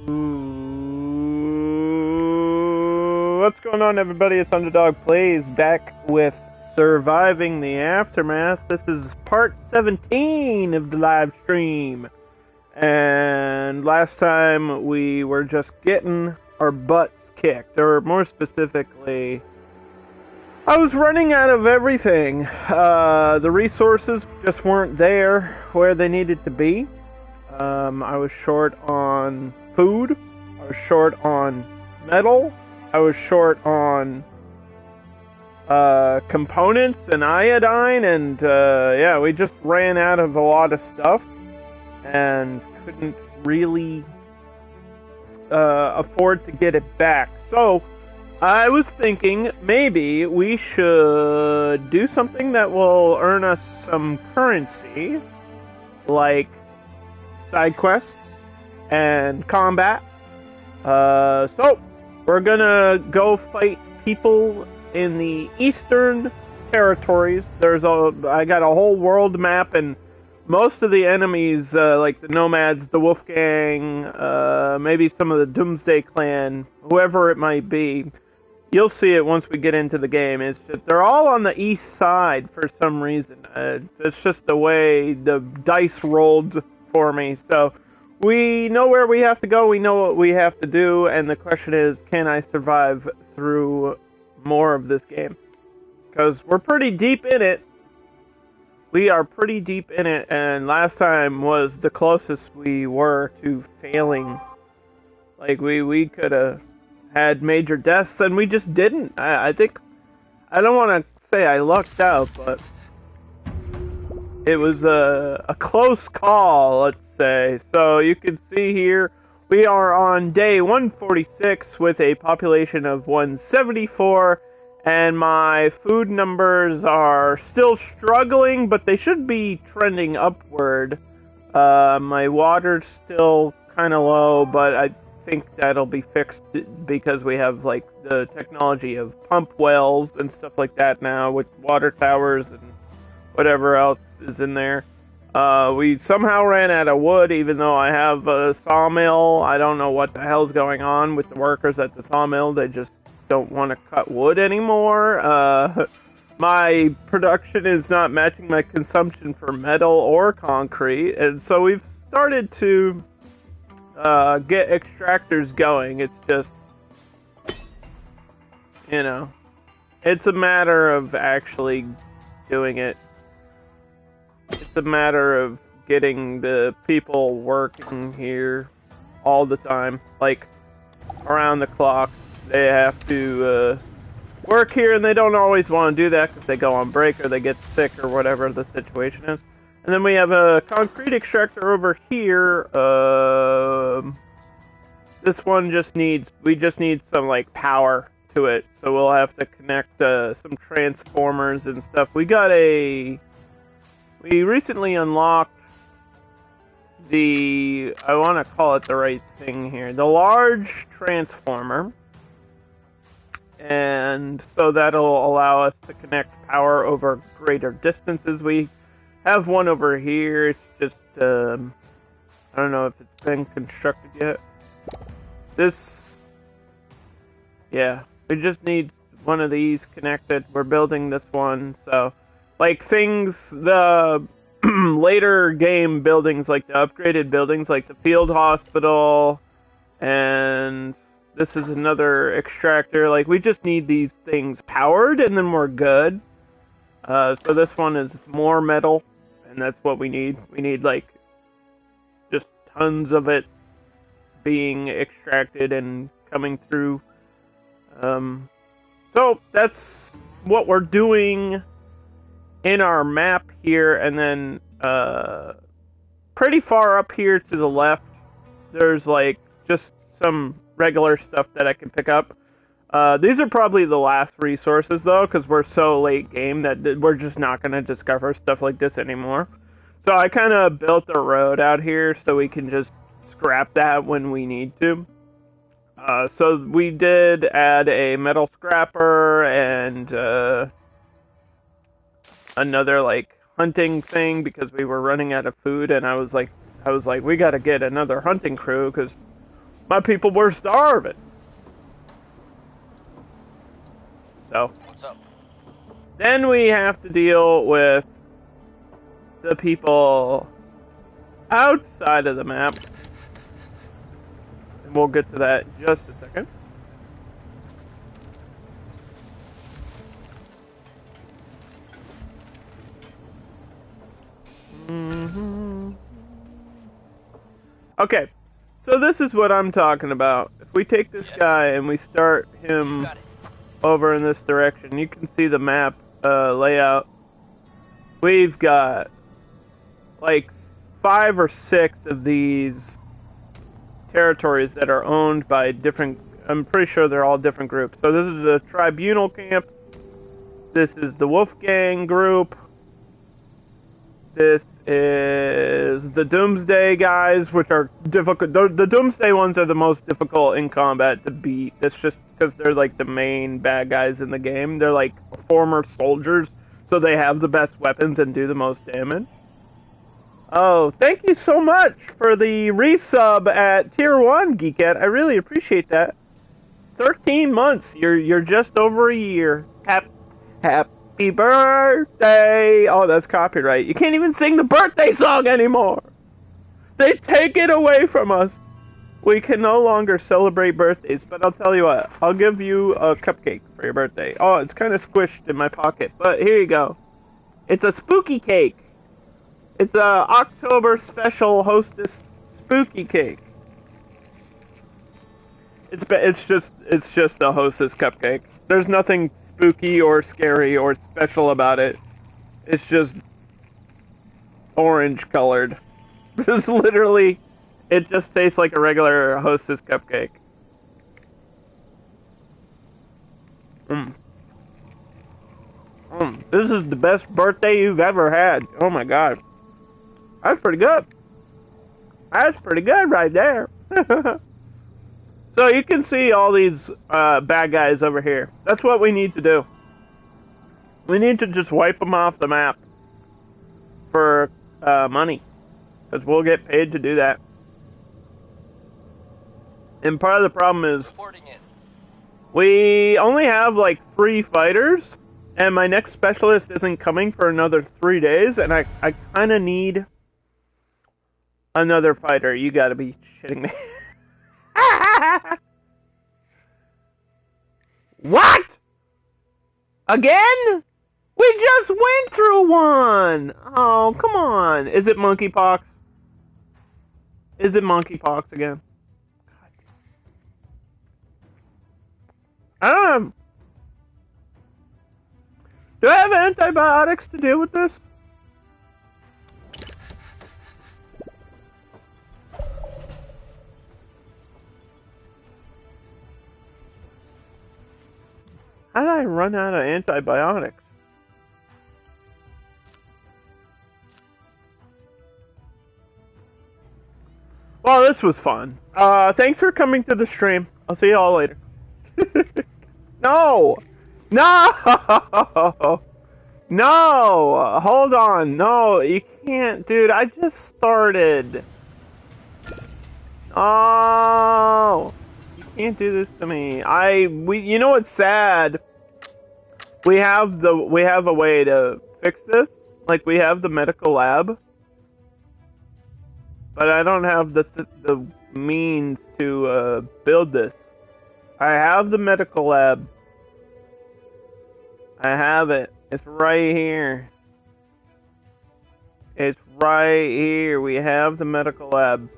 What's going on, everybody? It's UnderdogPlays back with Surviving the Aftermath. This is part 17 of the live stream. And last time we were just getting our butts kicked, or more specifically, I was running out of everything. The resources just weren't there where they needed to be. I was short on food. I was short on metal. I was short on components and iodine, and yeah, we just ran out of a lot of stuff and couldn't really afford to get it back. So I was thinking maybe we should do something that will earn us some currency, like side quests and combat. So we're gonna go fight people in the eastern territories. I got a whole world map, and most of the enemies, like the nomads, the Wolfgang, maybe some of the Doomsday Clan, whoever it might be, you'll see it once we get into the game. It's just, they're all on the east side for some reason. It's just the way the dice rolled for me. So we know where we have to go, we know what we have to do, and the question is, can I survive through more of this game? Because we're pretty deep in it. We are pretty deep in it, and last time was the closest we were to failing. Like, we could have had major deaths, and we just didn't. I think, I don't want to say I lucked out, but it was a close call, let's say. So you can see here, we are on day 146 with a population of 174, and my food numbers are still struggling, but they should be trending upward. My water's still kind of low, but I think that'll be fixed because we have like the technology of pump wells and stuff like that now with water towers and whatever else is in there. We somehow ran out of wood, even though I have a sawmill. I don't know what the hell's going on with the workers at the sawmill. They just don't want to cut wood anymore. My production is not matching my consumption for metal or concrete, and so we've started to get extractors going. It's just, you know, it's a matter of actually doing it. It's a matter of getting the people working here all the time, like around the clock. They have to work here, and they don't always want to do that because they go on break or they get sick or whatever the situation is. And then we have a concrete extractor over here. This one we just need some like power to it, so we'll have to connect some transformers and stuff. We recently unlocked I want to call it the right thing here, the large transformer. And so that'll allow us to connect power over greater distances. We have one over here. It's just, I don't know if it's been constructed yet. Yeah, we just need one of these connected. We're building this one, so like the later game buildings, like the upgraded buildings, like the field hospital, and this is another extractor. Like, we just need these things powered, and then we're good. So this one is more metal, and that's what we need. We need, like, just tons of it being extracted and coming through. So that's what we're doing in our map here, and then pretty far up here to the left, there's, like, just some regular stuff that I can pick up. These are probably the last resources, though, because we're so late game that we're just not going to discover stuff like this anymore. So I kind of built a road out here so we can just scrap that when we need to. So we did add a metal scrapper and another like hunting thing because we were running out of food, and I was like, we got to get another hunting crew because My people were starving. So. What's up? Then we have to deal with the people outside of the map. And we'll get to that in just a second. Okay, so this is what I'm talking about. If we take this guy and we start him over in this direction, you can see the map layout. We've got like 5 or 6 of these territories that are owned by different, I'm pretty sure they're all different groups. So this is the Tribunal Camp, this is the Wolfgang group, this is the Doomsday guys, which are difficult. The Doomsday ones are the most difficult in combat to beat. That's just because they're like the main bad guys in the game. They're like former soldiers, so they have the best weapons and do the most damage. Oh, thank you so much for the resub at Tier 1, Geekette. I really appreciate that. 13 months. You're just over a year. Happy birthday! Oh, that's copyright. You can't even sing the birthday song anymore! They take it away from us! We can no longer celebrate birthdays, but I'll tell you what, I'll give you a cupcake for your birthday. Oh, it's kind of squished in my pocket, but here you go. It's a spooky cake. It's a October special Hostess spooky cake. It's just a Hostess cupcake. There's nothing spooky or scary or special about it. It's just orange colored. This literally, it just tastes like a regular Hostess cupcake. This is the best birthday you've ever had. Oh my god. That's pretty good. That's pretty good right there. So you can see all these bad guys over here. That's what we need to do. We need to just wipe them off the map for money. Because we'll get paid to do that. And part of the problem is we only have like 3 fighters. And my next specialist isn't coming for another 3 days. And I kind of need another fighter. You gotta be shitting me. What? Again? We just went through one! Oh, come on. Is it monkeypox? Is it monkeypox again? I don't have... Do I have antibiotics to deal with this? How did I run out of antibiotics? Well, this was fun. Thanks for coming to the stream. I'll see you all later. No! No! No! Hold on. No, you can't, dude. I just started. Oh! Can't do this to me. You know what's sad? We have a way to fix this. Like we have the medical lab, but I don't have the means to build this. I have the medical lab. I have it. It's right here. It's right here. We have the medical lab.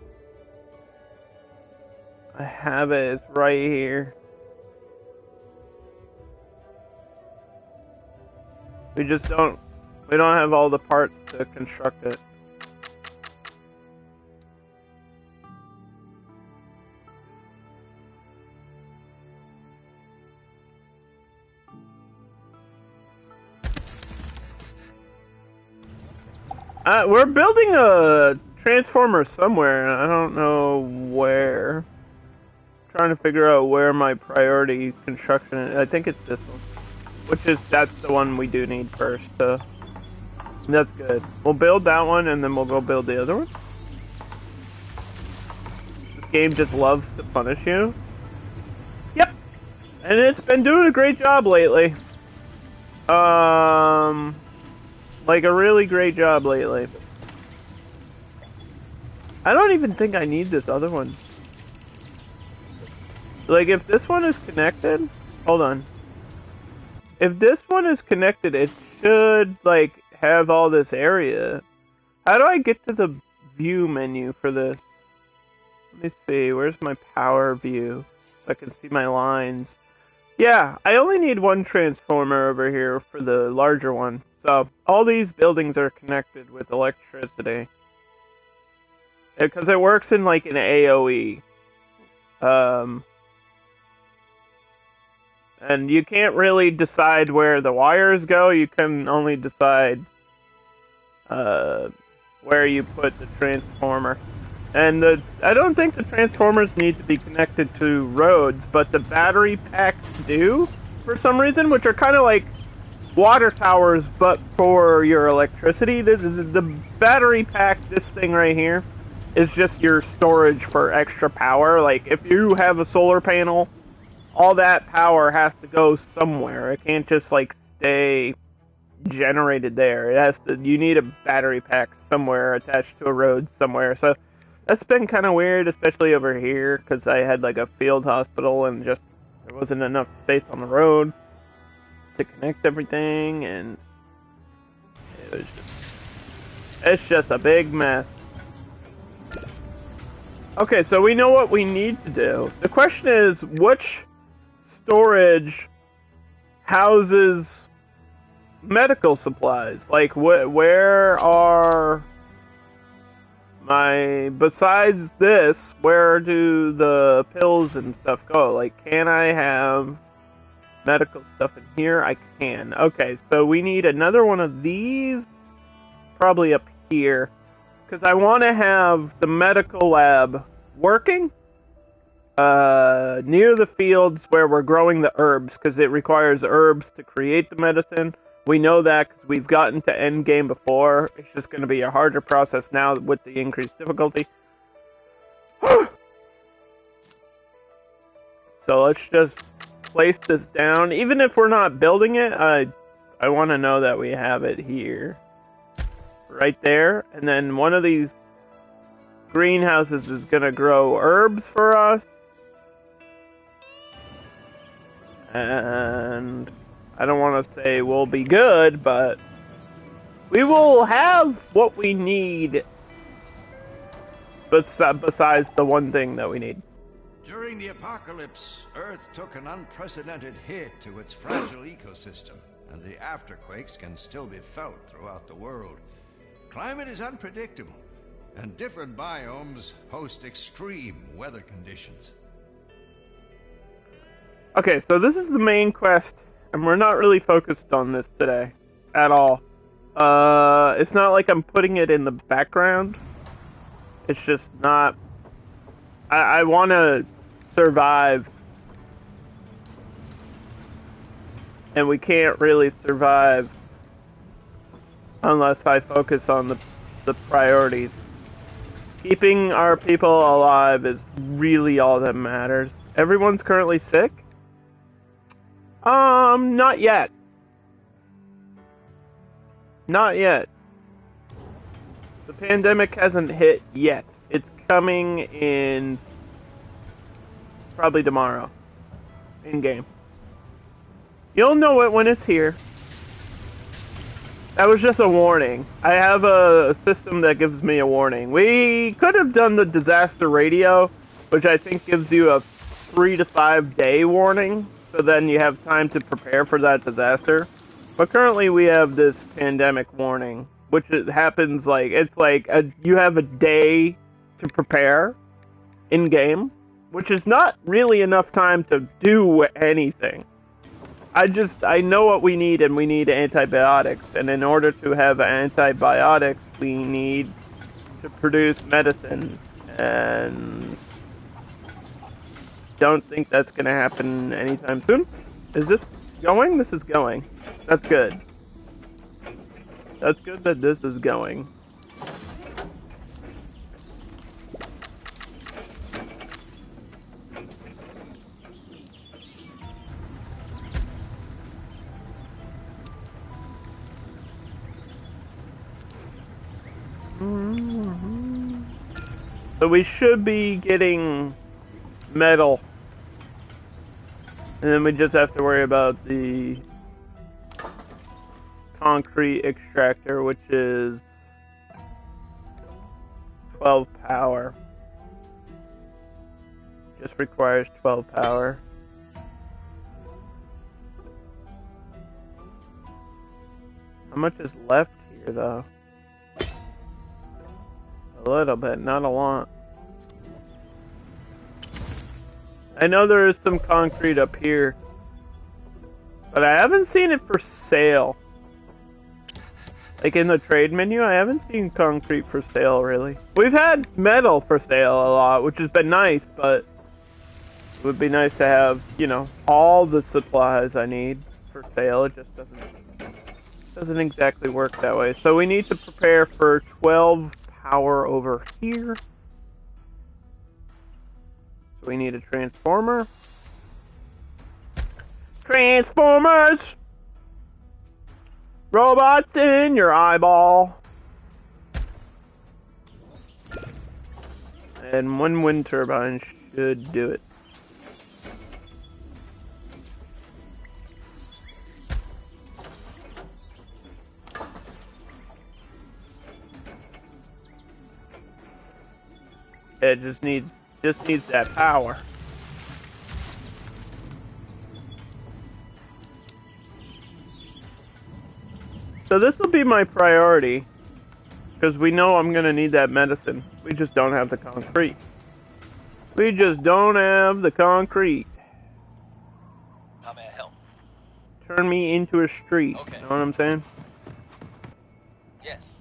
I have it, it's right here. We don't have all the parts to construct it. We're building a transformer somewhere, I don't know where. Trying to figure out where my priority construction is. I think it's this one, that's the one we do need first. That's good. We'll build that one and then we'll go build the other one. game just loves to punish you. Yep. And it's been doing a great job lately. Like a really great job lately. I don't even think I need this other one. Like, if this one is connected... Hold on. If this one is connected, it should, like, have all this area. How do I get to the view menu for this? Let me see. Where's my power view? So I can see my lines. Yeah, I only need one transformer over here for the larger one. So, all these buildings are connected with electricity. Because it works in, like, an AoE. And you can't really decide where the wires go. You can only decide where you put the transformer. And I don't think the transformers need to be connected to roads, but the battery packs do, for some reason, which are kind of like water towers, but for your electricity. The battery pack, this thing right here, is just your storage for extra power. Like, if you have a solar panel, all that power has to go somewhere. It can't just, like, stay generated there. It has to. You need a battery pack somewhere attached to a road somewhere. So that's been kind of weird, especially over here, because I had, like, a field hospital and just there wasn't enough space on the road to connect everything, and it's just a big mess. Okay, so we know what we need to do. The question is, which storage houses medical supplies? Like, where are besides this, where do the pills and stuff go? Like, can I have medical stuff in here? I can. Okay, so we need another one of these, probably up here, because I want to have the medical lab working near the fields where we're growing the herbs, because it requires herbs to create the medicine. We know that because we've gotten to end game before. It's just going to be a harder process now with the increased difficulty. So let's just place this down. Even if we're not building it, I want to know that we have it here. Right there. And then one of these greenhouses is going to grow herbs for us. And I don't want to say we'll be good, but we will have what we need besides the one thing that we need. During the apocalypse, Earth took an unprecedented hit to its fragile ecosystem, and the afterquakes can still be felt throughout the world. Climate is unpredictable, and different biomes host extreme weather conditions. Okay, so this is the main quest, and we're not really focused on this today at all. It's not like I'm putting it in the background. It's just not... I want to survive. And we can't really survive unless I focus on the priorities. Keeping our people alive is really all that matters. Everyone's currently sick? Not yet. Not yet. The pandemic hasn't hit yet. It's coming in probably tomorrow. In-game. You'll know it when it's here. That was just a warning. I have a system that gives me a warning. We could have done the disaster radio, which I think gives you a 3 to 5 day warning, so then you have time to prepare for that disaster. But currently we have this pandemic warning, which happens like, it's like you have a day to prepare in-game, which is not really enough time to do anything. I know what we need, and we need antibiotics, and in order to have antibiotics, we need to produce medicine, and don't think that's going to happen anytime soon. Is this going? This is going. That's good. That's good that this is going. So we should be getting metal. And then we just have to worry about the concrete extractor, which is 12 power. Just requires 12 power. How much is left here, though? A little bit, not a lot. I know there is some concrete up here, but I haven't seen it for sale. Like in the trade menu, I haven't seen concrete for sale, really. We've had metal for sale a lot, which has been nice, but it would be nice to have, you know, all the supplies I need for sale. It just doesn't exactly work that way. So we need to prepare for 12 power over here. So we need a transformer. Transformers! Robots in your eyeball. And one wind turbine should do it. It just needs that power. So this will be my priority, because we know I'm gonna need that medicine. We just don't have the concrete. We just don't have the concrete. How may I help? Turn me into a street. Okay. You know what I'm saying? Yes.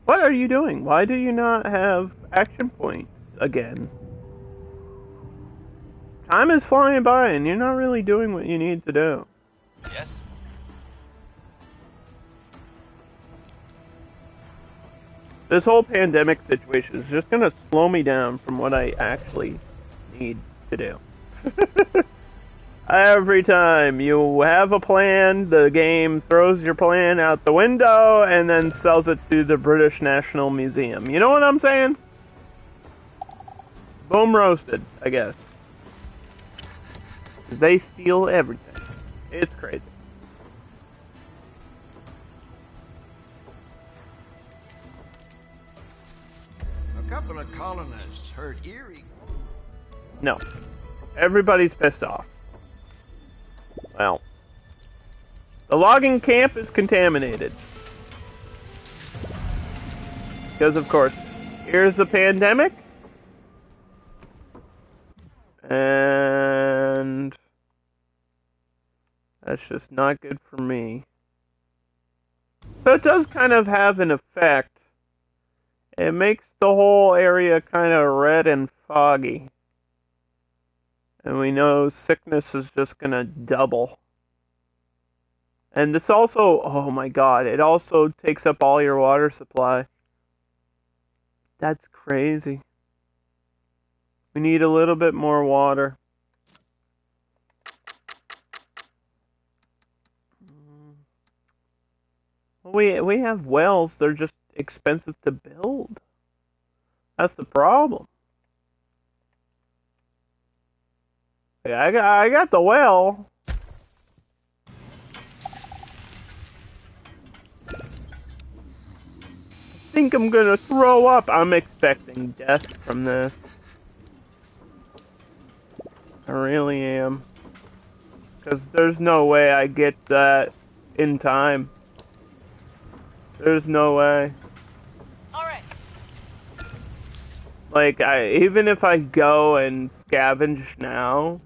What are you doing? Why do you not have action points again? Time is flying by and you're not really doing what you need to do. Yes. This whole pandemic situation is just gonna slow me down from what I actually need to do. Every time you have a plan, the game throws your plan out the window and then sells it to the British National Museum. You know what I'm saying? Boom roasted, I guess. They steal everything. It's crazy. A couple of colonists heard eerie. No. Everybody's pissed off. Well, the logging camp is contaminated. Because, of course, here's a pandemic. And that's just not good for me. So it does kind of have an effect. It makes the whole area kind of red and foggy. And we know sickness is just gonna double. And this also, oh my god, it also takes up all your water supply. That's crazy. We need a little bit more water. We have wells, they're just expensive to build. That's the problem. I got the well. I think I'm gonna throw up. I'm expecting death from this. I really am. Because there's no way I get that in time. There's no way. Alright. Like, even if I go and scavenge now,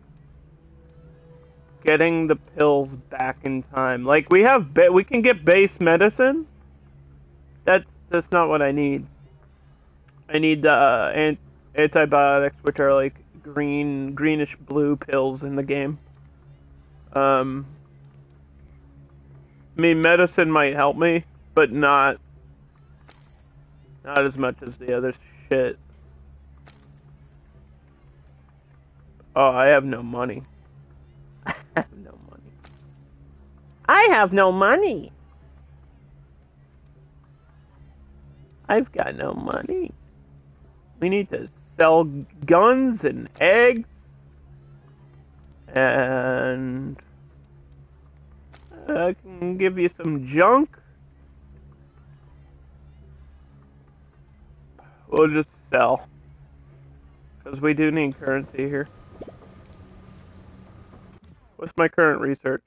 getting the pills back in time. Like, we can get base medicine. That's not what I need. I need the antibiotics, which are like greenish blue pills in the game. I mean, medicine might help me, but not as much as the other shit. Oh, I have no money. I have no money. I have no money. I've got no money. We need to sell guns and eggs. And I can give you some junk. We'll just sell. Because we do need currency here. What's my current research?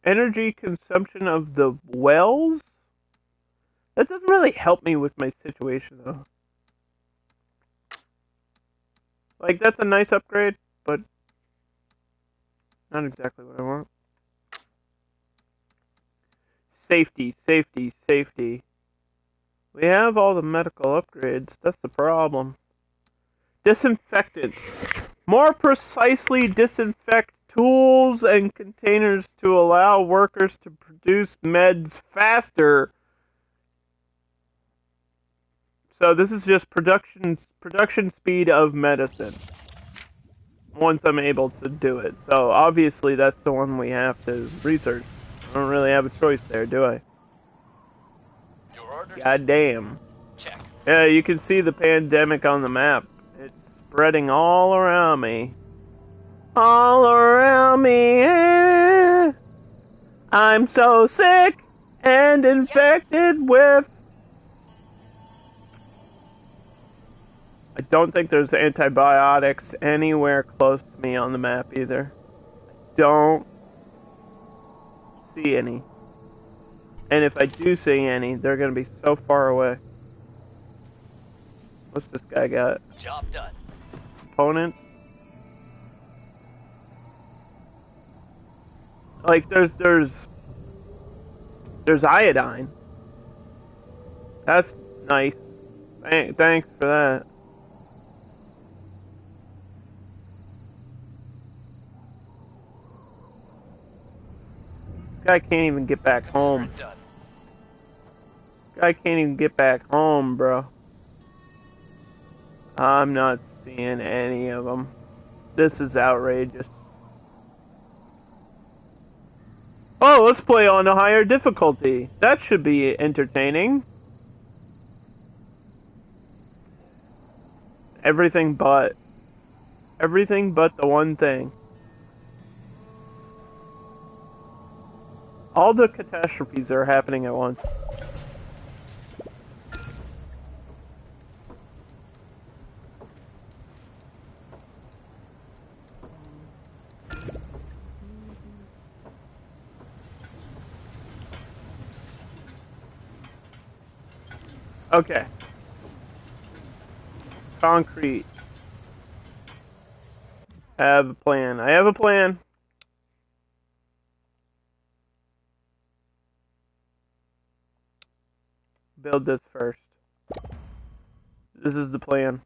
Energy consumption of the wells? That doesn't really help me with my situation, though. Like, that's a nice upgrade, but not exactly what I want. Safety, safety, safety. We have all the medical upgrades. That's the problem. Disinfectants. More precisely disinfect tools and containers to allow workers to produce meds faster. So this is just production speed of medicine. Once I'm able to do it. So obviously that's the one we have to research. I don't really have a choice there, do I? Your orders? God damn. Check. Yeah, you can see the pandemic on the map. It's spreading all around me. All around me. I'm so sick and infected with... I don't think there's antibiotics anywhere close to me on the map either. Don't see any. And if I do see any, they're going to be so far away. What's this guy got? Job done. Components? Like, there's iodine. That's nice. Thanks for that. This guy can't even get back home. Done. Guy can't even get back home, bro. I'm not seeing any of them. This is outrageous. Oh, let's play on a higher difficulty. That should be entertaining. Everything but the one thing. All the catastrophes are happening at once. Okay. Concrete. I have a plan. I have a plan. Build this first. This is the plan.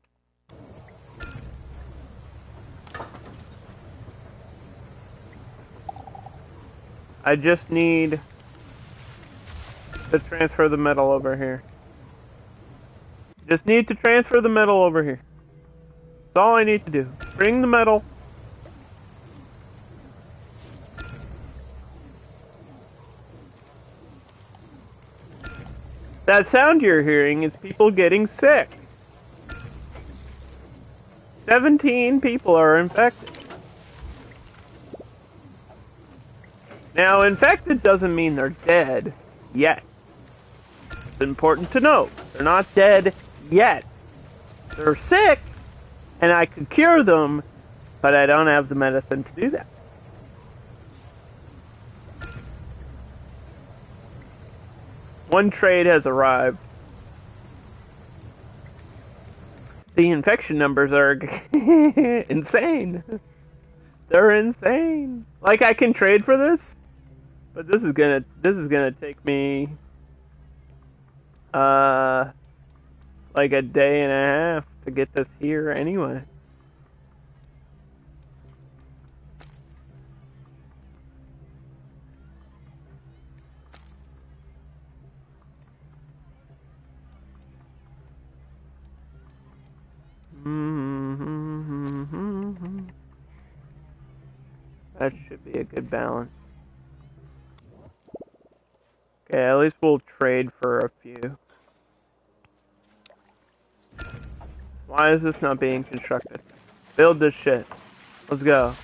I just need to transfer the metal over here. Just need to transfer the metal over here. That's all I need to do. Bring the metal. That sound you're hearing is people getting sick. 17 people are infected. Now, infected doesn't mean they're dead yet. It's important to note. They're not dead yet. They're sick, and I could cure them, but I don't have the medicine to do that. One trade has arrived. The infection numbers are insane. They're insane. Like, I can trade for this, but this is gonna take me like a day and a half to get this here anyway. should be a good balance. Okay, at least we'll trade for a few. Why is this not being constructed? Build this shit. Let's go.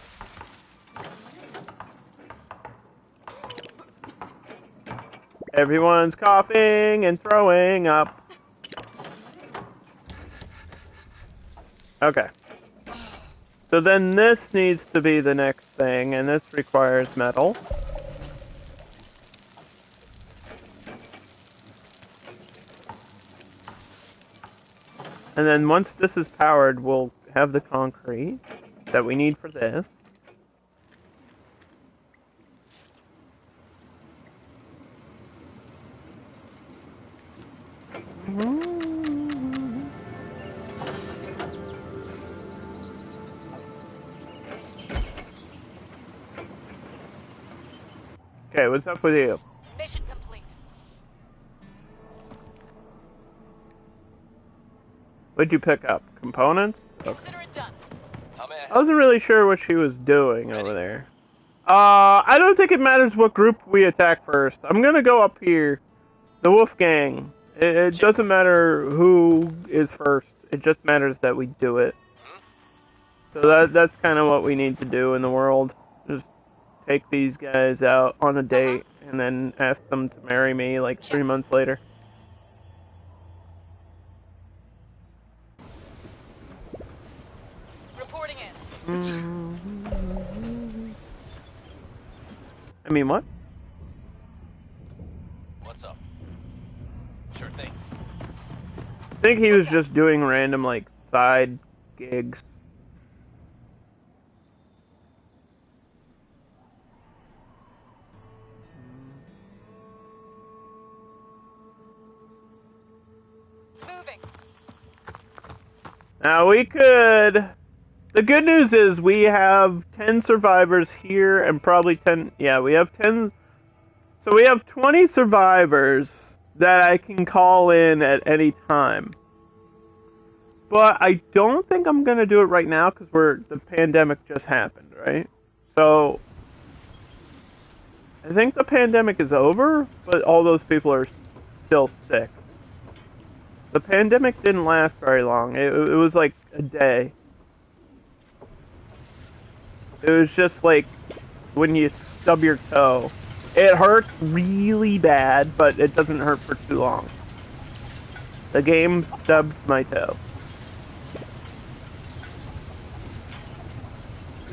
Everyone's coughing and throwing up. Okay. So then this needs to be the next thing, and this requires metal. And then once this is powered, we'll have the concrete that we need for this. Okay, what's up with you? Mission complete. What'd you pick up? Components? Okay. Consider it done. I wasn't really sure what she was doing over there. I don't think it matters what group we attack first. I'm gonna go up here. The Wolf Gang. It doesn't matter who is first. It just matters that we do it. So that's kind of what we need to do in the world. Just take these guys out on a date and then ask them to marry me like 3 months later. Reporting in. I mean, what? What's up? Sure thing. I think he was just doing random, like, side gigs. Moving. Now, we could... The good news is we have 10 survivors here and probably 10... Yeah, we have 10... So we have 20 survivors that I can call in at any time. But I don't think I'm going to do it right now because the pandemic just happened, right? So I think the pandemic is over, but all those people are still sick. The pandemic didn't last very long. It was like a day. It was just like when you stub your toe. It hurts really bad, but it doesn't hurt for too long. The game stubbed my toe.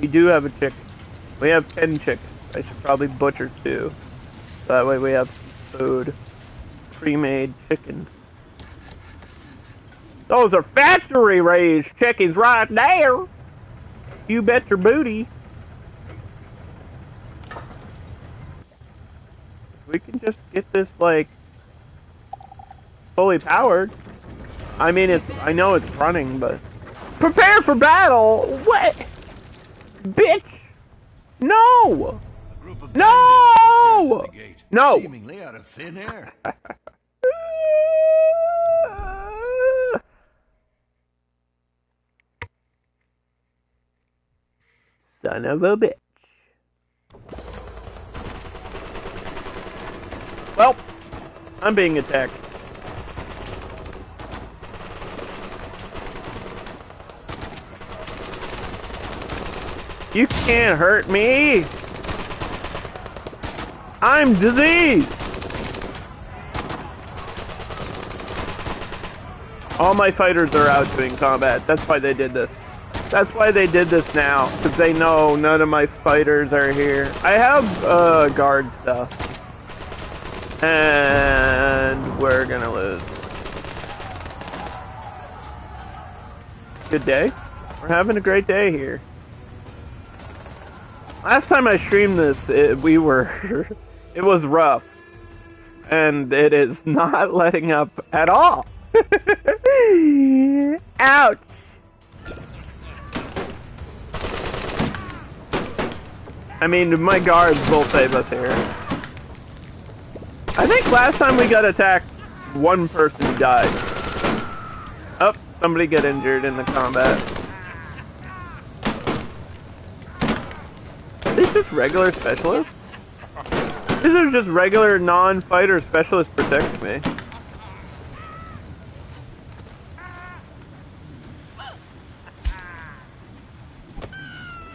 We do have a chicken. We have 10 chickens. I should probably butcher 2. So that way we have some food. Pre-made chickens. Those are factory-raised chickens right there! You bet your booty. We can just get this, like, fully powered. I mean, I know it's running, but... Prepare for battle! What? Bitch! No! No! No! Seemingly out of thin air. Son of a bitch. Well, I'm being attacked. You can't hurt me! I'm diseased! All my fighters are out doing combat. That's why they did this. That's why they did this now, because they know none of my fighters are here. I have guard stuff. And we're gonna lose. Good day. We're having a great day here. Last time I streamed this, it was rough. And it is not letting up at all. Ouch! I mean, my guards will save us here. I think last time we got attacked, one person died. Oh, somebody got injured in the combat. At least just regular specialists? These are just regular non-fighter specialists protecting me.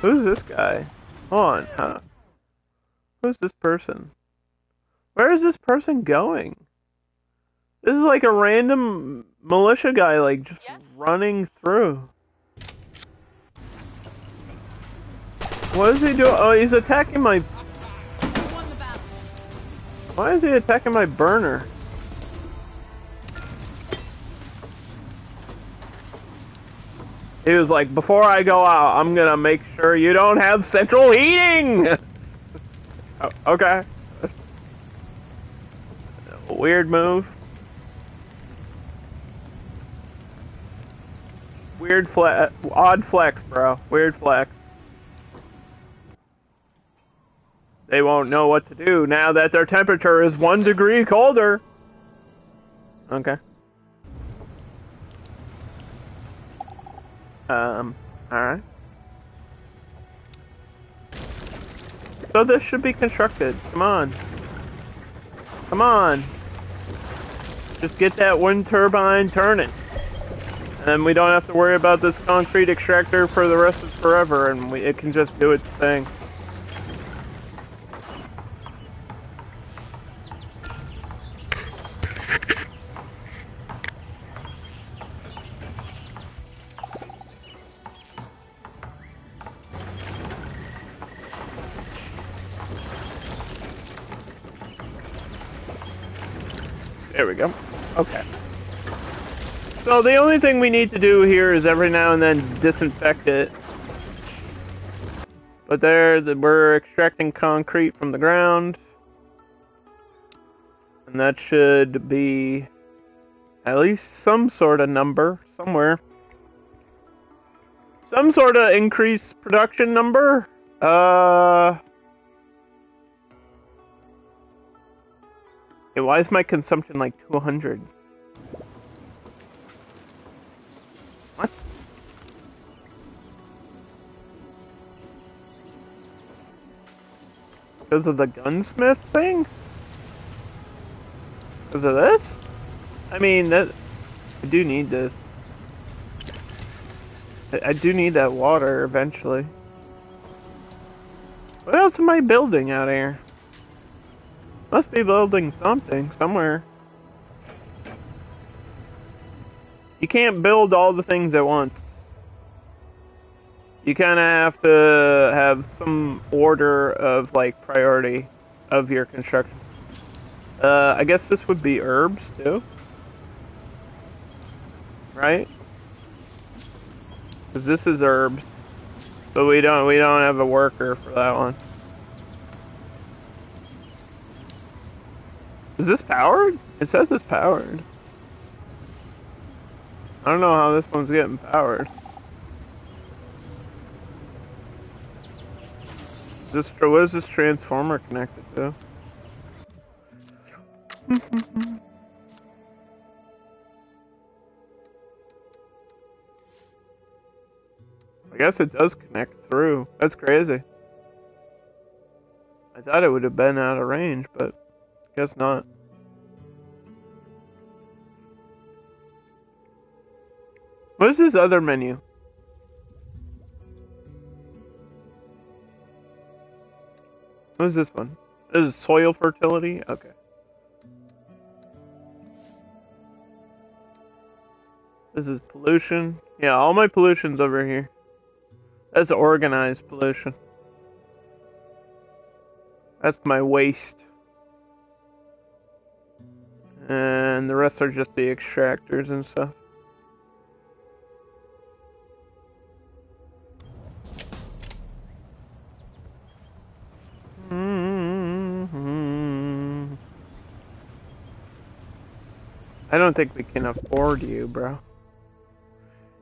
Who's this guy? Hold on, huh? Who's this person? Where is this person going? This is like a random militia guy, like, just running through. What is he doing? Oh, he's attacking my... Why is he attacking my burner? He was like, before I go out, I'm gonna make sure you don't have central heating! Oh, okay. Weird move. Weird flex. Odd flex, bro. Weird flex. They won't know what to do now that their temperature is 1 degree colder. Okay. Alright. So this should be constructed. Come on. Come on. Just get that wind turbine turning. And then we don't have to worry about this concrete extractor for the rest of forever, and it can just do its thing. There we go. Okay. So the only thing we need to do here is every now and then disinfect it. But we're extracting concrete from the ground. And that should be at least some sort of number somewhere. Some sort of increased production number. Hey, why is my consumption like 200? What? Because of the gunsmith thing? Because of this? I mean, I do need this. I do need that water eventually. What else am I building out here? Must be building something somewhere. You can't build all the things at once. You kind of have to have some order of like priority of your construction. I guess this would be herbs too, right? Because this is herbs, but we don't have a worker for that one. Is this powered? It says it's powered. I don't know how this one's getting powered. What is this transformer connected to? I guess it does connect through. That's crazy. I thought it would have been out of range, but guess not. What is this other menu? What is this one? This is soil fertility? Okay. This is pollution. Yeah, all my pollution's over here. That's organized pollution. That's my waste. And the rest are just the extractors and stuff. I don't think we can afford you, bro.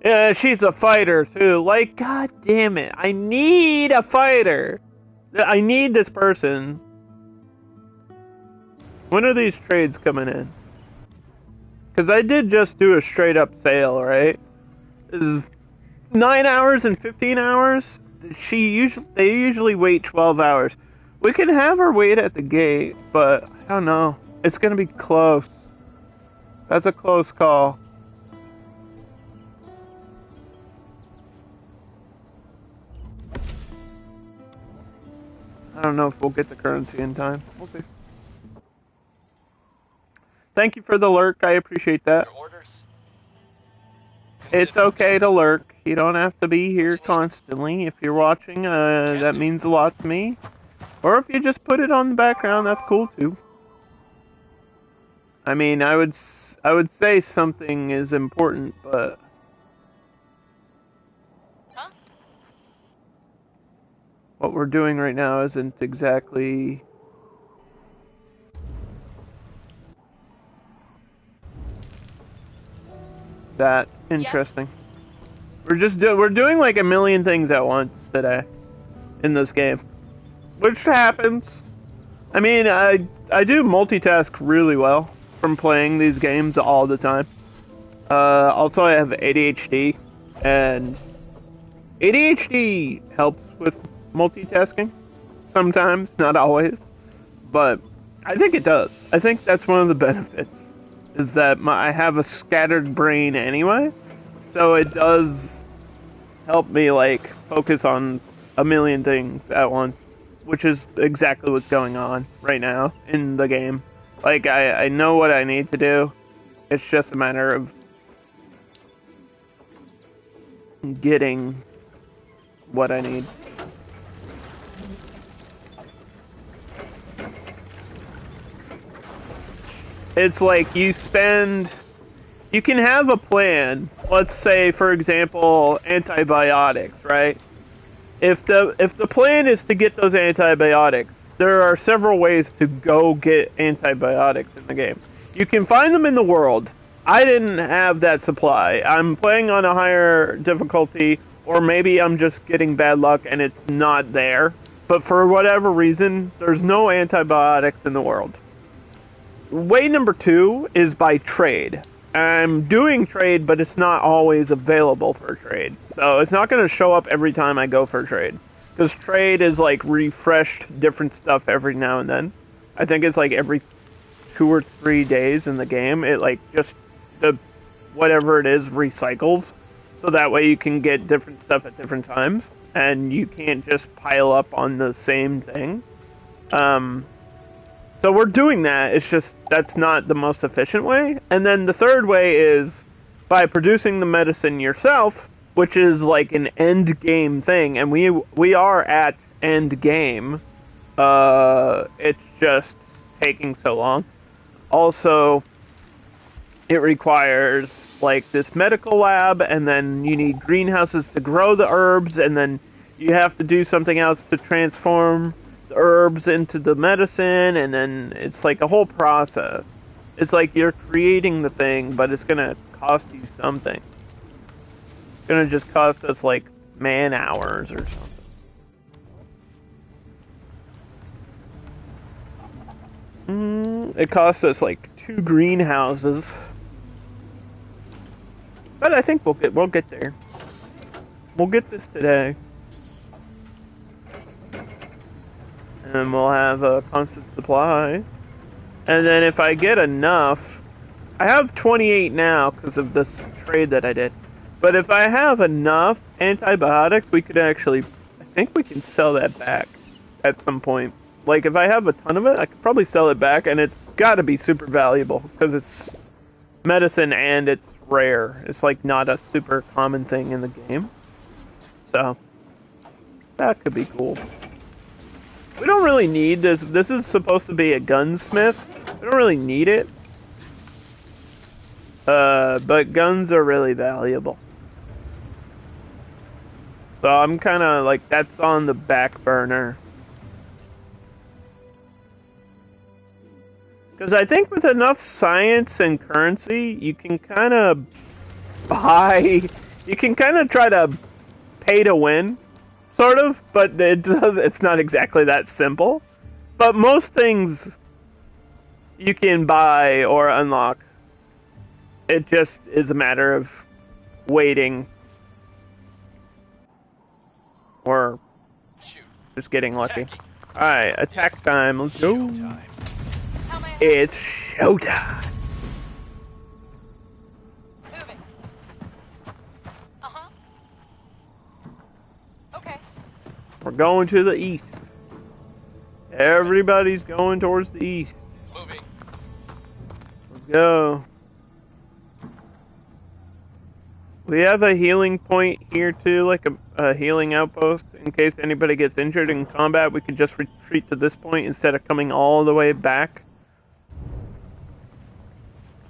Yeah, she's a fighter too. Like, god damn it. I need a fighter. I need this person. When are these trades coming in? Because I did just do a straight up sale, right? This is 9 hours and 15 hours? they usually wait 12 hours. We can have her wait at the gate, but I don't know. It's gonna be close. That's a close call. I don't know if we'll get the currency in time. We'll see. Thank you for the lurk. I appreciate that. Your orders? It's okay to lurk. You don't have to be here constantly. If you're watching, that means a lot to me. Or if you just put it on the background, that's cool too. I mean, I would say something is important, but what we're doing right now isn't exactly that interesting. Yes. We're doing like a million things at once today in this game, which happens. I mean, I do multitask really well from playing these games all the time. Also, I have ADHD, and ADHD helps with multitasking sometimes, not always, but I think it does. I think that's one of the benefits, is that I have a scattered brain anyway, so it does help me like focus on a million things at once, which is exactly what's going on right now in the game. Like, I know what I need to do. It's just a matter of getting what I need. It's like you can have a plan. Let's say, for example, antibiotics, right? If the plan is to get those antibiotics, there are several ways to go get antibiotics in the game. You can find them in the world. I didn't have that supply. I'm playing on a higher difficulty, or maybe I'm just getting bad luck and it's not there. But for whatever reason, there's no antibiotics in the world. Way number 2 is by trade. I'm doing trade, but it's not always available for trade. So it's not going to show up every time I go for trade. Because trade is like refreshed different stuff every now and then. I think it's like every 2 or 3 days in the game. It like just, whatever it is recycles. So that way you can get different stuff at different times. And you can't just pile up on the same thing. So we're doing that, it's just, that's not the most efficient way. And then the third way is by producing the medicine yourself, which is like an end game thing, and we are at end game. It's just taking so long. Also, it requires like this medical lab, and then you need greenhouses to grow the herbs, and then you have to do something else to transform the herbs into the medicine, and then it's like a whole process. It's like you're creating the thing, but it's gonna cost you something. It's gonna just cost us like man hours or something. It cost us like 2 greenhouses, but I think we'll get there. We'll get this today. And we'll have a constant supply. And then if I get enough, I have 28 now because of this trade that I did. But if I have enough antibiotics, we could actually, I think we can sell that back at some point. Like if I have a ton of it, I could probably sell it back, and it's got to be super valuable because it's medicine and it's rare. It's like not a super common thing in the game. So that could be cool. We don't really need this. This is supposed to be a gunsmith. We don't really need it. But guns are really valuable. So I'm kind of like, that's on the back burner. Because I think with enough science and currency, you can kind of buy... You can kind of try to pay to win. Sort of, but it's not exactly that simple. But most things you can buy or unlock. It just is a matter of waiting. Or Shoot. just getting lucky. Attacking. Alright, attack time. Let's go. Showtime. How may I help? It's showtime. Moving. Uh-huh. Okay. We're going to the east. Everybody's going towards the east. Moving. Let's go. We have a healing point here too, like a healing outpost. In case anybody gets injured in combat, we could just retreat to this point instead of coming all the way back.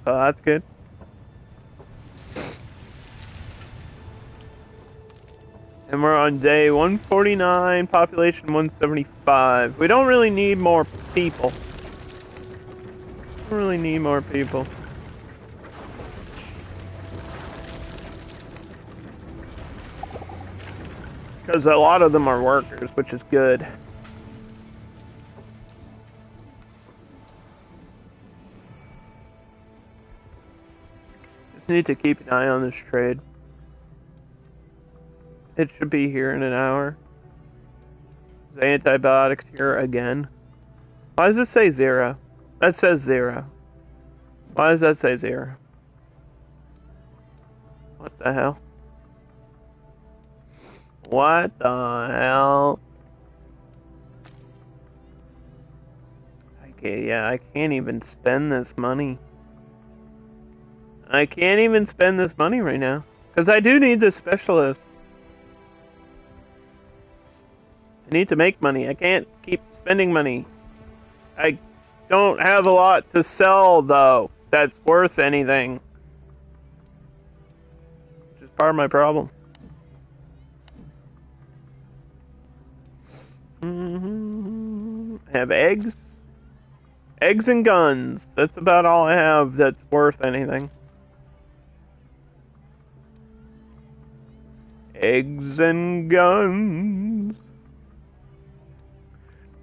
So that's good. And we're on day 149, population 175. We don't really need more people. Don't really need more people. Because a lot of them are workers, which is good. Just need to keep an eye on this trade. It should be here in an hour. The antibiotics here again. Why does it say 0? That says 0. Why does that say 0? What the hell? What the hell? Okay, yeah, I can't even spend this money. I can't even spend this money right now. Because I do need this specialist. I need to make money. I can't keep spending money. I don't have a lot to sell, though, that's worth anything. Which is part of my problem. I have eggs. Eggs and guns. That's about all I have that's worth anything. Eggs and guns.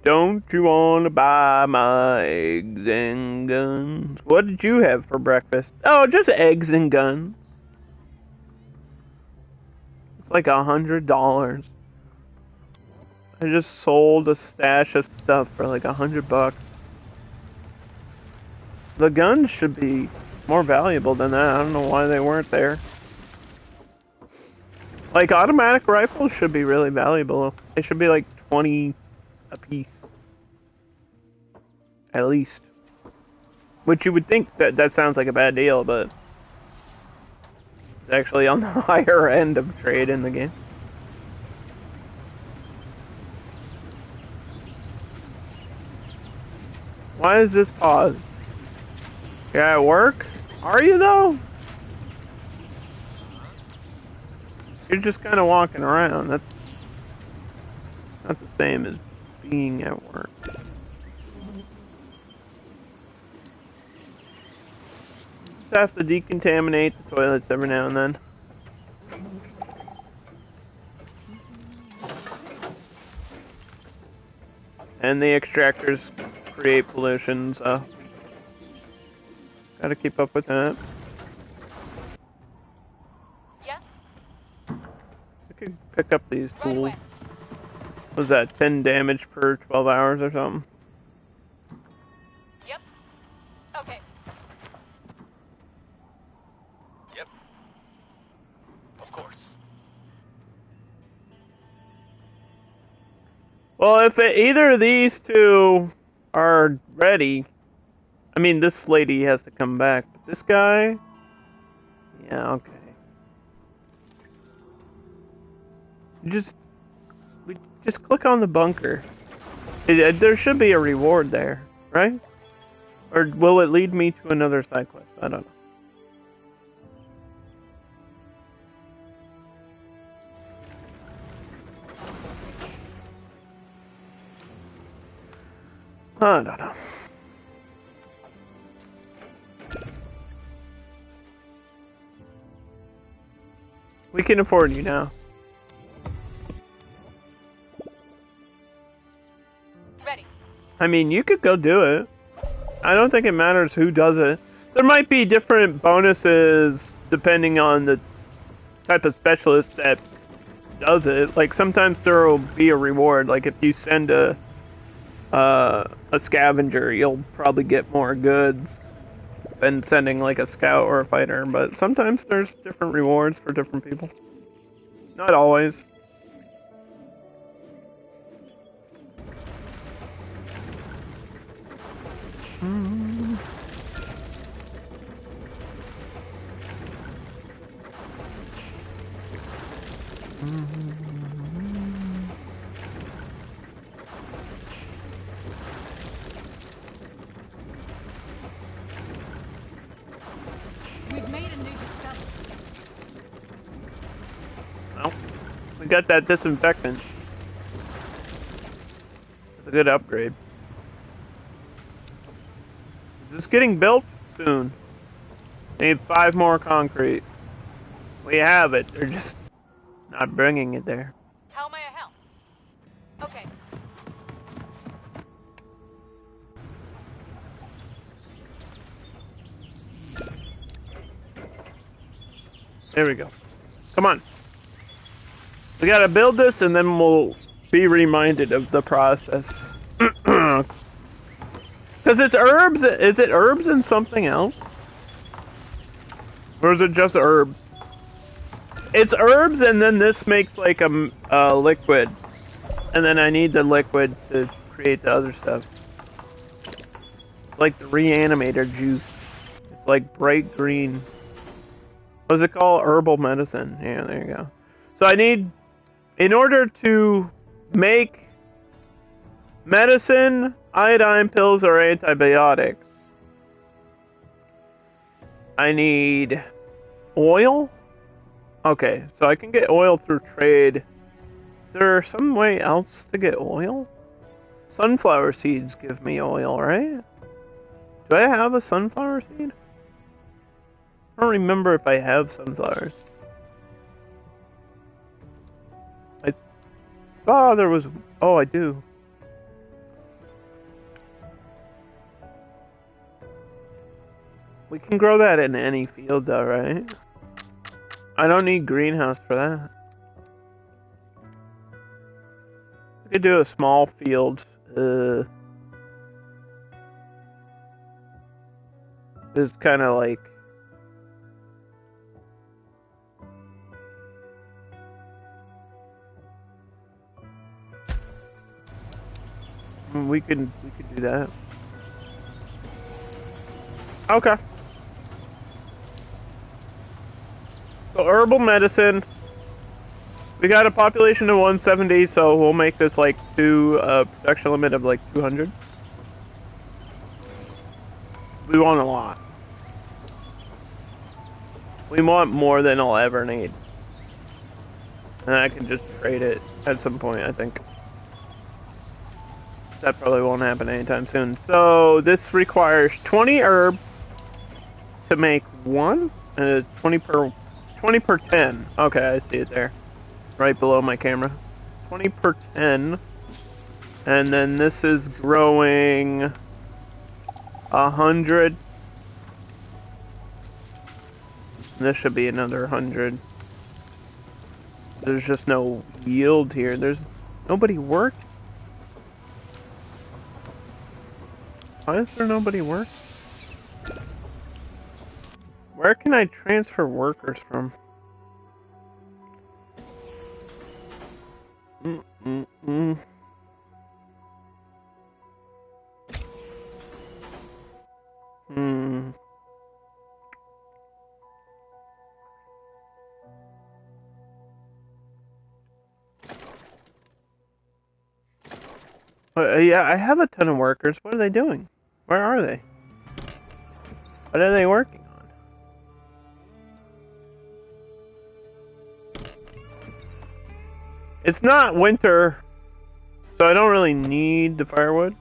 Don't you want to buy my eggs and guns? What did you have for breakfast? Oh, just eggs and guns. It's like $100. I just sold a stash of stuff for like $100. The guns should be more valuable than that. I don't know why they weren't there. Like, automatic rifles should be really valuable. They should be like 20 a piece. At least. Which you would think that sounds like a bad deal, but it's actually on the higher end of trade in the game. Why is this paused? You're at work? Are you though? You're just kind of walking around. That's not the same as being at work. Just have to decontaminate the toilets every now and then. And the extractors create pollution, so gotta keep up with that. Yes? I could pick up these Right tools. away. Was that 10 damage per 12 hours or something? Yep. Okay. Yep. Of course. Well, if either of these two are ready, I mean, this lady has to come back, but this guy, yeah, okay. Just click on the bunker. There should be a reward there, right? Or will it lead me to another side quest? I don't know. I don't know. We can afford you now. Ready. I mean, you could go do it. I don't think it matters who does it. There might be different bonuses depending on the type of specialist that does it. Like sometimes there will be a reward. Like if you send a scavenger, you'll probably get more goods than sending like a scout or a fighter. But sometimes there's different rewards for different people. Not always. We've made a new discovery. Well, we got that disinfectant. It's a good upgrade. Is this getting built? Soon. Need 5 more concrete. We have it. They're just not bringing it there. How may I help? Okay. There we go. Come on. We gotta build this and then we'll be reminded of the process. Because it's herbs. Is it herbs and something else? Or is it just herbs? It's herbs and then this makes like a liquid. And then I need the liquid to create the other stuff. It's like the reanimator juice. It's like bright green. What's it called? Herbal medicine. Yeah, there you go. So I need, in order to make medicine, iodine pills, or antibiotics, I need oil. Okay, so I can get oil through trade. Is there some way else to get oil? Sunflower seeds give me oil, right? Do I have a sunflower seed? I don't remember if I have sunflowers. I saw there was... Oh, I do. We can grow that in any field though, right? I don't need greenhouse for that. I could do a small field. It's kind of like... We could do that. Okay. So herbal medicine. We got a population of 170, so we'll make this like production limit of like 200. We want a lot. We want more than I'll ever need. And I can just trade it at some point, I think. That probably won't happen anytime soon. So this requires 20 herbs to make one, and it's 20 per 10. Okay, I see it there, right below my camera. 20 per 10, and then this is growing 100. This should be another 100. There's just no yield here. There's nobody working. Why is there nobody work? Where can I transfer workers from? Yeah, I have a ton of workers. What are they doing? Where are they? What are they working on? It's not winter, so I don't really need the firewood,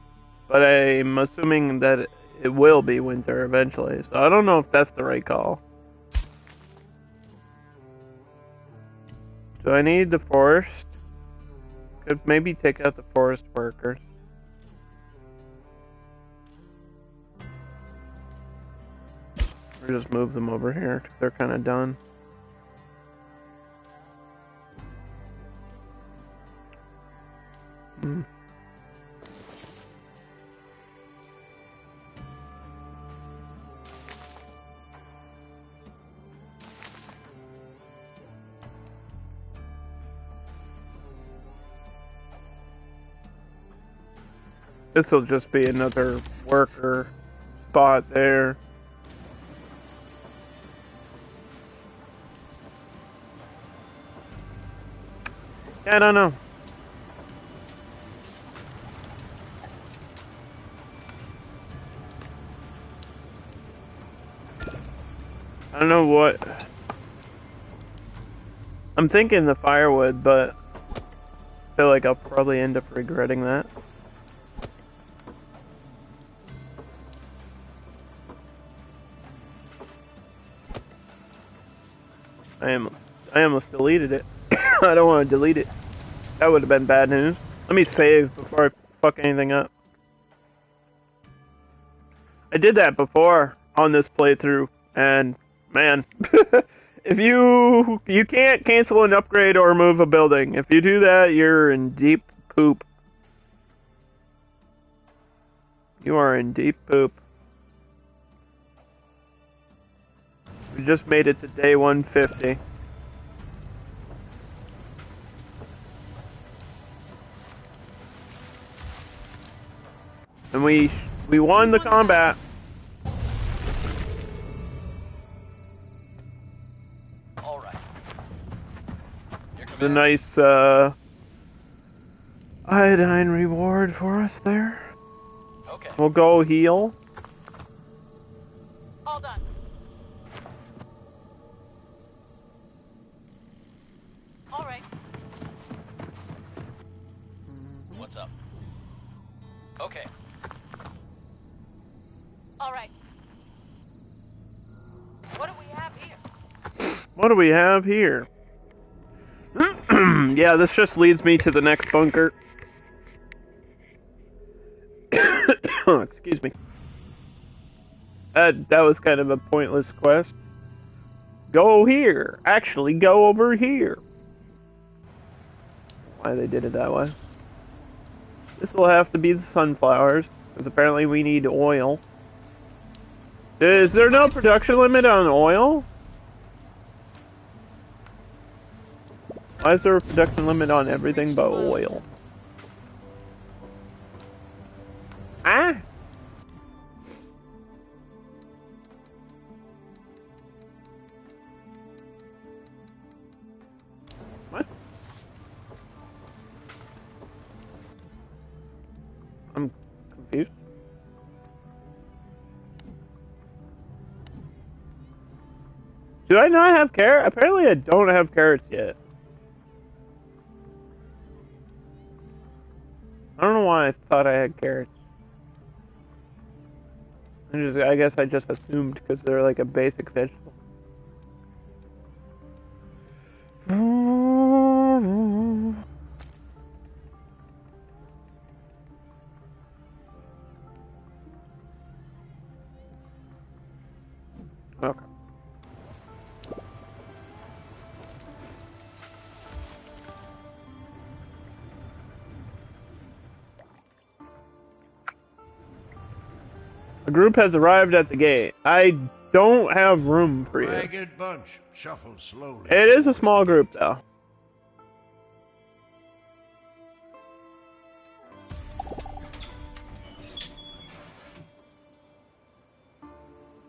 but I'm assuming that it will be winter eventually, so I don't know if that's the right call. Do I need the forest? Could maybe take out the forest workers. Or just move them over here, because they're kind of done. This will just be another worker spot there. I don't know. I don't know what. I'm thinking the firewood, but I feel like I'll probably end up regretting that. I almost deleted it. I don't want to delete it. That would have been bad news. Let me save before I fuck anything up. I did that before on this playthrough, and man, if you can't cancel an upgrade or move a building. If you do that, you're in deep poop. You are in deep poop. We just made it to day 150. And we won the combat. All right. The nice iodine reward for us there. Okay. We'll go heal. All done. All right. What's up? Okay. All right. What do we have here? What do we have here? Yeah, this just leads me to the next bunker. Excuse me. That was kind of a pointless quest. Go here. Actually, go over here. Why they did it that way. This will have to be the sunflowers, because apparently we need oil. Is there no production limit on oil? Why is there a production limit on everything but oil? Ah! What? I'm confused. Do I not have carrots? Apparently I don't have carrots yet. I don't know why I thought I had carrots. I guess I just assumed because they're like a basic vegetable. Okay. A group has arrived at the gate. I don't have room for you. Ragged bunch shuffle slowly. It is a small group, though.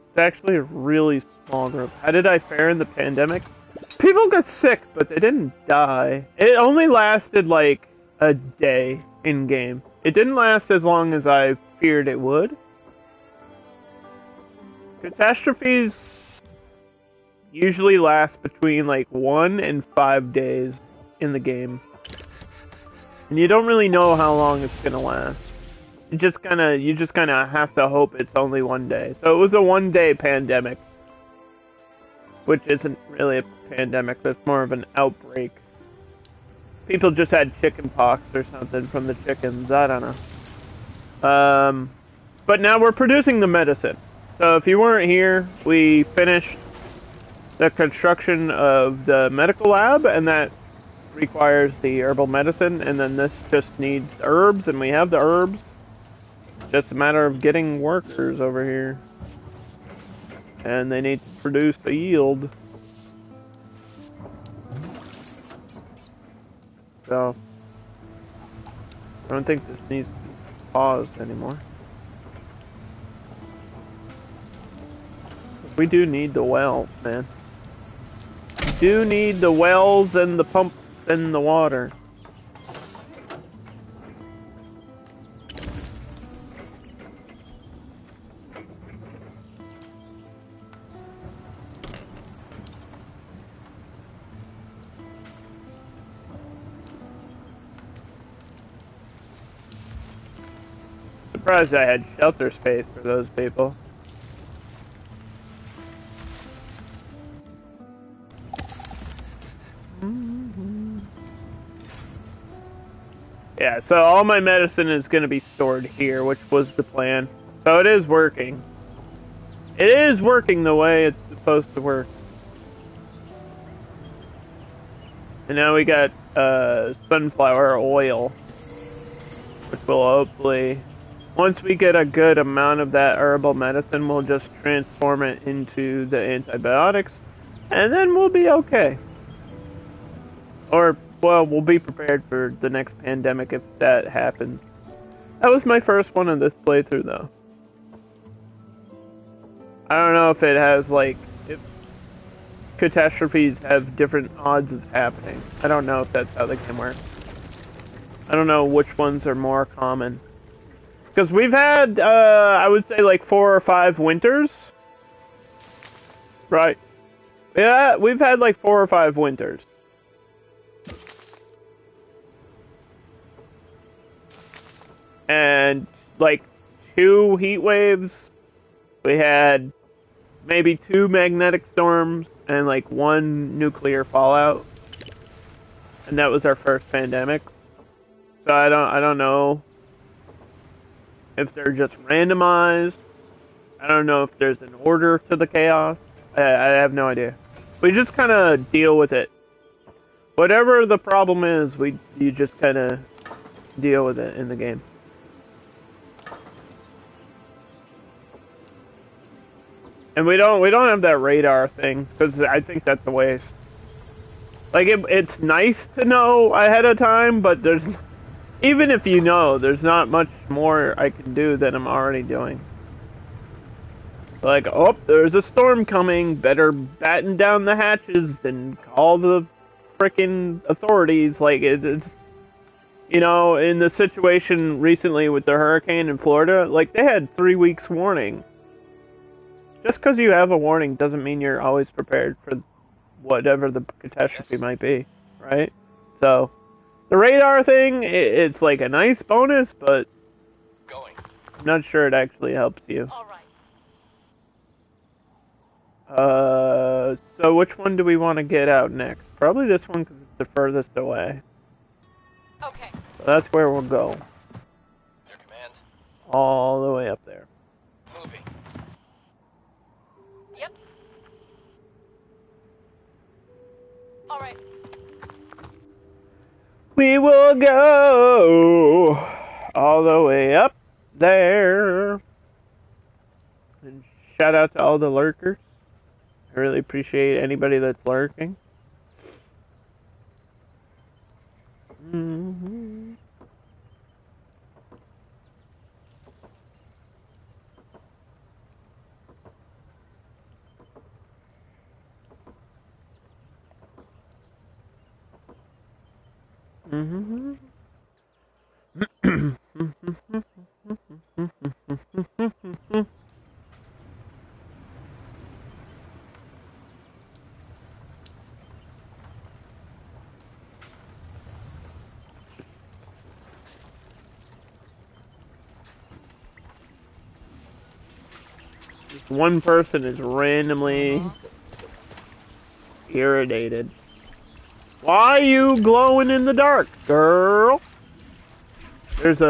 It's actually a really small group. How did I fare in the pandemic? People got sick, but they didn't die. It only lasted like a day in game. It didn't last as long as I feared it would. Catastrophes usually last between like 1 and 5 days in the game. And you don't really know how long it's gonna last. You just kinda have to hope it's only 1 day. So it was a 1-day pandemic. Which isn't really a pandemic, that's more of an outbreak. People just had chicken pox or something from the chickens, I don't know. But now we're producing the medicine. So if you weren't here, we finished the construction of the medical lab, and that requires the herbal medicine, and then this just needs the herbs, and we have the herbs. Just a matter of getting workers over here. And they need to produce a yield. So, I don't think this needs to be pause anymore. We do need the wells, man. We do need the wells and the pumps and the water. Surprised I had shelter space for those people. Yeah, so all my medicine is going to be stored here, which was the plan. So it is working. It is working the way it's supposed to work. And now we got sunflower oil, which will hopefully, once we get a good amount of that herbal medicine, we'll just transform it into the antibiotics, and then we'll be okay. Or, well, we'll be prepared for the next pandemic if that happens. That was my first one of this playthrough, though. I don't know if it has, like, if catastrophes have different odds of happening. I don't know if that's how the game works. I don't know which ones are more common. Because we've had, I would say, like 4 or 5 winters. Right. Yeah, we've had like 4 or 5 winters. And like 2 heat waves. We had maybe 2 magnetic storms and like 1 nuclear fallout. And that was our first pandemic. So I don't know if they're just randomized. I don't know if there's an order to the chaos. I have no idea. We just kind of deal with it. Whatever the problem is, you just kind of deal with it in the game. And we don't have that radar thing because I think that's a waste. Like it's nice to know ahead of time, but there's even if you know, there's not much more I can do than I'm already doing. Like, oh, there's a storm coming. Better batten down the hatches and call the frickin' authorities. Like it's, you know, in the situation recently with the hurricane in Florida, like they had 3 weeks warning. Just because you have a warning doesn't mean you're always prepared for whatever the catastrophe might be, right? So, the radar thing, it's like a nice bonus, but I'm not sure it actually helps you. All right. So which one do we want to get out next? Probably this one because it's the furthest away. Okay. So that's where we'll go. Your command. All the way up there. Moving. Yep. All right. We will go all the way up there. And shout out to all the lurkers. I really appreciate anybody that's lurking. Mm-hmm. Mm-hmm. One person is randomly irritated. Why are you glowing in the dark, girl? There's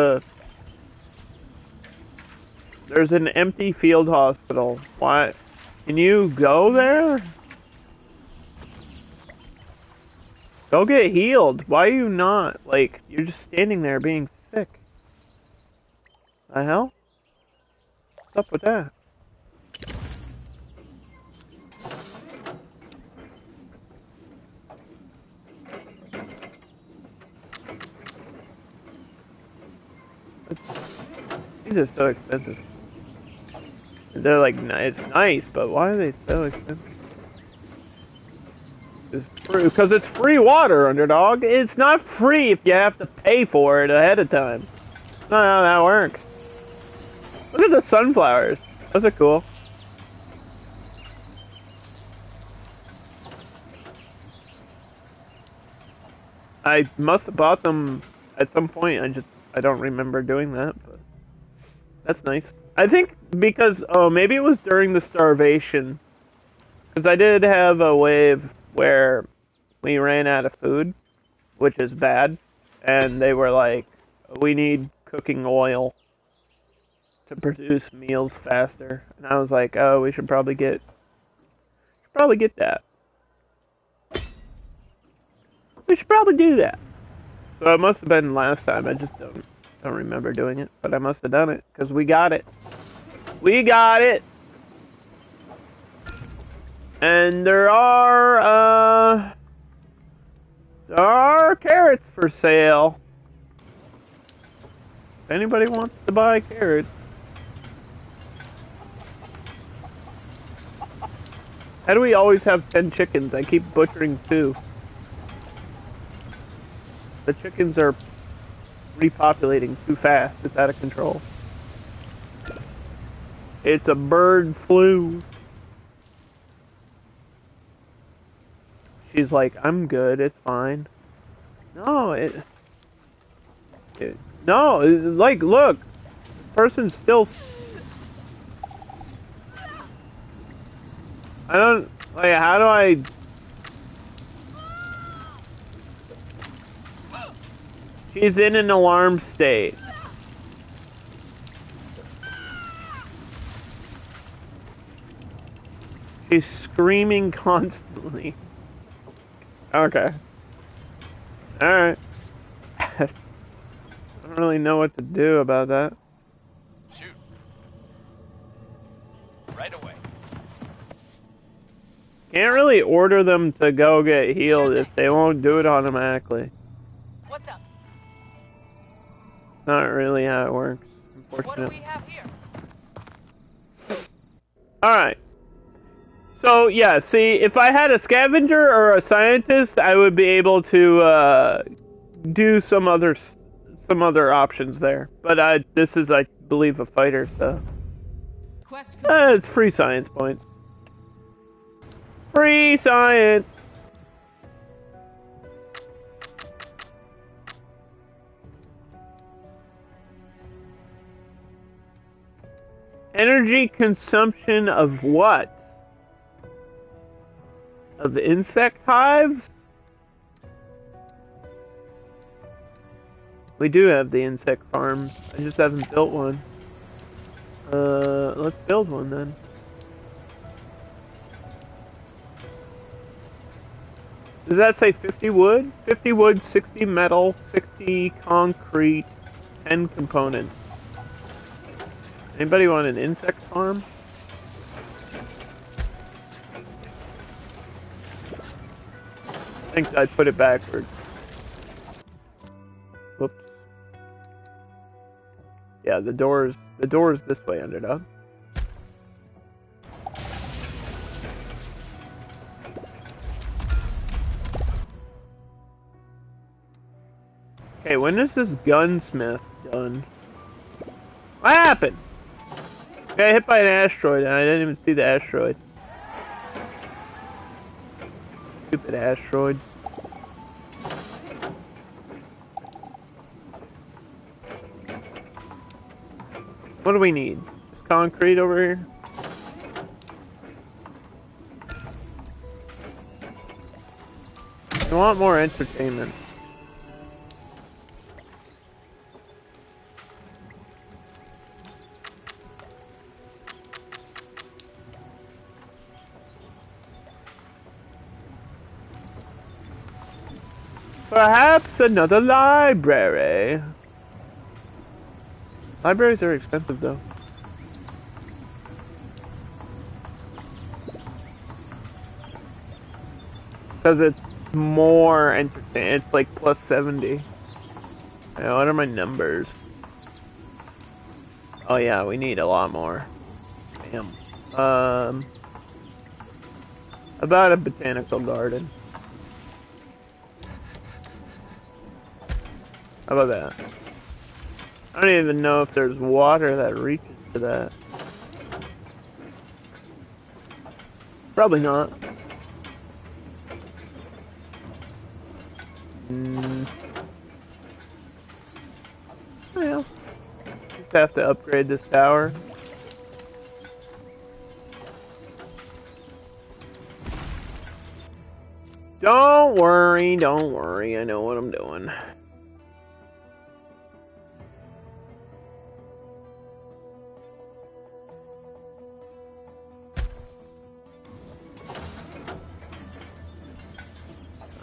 an empty field hospital. Why? Can you go there? Go get healed. Why are you not? Like, you're just standing there being sick. The hell? What's up with that? These are so expensive. They're like, it's nice, but why are they so expensive? Because it's free water, Underdog. It's not free if you have to pay for it ahead of time. That's not how that works. Look at the sunflowers. Those are cool. I must have bought them at some point. I don't remember doing that, but that's nice. I think because, oh, maybe it was during the starvation. Because I did have a wave where we ran out of food, which is bad. And they were like, we need cooking oil to produce meals faster. And I was like, oh, we should probably get that. We should probably do that. So it must have been last time. I just don't remember doing it, but I must have done it because we got it. We got it. And there are carrots for sale. If anybody wants to buy carrots. How do we always have 10 chickens? I keep butchering 2. The chickens are repopulating too fast. It's out of control. It's a bird flu. She's like, I'm good, it's fine. No, no, like, look. The person's still... I don't... Like, how do I... She's in an alarm state. She's screaming constantly. Okay. Alright. I don't really know what to do about that. Shoot. Right away. Can't really order them to go get healed if they won't do it automatically. What's up? It's not really how it works, unfortunately. What do we have here? Alright. So, yeah, see, if I had a scavenger or a scientist, I would be able to do some other options there. But this is, I believe, a fighter, so... it's free science points. Free science! Energy consumption of what? Of the insect hives? We do have the insect farms. I just haven't built one. Let's build one then. Does that say 50 wood? 50 wood, 60 metal, 60 concrete, 10 components. Anybody want an insect farm? I think I put it backwards. Whoops. Yeah, the door's this way, Underdog. Okay, when is this gunsmith done? What happened? Got hit by an asteroid and I didn't even see the asteroid. Stupid asteroid. What do we need? Just concrete over here? I want more entertainment. Perhaps another library. Libraries are expensive though. Because it's more entertaining. It's like plus 70. Yeah, what are my numbers? Oh yeah, we need a lot more. Damn. About a botanical garden. How about that? I don't even know if there's water that reaches to that. Probably not. Oh, yeah. Just have to upgrade this tower. Don't worry, don't worry. I know what I'm doing.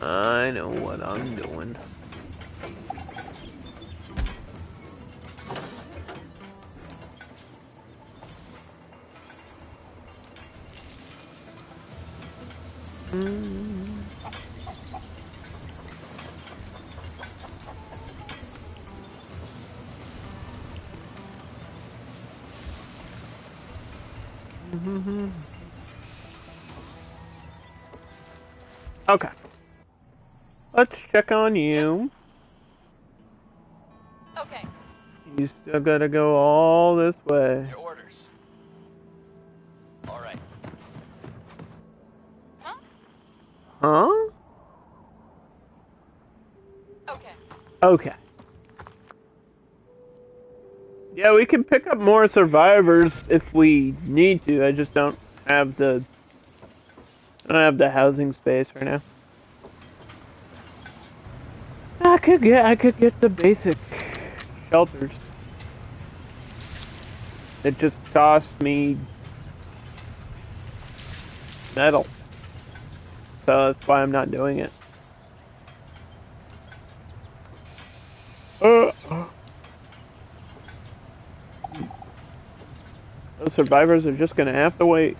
I know what I'm doing. Okay. Let's check on you. Okay. You still gotta go all this way. Your orders. All right. Huh? Huh? Okay. Okay. Yeah, we can pick up more survivors if we need to. I just don't have the housing space right now. I could get the basic shelters. It just costs me metal. So that's why I'm not doing it. Those survivors are just gonna have to wait.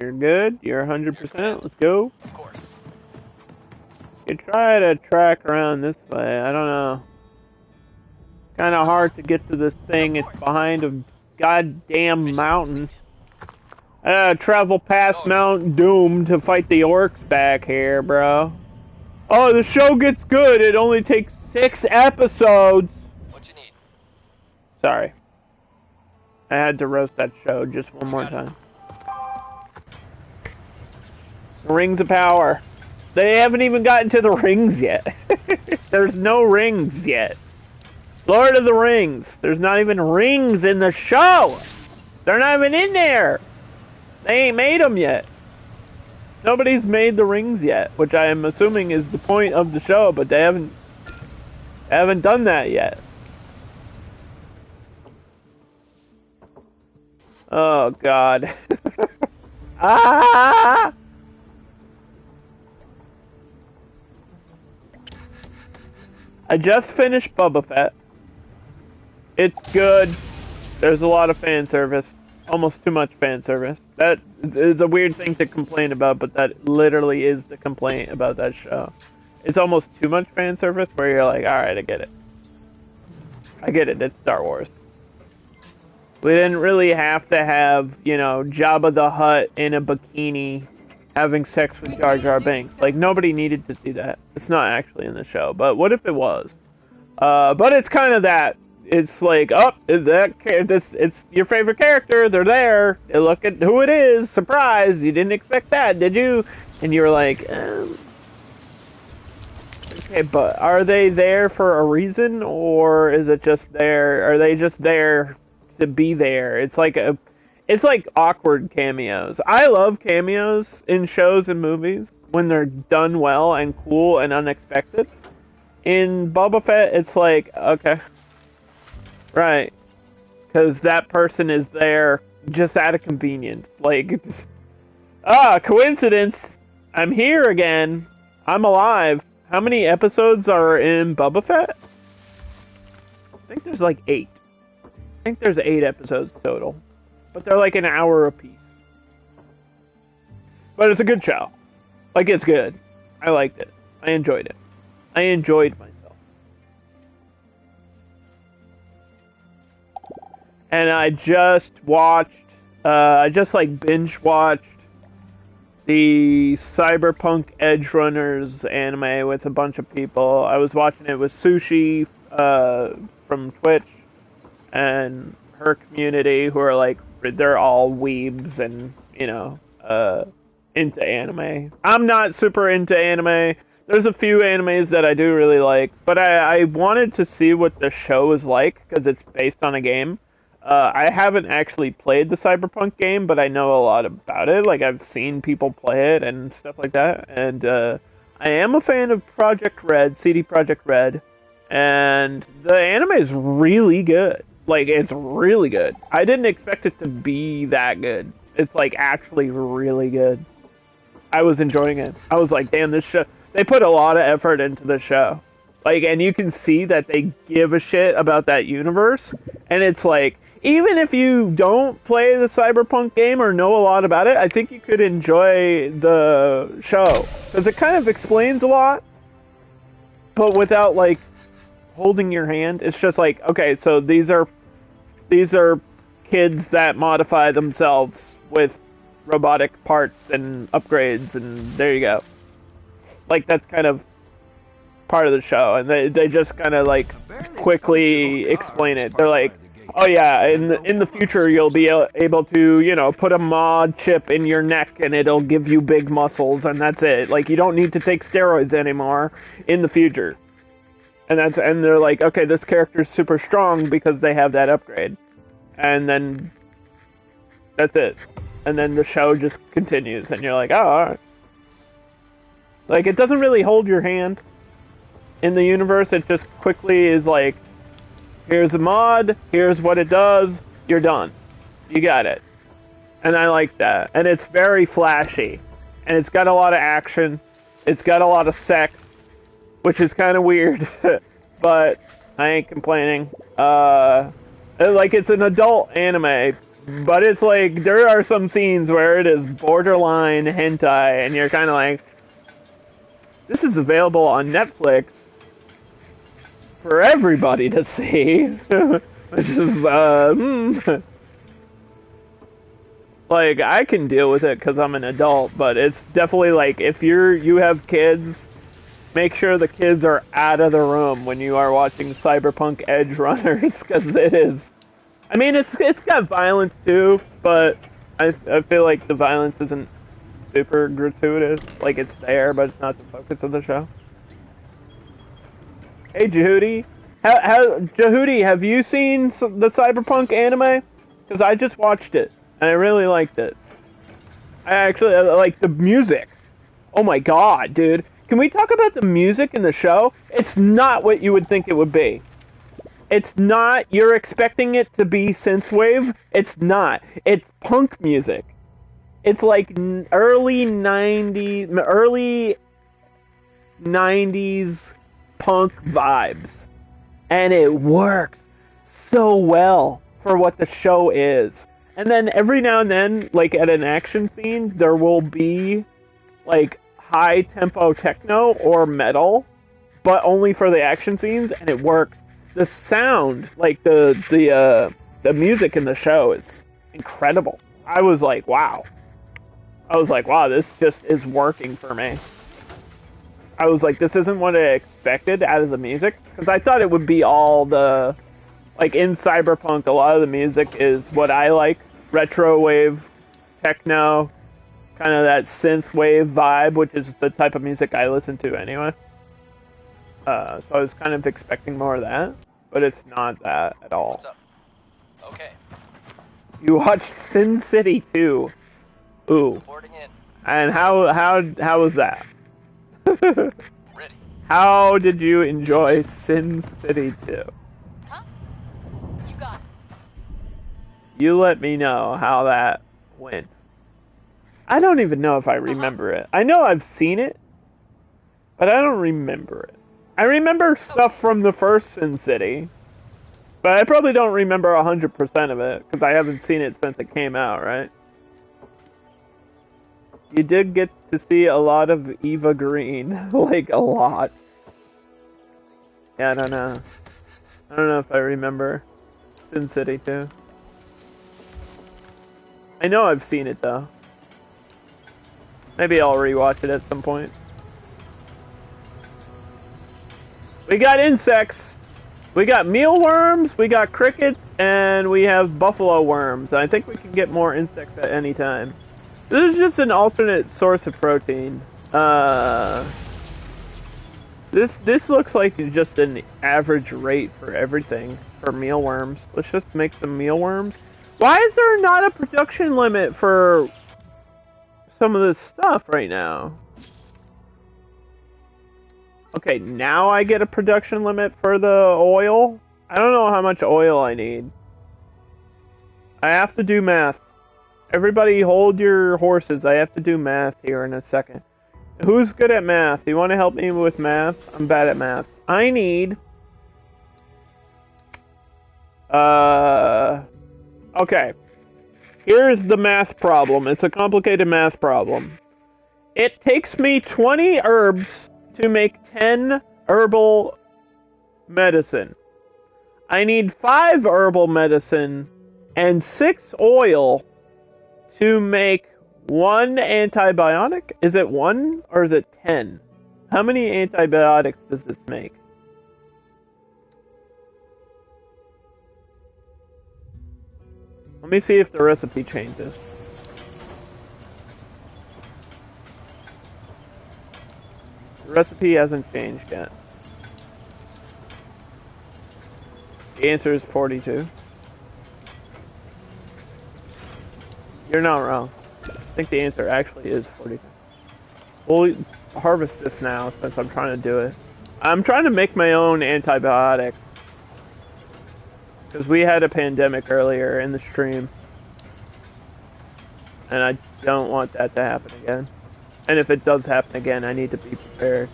You're good. You're 100%. Let's go. Of course. You try to track around this way. I don't know. Kind of hard to get to this thing. It's behind a goddamn Mission mountain. complete. Travel past Mount Doom to fight the orcs back here, bro. Oh, the show gets good. It only takes 6 episodes. What you need? Sorry. I had to roast that show just one more time. Rings of Power. They haven't even gotten to the rings yet. There's no rings yet. Lord of the Rings. There's not even rings in the show. They're not even in there. They ain't made them yet. Nobody's made the rings yet, which I am assuming is the point of the show, but they haven't done that yet. Oh God. Ah! I just finished Boba Fett. It's good. There's a lot of fan service. Almost too much fan service. That is a weird thing to complain about, but that literally is the complaint about that show. It's almost too much fan service where you're like, alright, I get it. I get it, it's Star Wars. We didn't really have to have, you know, Jabba the Hutt in a bikini having sex with Jar Jar Binks. Like, nobody needed to see that. It's not actually in the show, but what if it was? But it's kind of that. It's like, oh, it's your favorite character, they're there, look at who it is, surprise, you didn't expect that, did you? And you're like, okay, but are they there for a reason, or is it just there, are they just there to be there? It's like awkward cameos. I love cameos in shows and movies when they're done well and cool and unexpected. In Boba Fett, it's like, okay. Right. because that person is there just out of convenience. Like, coincidence. I'm here again. I'm alive. How many episodes are in Boba Fett? I think there's like 8. I think there's 8 episodes total. But they're like an hour apiece. But it's a good show. Like, it's good. I liked it. I enjoyed it. I enjoyed myself. And I just watched, like binge watched the Cyberpunk Edge Runners anime with a bunch of people. I was watching it with Sushi from Twitch and her community, who are like, they're all weebs and, you know, into anime. I'm not super into anime. There's a few animes that I do really like, but I wanted to see what the show is like, because it's based on a game. I haven't actually played the Cyberpunk game, but I know a lot about it. Like, I've seen people play it and stuff like that. And I am a fan of Project Red, CD Projekt Red, and the anime is really good. Like, it's really good. I didn't expect it to be that good. It's, like, actually really good. I was enjoying it. I was like, damn, this show... They put a lot of effort into the show. Like, and you can see that they give a shit about that universe. And it's like, even if you don't play the Cyberpunk game or know a lot about it, I think you could enjoy the show. Because it kind of explains a lot, but without, like, holding your hand. It's just like, okay, so these are kids that modify themselves with robotic parts and upgrades, and there you go. Like, that's kind of part of the show, and they just kind of, like, quickly explain it. They're like, oh yeah, in the future you'll be able to, you know, put a mod chip in your neck and it'll give you big muscles, and that's it. Like, you don't need to take steroids anymore in the future. And they're like, okay, this character's super strong because they have that upgrade. And then that's it. And then the show just continues, and you're like, oh, alright. Like, it doesn't really hold your hand in the universe. It just quickly is like, here's a mod, here's what it does, you're done. You got it. And I like that. And it's very flashy. And it's got a lot of action. It's got a lot of sex, which is kind of weird. But I ain't complaining. Like, it's an adult anime, but it's like, there are some scenes where it is borderline hentai, and you're kind of like, this is available on Netflix for everybody to see. Which is, like, I can deal with it because I'm an adult, but it's definitely like, if you have kids, make sure the kids are out of the room when you are watching Cyberpunk Edge Runners, because it is, I mean, it's got violence too, but I feel like the violence isn't super gratuitous. Like, it's there, but it's not the focus of the show. Hey, Jehudi. Jehudi, have you seen the Cyberpunk anime? Because I just watched it, and I really liked it. I actually like the music. Oh my god, dude. Can we talk about the music in the show? It's not what you would think it would be. It's not. You're expecting it to be synthwave. It's not. It's punk music. It's like early 90s punk vibes. And it works so well for what the show is. And then every now and then, like at an action scene, there will be like high tempo techno or metal, but only for the action scenes, and it works. The sound, like the music in the show is incredible. I was like, wow. This just is working for me. I was like, this isn't what I expected out of the music, because I thought it would be all the, like, in Cyberpunk, a lot of the music is what I like, retro wave, techno, kind of that synth wave vibe, which is the type of music I listen to anyway. So I was kind of expecting more of that, but it's not that at all. What's up? Okay. You watched Sin City 2. Ooh. Reporting in. And how was that? Ready. How did you enjoy Sin City 2? Huh? You got it. You let me know how that went. I don't even know if I remember it. I know I've seen it, but I don't remember it. I remember stuff from the first Sin City, but I probably don't remember 100% of it, because I haven't seen it since it came out, right? You did get to see a lot of Eva Green. Like, a lot. Yeah, I don't know. I don't know if I remember Sin City 2. I know I've seen it, though. Maybe I'll rewatch it at some point. We got insects. We got mealworms, we got crickets, and we have buffalo worms. I think we can get more insects at any time. This is just an alternate source of protein. This looks like just an average rate for everything for mealworms. Let's just make some mealworms. Why is there not a production limit for some of this stuff right now? Okay, now I get a production limit for the oil. I don't know how much oil I need. I have to do math. Everybody hold your horses. I have to do math here in a second. Who's good at math? You want to help me with math? I'm bad at math. I need... Okay. Here's the math problem. It's a complicated math problem. It takes me 20 herbs to make 10 herbal medicine. I need 5 herbal medicine and 6 oil to make 1 antibiotic? Is it 1 or is it 10? How many antibiotics does this make? Let me see if the recipe changes. The recipe hasn't changed yet. The answer is 42. You're not wrong. I think the answer actually is 42. We'll harvest this now since I'm trying to do it. I'm trying to make my own antibiotic. Because we had a pandemic earlier in the stream. And I don't want that to happen again. And if it does happen again, I need to be prepared.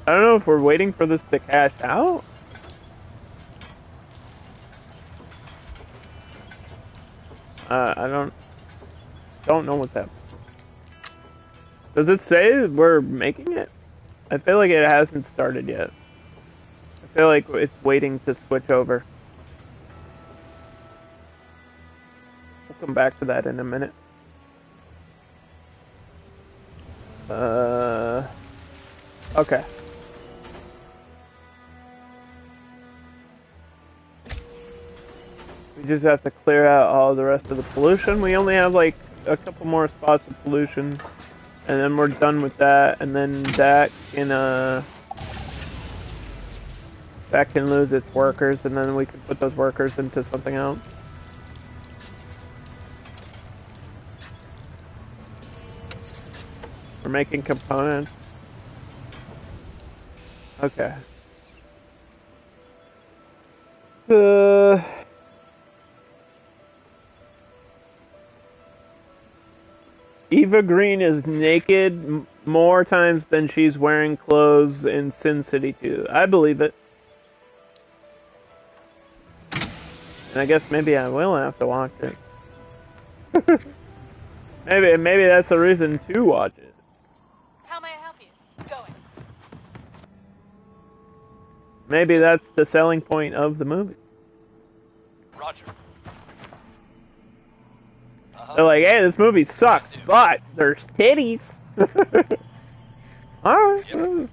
I don't know if we're waiting for this to cash out. I don't know what's happening. Does it say we're making it? I feel like it hasn't started yet. I feel like it's waiting to switch over. We'll come back to that in a minute. Okay. We just have to clear out all the rest of the pollution. We only have like a couple more spots of pollution. And then we're done with that. And then that can lose its workers. And then we can put those workers into something else. We're making components. Okay. Eva Green is naked more times than she's wearing clothes in Sin City 2. I believe it. And I guess maybe I will have to watch it. maybe that's the reason to watch it. How may I help you? Going. Maybe that's the selling point of the movie. Roger. They're like, hey, this movie sucks, but there's titties. Alright. Yep.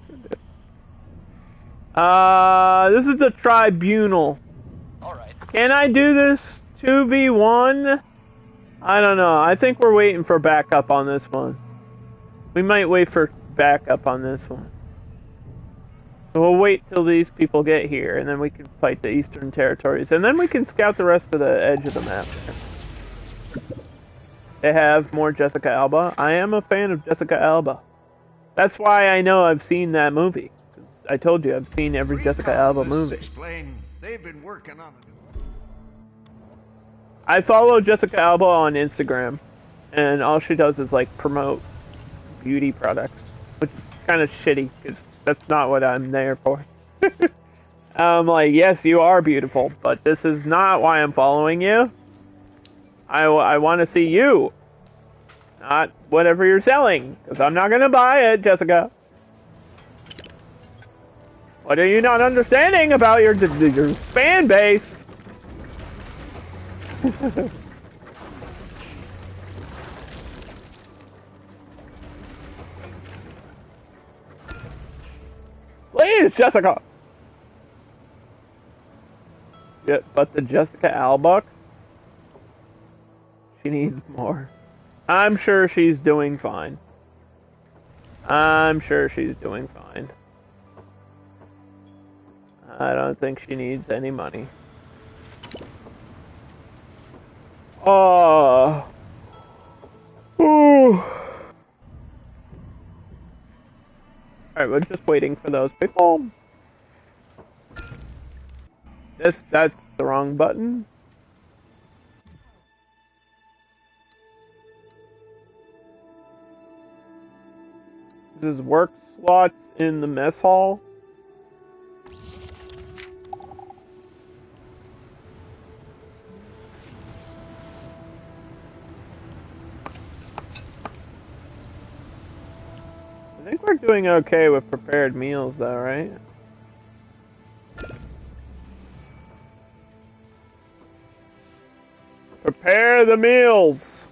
This is the tribunal. Alright. Can I do this 2v1? I don't know. I think we're waiting for backup on this one. We might wait for backup on this one. So we'll wait till these people get here, and then we can fight the Eastern Territories. And then we can scout the rest of the edge of the map there. They have more Jessica Alba. I am a fan of Jessica Alba. That's why I know I've seen that movie. 'Cause I told you, I've seen every Three Jessica Alba columnists movie. explain they've been working on I follow Jessica Alba on Instagram, and all she does is like promote beauty products, which is kind of shitty because that's not what I'm there for. I'm like, yes, you are beautiful, but this is not why I'm following you. I want to see you, not whatever you're selling, because I'm not going to buy it, Jessica. What are you not understanding about your fan base? Please, Jessica. Yeah, but the Jessica Alba, she needs more. I'm sure she's doing fine. I'm sure she's doing fine. I don't think she needs any money. Oh. Ooh. Alright, we're just waiting for those people. That's the wrong button. This is work slots in the mess hall. I think we're doing okay with prepared meals though, right? Prepare the meals!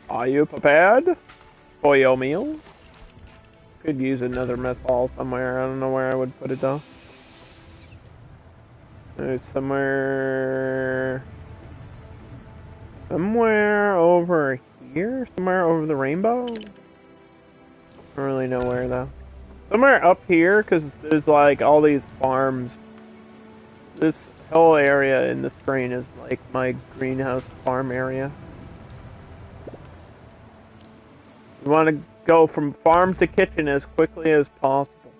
Are you prepared for your meal? Could use another mess hall somewhere. I don't know where I would put it though. There's somewhere over here? Somewhere over the rainbow? I don't really know where though. Somewhere up here, because there's like all these farms. This whole area in the screen is like my greenhouse farm area. We want to go from farm to kitchen as quickly as possible.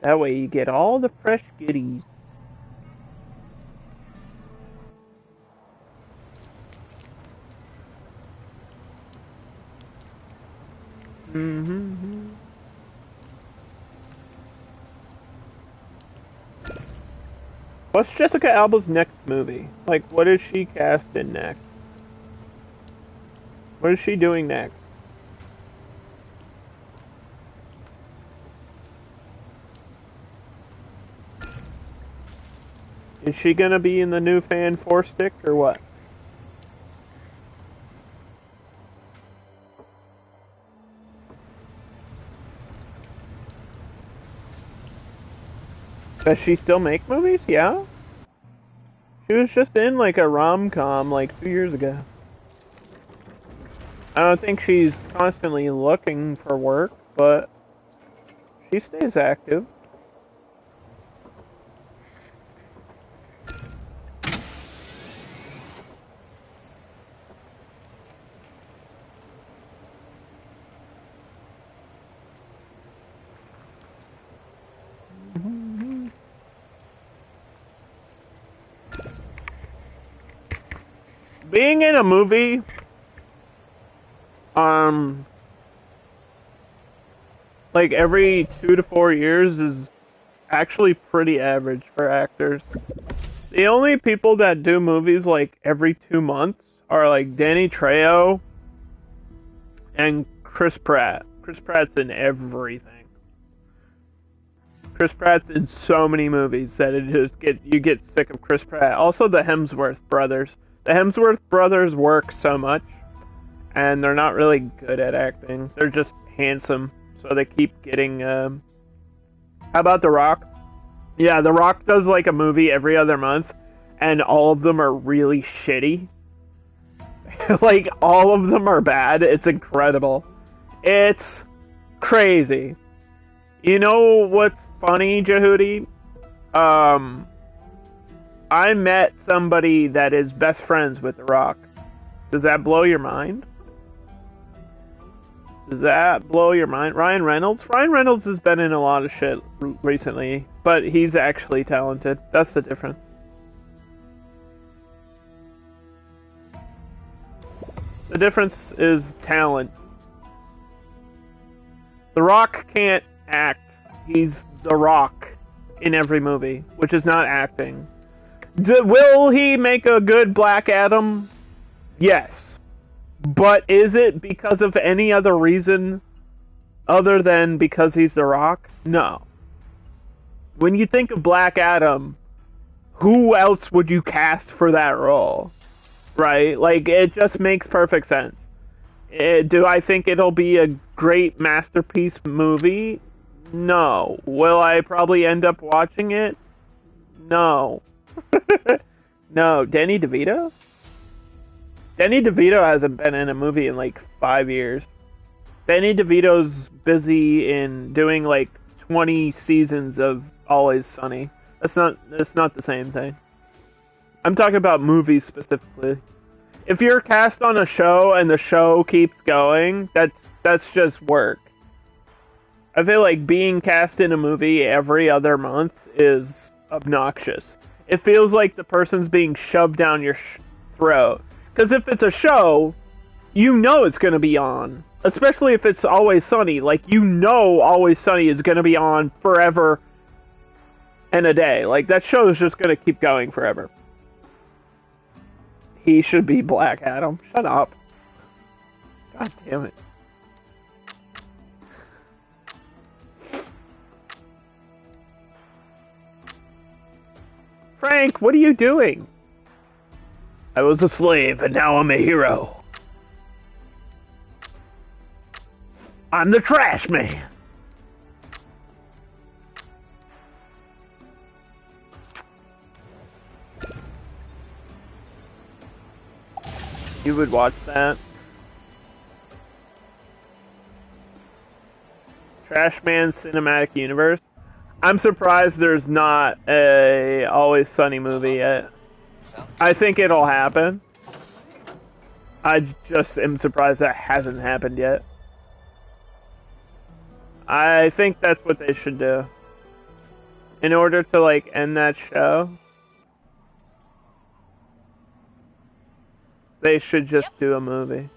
That way you get all the fresh goodies. Mm-hmm. What's Jessica Alba's next movie? Like, what is she cast in next? What is she doing next? Is she gonna be in the new Fan 4 stick or what? Does she still make movies? Yeah? She was just in like a rom-com like 2 years ago. I don't think she's constantly looking for work, but she stays active. Being in a movie, like every 2 to 4 years is actually pretty average for actors. The only people that do movies like every 2 months are like Danny Trejo and Chris Pratt. Chris Pratt's in everything. Chris Pratt's in so many movies that you get sick of Chris Pratt. Also the Hemsworth brothers. The Hemsworth brothers work so much, and they're not really good at acting. They're just handsome, so they keep getting. How about The Rock? Yeah, The Rock does like a movie every other month, and all of them are really shitty. Like, all of them are bad. It's incredible. It's crazy. You know what's funny, Jehudi? I met somebody that is best friends with The Rock. Does that blow your mind? Does that blow your mind? Ryan Reynolds? Ryan Reynolds has been in a lot of shit recently, but he's actually talented. That's the difference. The difference is talent. The Rock can't act. He's The Rock in every movie, which is not acting. Will he make a good Black Adam? Yes. But is it because of any other reason other than because he's The Rock? No. When you think of Black Adam, who else would you cast for that role? Right? Like, it just makes perfect sense. Do I think it'll be a great masterpiece movie? No. Will I probably end up watching it? No. No. Danny DeVito? Danny DeVito hasn't been in a movie in like 5 years. Danny DeVito's busy in doing like 20 seasons of Always Sunny. That's not the same thing. I'm talking about movies specifically. If you're cast on a show and the show keeps going, that's just work. I feel like being cast in a movie every other month is obnoxious. It feels like the person's being shoved down your throat. Because if it's a show, you know it's going to be on. Especially if it's Always Sunny. Like, you know Always Sunny is going to be on forever and a day. Like, that show is just going to keep going forever. He should be Black Adam. Shut up. God damn it. Frank, what are you doing? I was a slave, and now I'm a hero. I'm the trash man. You would watch that? Trash Man Cinematic Universe? I'm surprised there's not a Always Sunny movie yet. I think it'll happen. I just am surprised that hasn't happened yet. I think that's what they should do. In order to, like, end that show, they should just do a movie.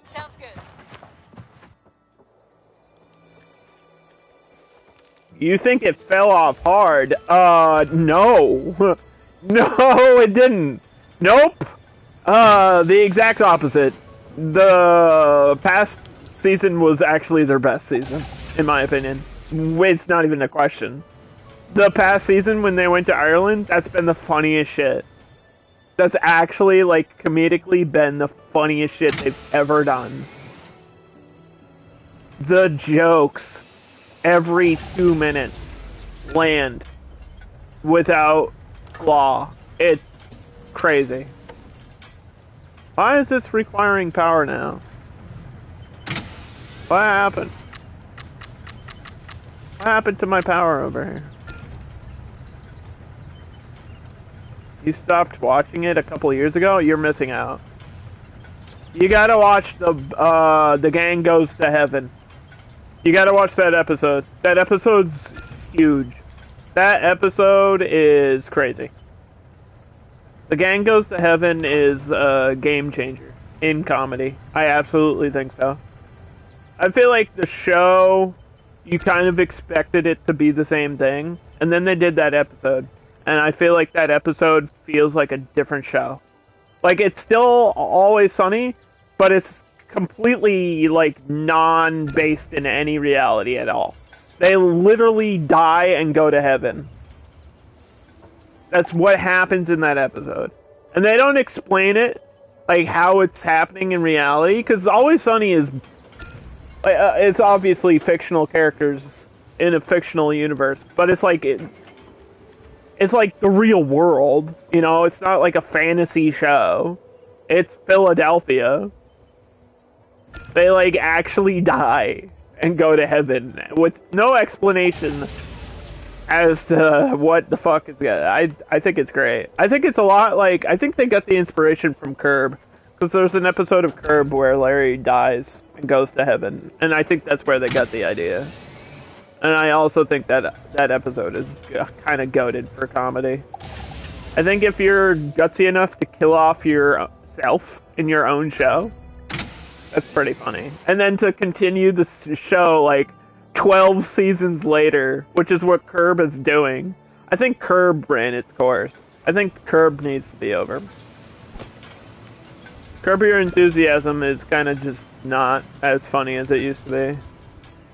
Sounds good. You think it fell off hard? No. No, it didn't. Nope. The exact opposite. The past season was actually their best season, in my opinion. It's not even a question. The past season, when they went to Ireland, that's been the funniest shit. That's actually, like, comedically been the funniest shit they've ever done. The jokes, every 2 minutes, land without flaw. It's crazy. Why is this requiring power now? What happened? What happened to my power over here? You stopped watching it a couple years ago? You're missing out. You gotta watch the Gang Goes to Heaven. You gotta watch that episode. That episode's huge. That episode is crazy. The Gang Goes to Heaven is a game changer in comedy. I absolutely think so. I feel like the show, you kind of expected it to be the same thing, and then they did that episode. And I feel like that episode feels like a different show. Like, it's still Always Sunny, but it's completely, like, non-based in any reality at all. They literally die and go to heaven. That's what happens in that episode. And they don't explain it, like, how it's happening in reality, because Always Sunny is... it's obviously fictional characters in a fictional universe, but it's like... It's like the real world, you know? It's not like a fantasy show. It's Philadelphia. They, like, actually die and go to heaven with no explanation as to what the fuck is good. I think it's great. I think it's a lot like, I think they got the inspiration from Curb, because there's an episode of Curb where Larry dies and goes to heaven, and I think that's where they got the idea. And I also think that that episode is kind of goated for comedy. I think if you're gutsy enough to kill off yourself in your own show, that's pretty funny. And then to continue the show like 12 seasons later, which is what Curb is doing. I think Curb ran its course. I think Curb needs to be over. Curb Your Enthusiasm is kind of just not as funny as it used to be.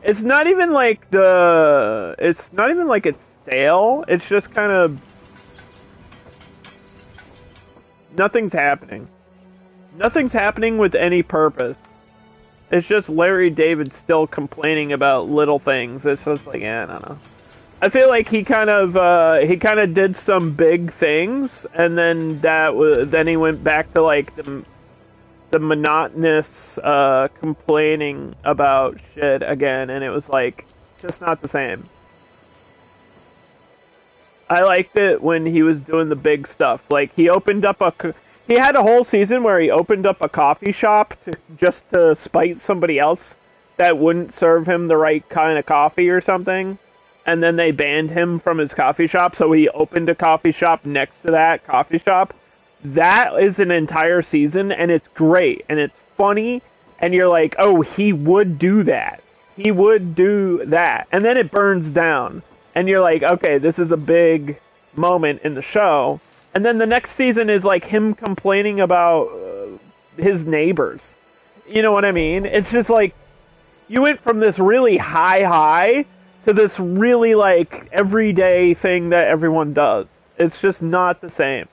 It's not even like it's not even like it's stale. It's just kind of nothing's happening. Nothing's happening with any purpose. It's just Larry David still complaining about little things. It's just like, I don't know. I feel like he kind of did some big things, and then then he went back to like the monotonous complaining about shit again, and it was like just not the same. I liked it when he was doing the big stuff. Like he had a whole season where he opened up a coffee shop just to spite somebody else that wouldn't serve him the right kind of coffee or something. And then they banned him from his coffee shop, so he opened a coffee shop next to that coffee shop. That is an entire season, and it's great, and it's funny, and you're like, oh, he would do that. He would do that. And then it burns down, and you're like, okay, this is a big moment in the show. And then the next season is like him complaining about his neighbors. You know what I mean? It's just like, you went from this really high to this really like everyday thing that everyone does. It's just not the same.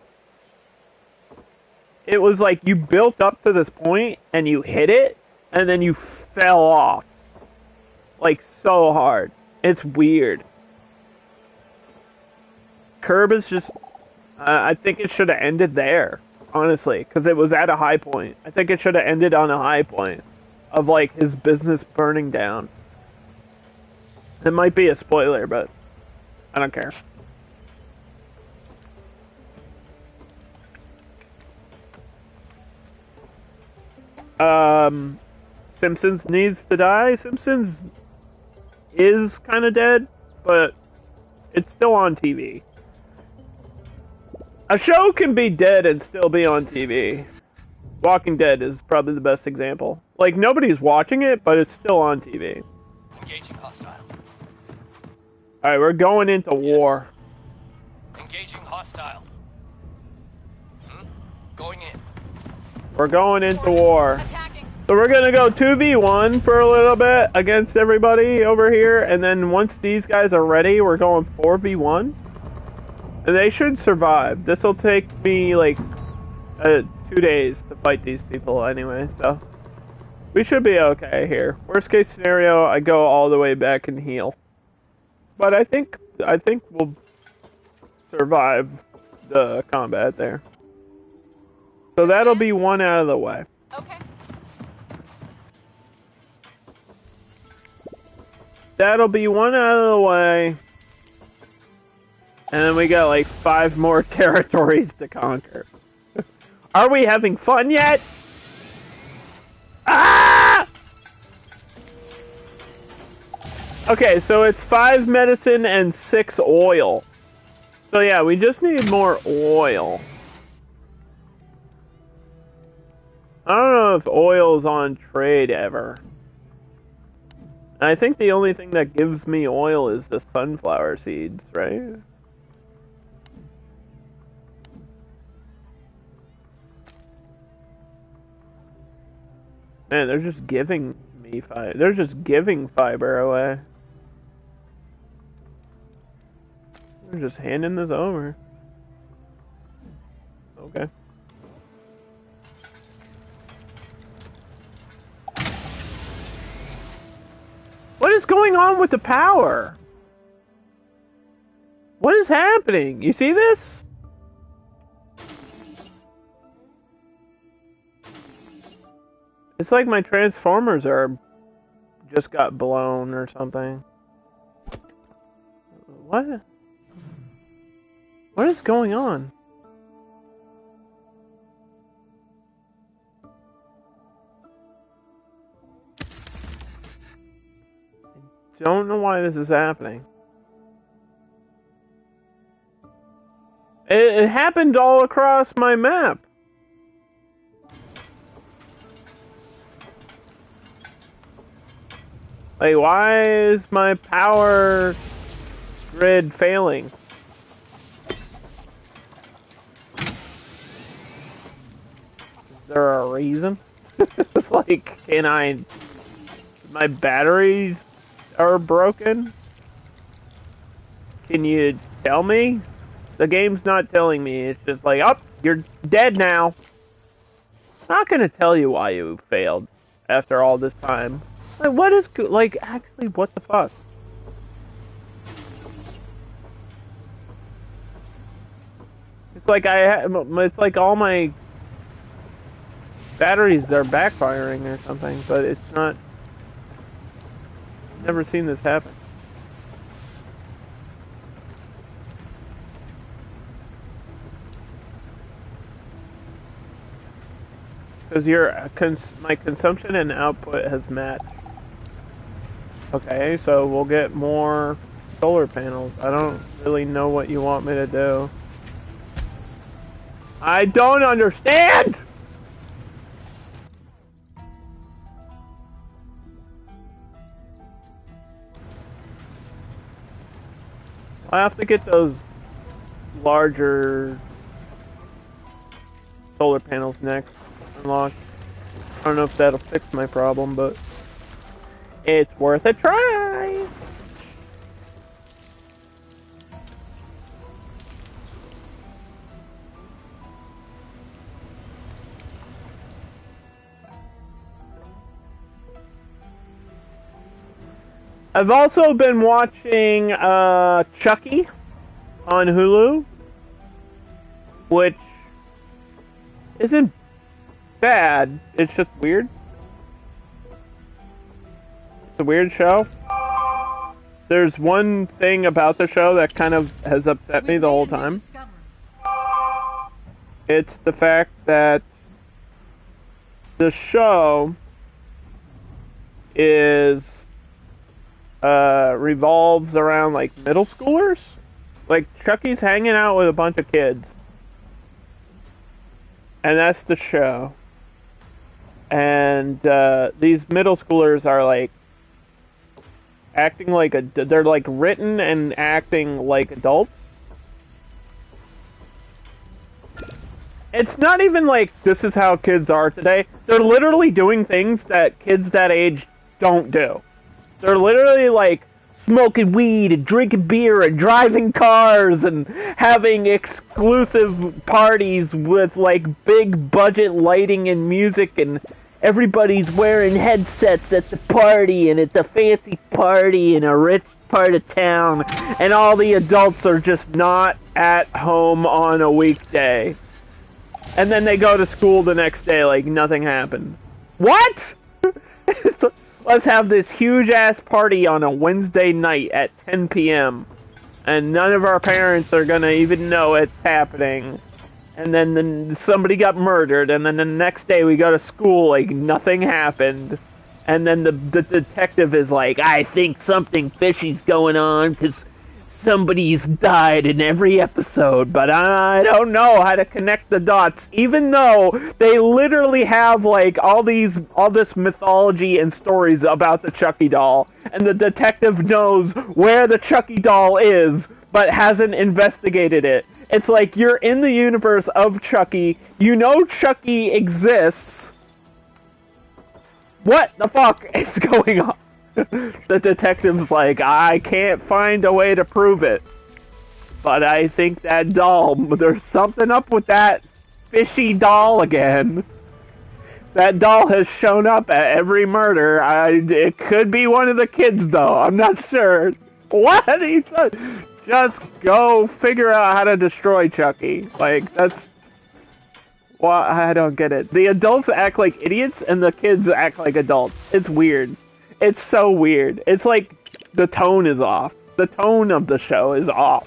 It was like you built up to this point and you hit it and then you fell off. Like so hard. It's weird. Curb is just... I think it should have ended there, honestly, because it was at a high point. I think it should have ended on a high point of like his business burning down. It might be a spoiler, but I don't care. Simpsons needs to die. Simpsons is kind of dead, but it's still on TV. A show can be dead and still be on TV. Walking Dead is probably the best example. Like, nobody's watching it, but it's still on TV. Engaging hostile. Alright, we're going into war. Engaging hostile. Going in. We're going into war. Attacking. So we're gonna go 2v1 for a little bit against everybody over here, and then once these guys are ready, we're going 4v1. And they should survive. This'll take me like 2 days to fight these people anyway, so we should be okay here. Worst case scenario, I go all the way back and heal. But I think we'll survive the combat there. So that'll be one out of the way. Okay. That'll be one out of the way. And then we got like 5 more territories to conquer. Are we having fun yet? Ah! Okay, so it's 5 medicine and 6 oil. So yeah, we just need more oil. I don't know if oil's on trade ever. I think the only thing that gives me oil is the sunflower seeds, right? Man, they're just giving me fiber. They're just giving fiber away. They're just handing this over. Okay. What is going on with the power? What is happening? You see this? It's like my transformers just got blown or something. What? What is going on? I don't know why this is happening. It happened all across my map. Like, why is my power grid failing? Is there a reason? Like, my batteries are broken? Can you tell me? The game's not telling me. It's just like, oh, you're dead now. I'm not gonna tell you why you failed after all this time. Like, what is, like, actually, what the fuck? It's like it's like all my batteries are backfiring or something, but it's not. I've never seen this happen. Because my consumption and output has matched. Okay, so we'll get more solar panels. I don't really know what you want me to do. I don't understand! I have to get those larger solar panels next. Unlocked. I don't know if that'll fix my problem, but it's worth a try! I've also been watching Chucky on Hulu, which isn't bad, it's just weird. It's a weird show. There's one thing about the show that kind of has upset me the whole time. It's the fact that the show is revolves around like middle schoolers. Like Chucky's hanging out with a bunch of kids. And that's the show. And these middle schoolers are like acting like they're like written and acting like adults. It's not even like this is how kids are today. They're literally doing things that kids that age don't do. They're literally like smoking weed and drinking beer and driving cars and having exclusive parties with like big budget lighting and music, and everybody's wearing headsets at the party, and it's a fancy party in a rich part of town, and all the adults are just not at home on a weekday. And then they go to school the next day like nothing happened. What? Let's have this huge-ass party on a Wednesday night at 10 p.m. And none of our parents are gonna even know it's happening. And then somebody got murdered, and then the next day we go to school like nothing happened. And then the detective is like, I think something fishy's going on, because somebody's died in every episode, but I don't know how to connect the dots, even though they literally have like all this mythology and stories about the Chucky doll, and the detective knows where the Chucky doll is but hasn't investigated it. It's like you're in the universe of Chucky, you know Chucky exists. What the fuck is going on? The detective's like, I can't find a way to prove it. But I think that doll, there's something up with that fishy doll again. That doll has shown up at every murder. It could be one of the kids, though. I'm not sure. What? Just go figure out how to destroy Chucky. Like, that's... Well, I don't get it. The adults act like idiots, and the kids act like adults. It's weird. It's so weird. It's like the tone is off. The tone of the show is off.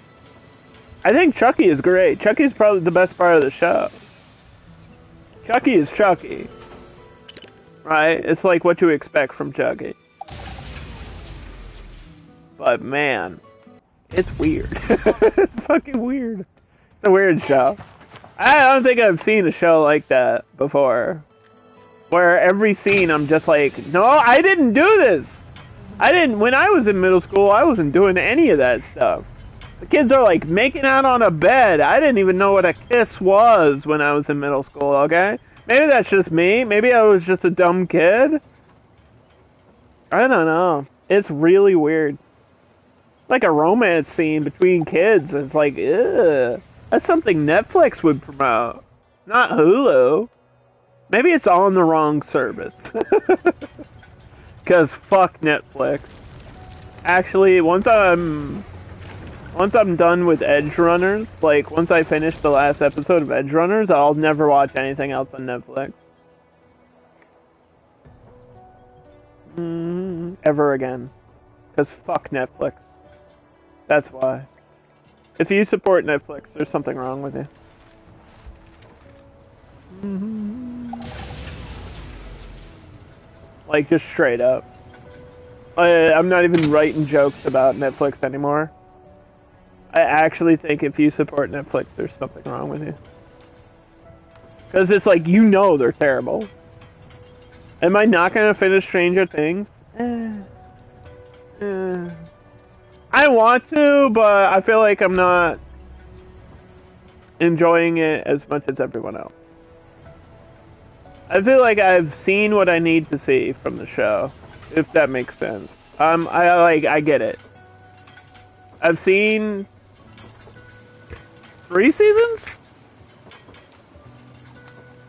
I think Chucky is great. Chucky's probably the best part of the show. Chucky is Chucky. Right? It's like what you expect from Chucky. But man, it's weird. It's fucking weird. It's a weird show. I don't think I've seen a show like that before. Where every scene I'm just like, no, I didn't do this. When I was in middle school, I wasn't doing any of that stuff. The kids are like making out on a bed. I didn't even know what a kiss was when I was in middle school, okay? Maybe that's just me. Maybe I was just a dumb kid. I don't know. It's really weird. Like a romance scene between kids. It's like, ugh. That's something Netflix would promote. Not Hulu. Maybe it's on the wrong service. Because fuck Netflix. Actually, once I'm done with Edge Runners, like once I finish the last episode of Edge Runners, I'll never watch anything else on Netflix. Ever again. Because fuck Netflix. That's why. If you support Netflix, there's something wrong with you. Like, just straight up. I'm not even writing jokes about Netflix anymore. I actually think if you support Netflix, there's something wrong with you. Because it's like, you know they're terrible. Am I not going to finish Stranger Things? I want to, but I feel like I'm not enjoying it as much as everyone else. I feel like I've seen what I need to see from the show, if that makes sense. I get it. I've seen 3 seasons?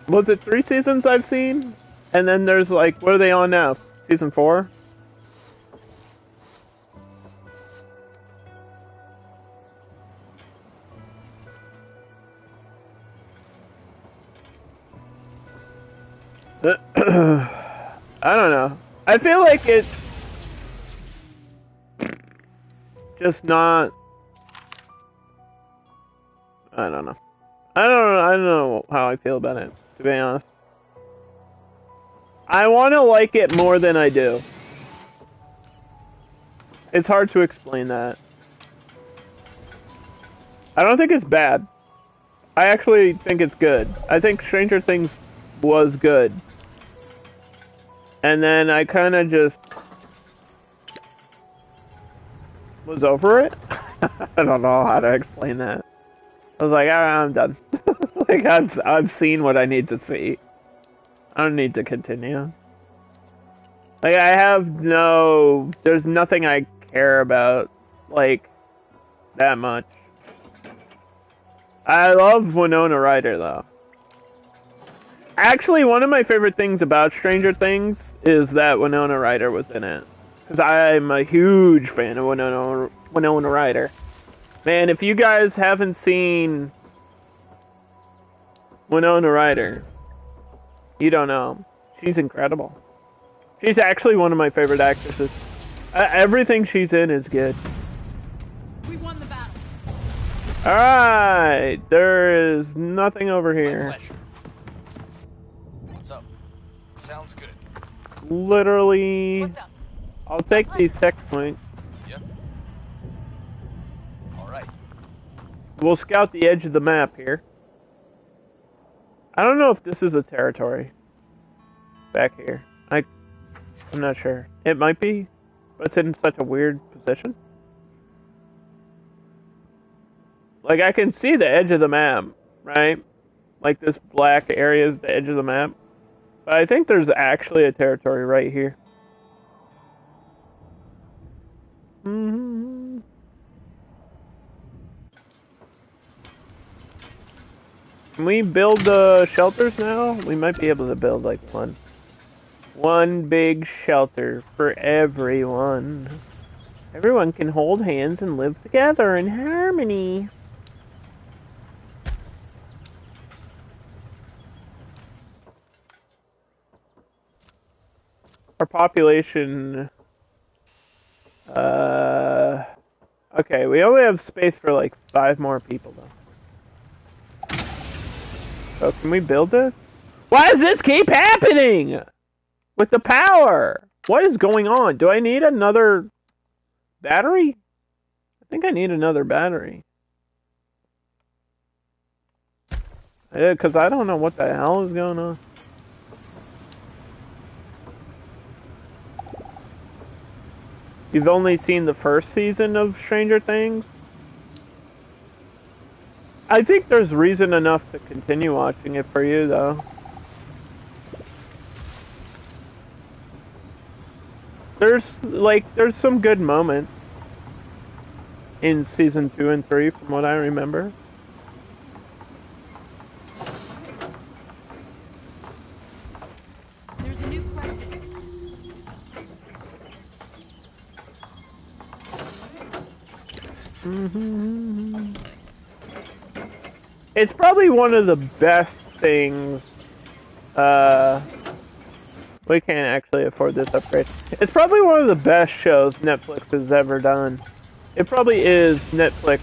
Was it 3 seasons I've seen? And then there's like, what are they on now? Season 4? I don't know. I feel like it's just not. I don't know. I don't know how I feel about it, to be honest. I want to like it more than I do. It's hard to explain that. I don't think it's bad. I actually think it's good. I think Stranger Things was good. And then I kind of just was over it. I don't know how to explain that. I was like, I'm done. Like, I've seen what I need to see. I don't need to continue. Like, there's nothing I care about, like, that much. I love Winona Ryder, though. Actually, one of my favorite things about Stranger Things is that Winona Ryder was in it. Because I'm a huge fan of Winona Ryder. Man, if you guys haven't seen Winona Ryder, you don't know. She's incredible. She's actually one of my favorite actresses. Everything she's in is good. We won the battle. Alright, there is nothing over here. What's up? Sounds good. Literally, What's up? I'll take these tech points. Yep. Alright. We'll scout the edge of the map here. I don't know if this is a territory back here. I'm not sure. It might be, but it's in such a weird position. Like, I can see the edge of the map, right? Like, this black area is the edge of the map. But I think there's actually a territory right here. Mm-hmm. Can we build the shelters now? We might be able to build, like, one. One big shelter for everyone. Everyone can hold hands and live together in harmony. Our population, Okay, we only have space for like 5 more people though. So can we build this? Why does this keep happening? With the power? What is going on? Do I need another battery? I think I need another battery. Because I don't know what the hell is going on. You've only seen the first season of Stranger Things? I think there's reason enough to continue watching it for you, though. There's some good moments in season 2 and 3 from what I remember. There's a new quest ahead. It's probably one of the best things. We can't actually afford this upgrade. It's probably one of the best shows Netflix has ever done. It probably is Netflix.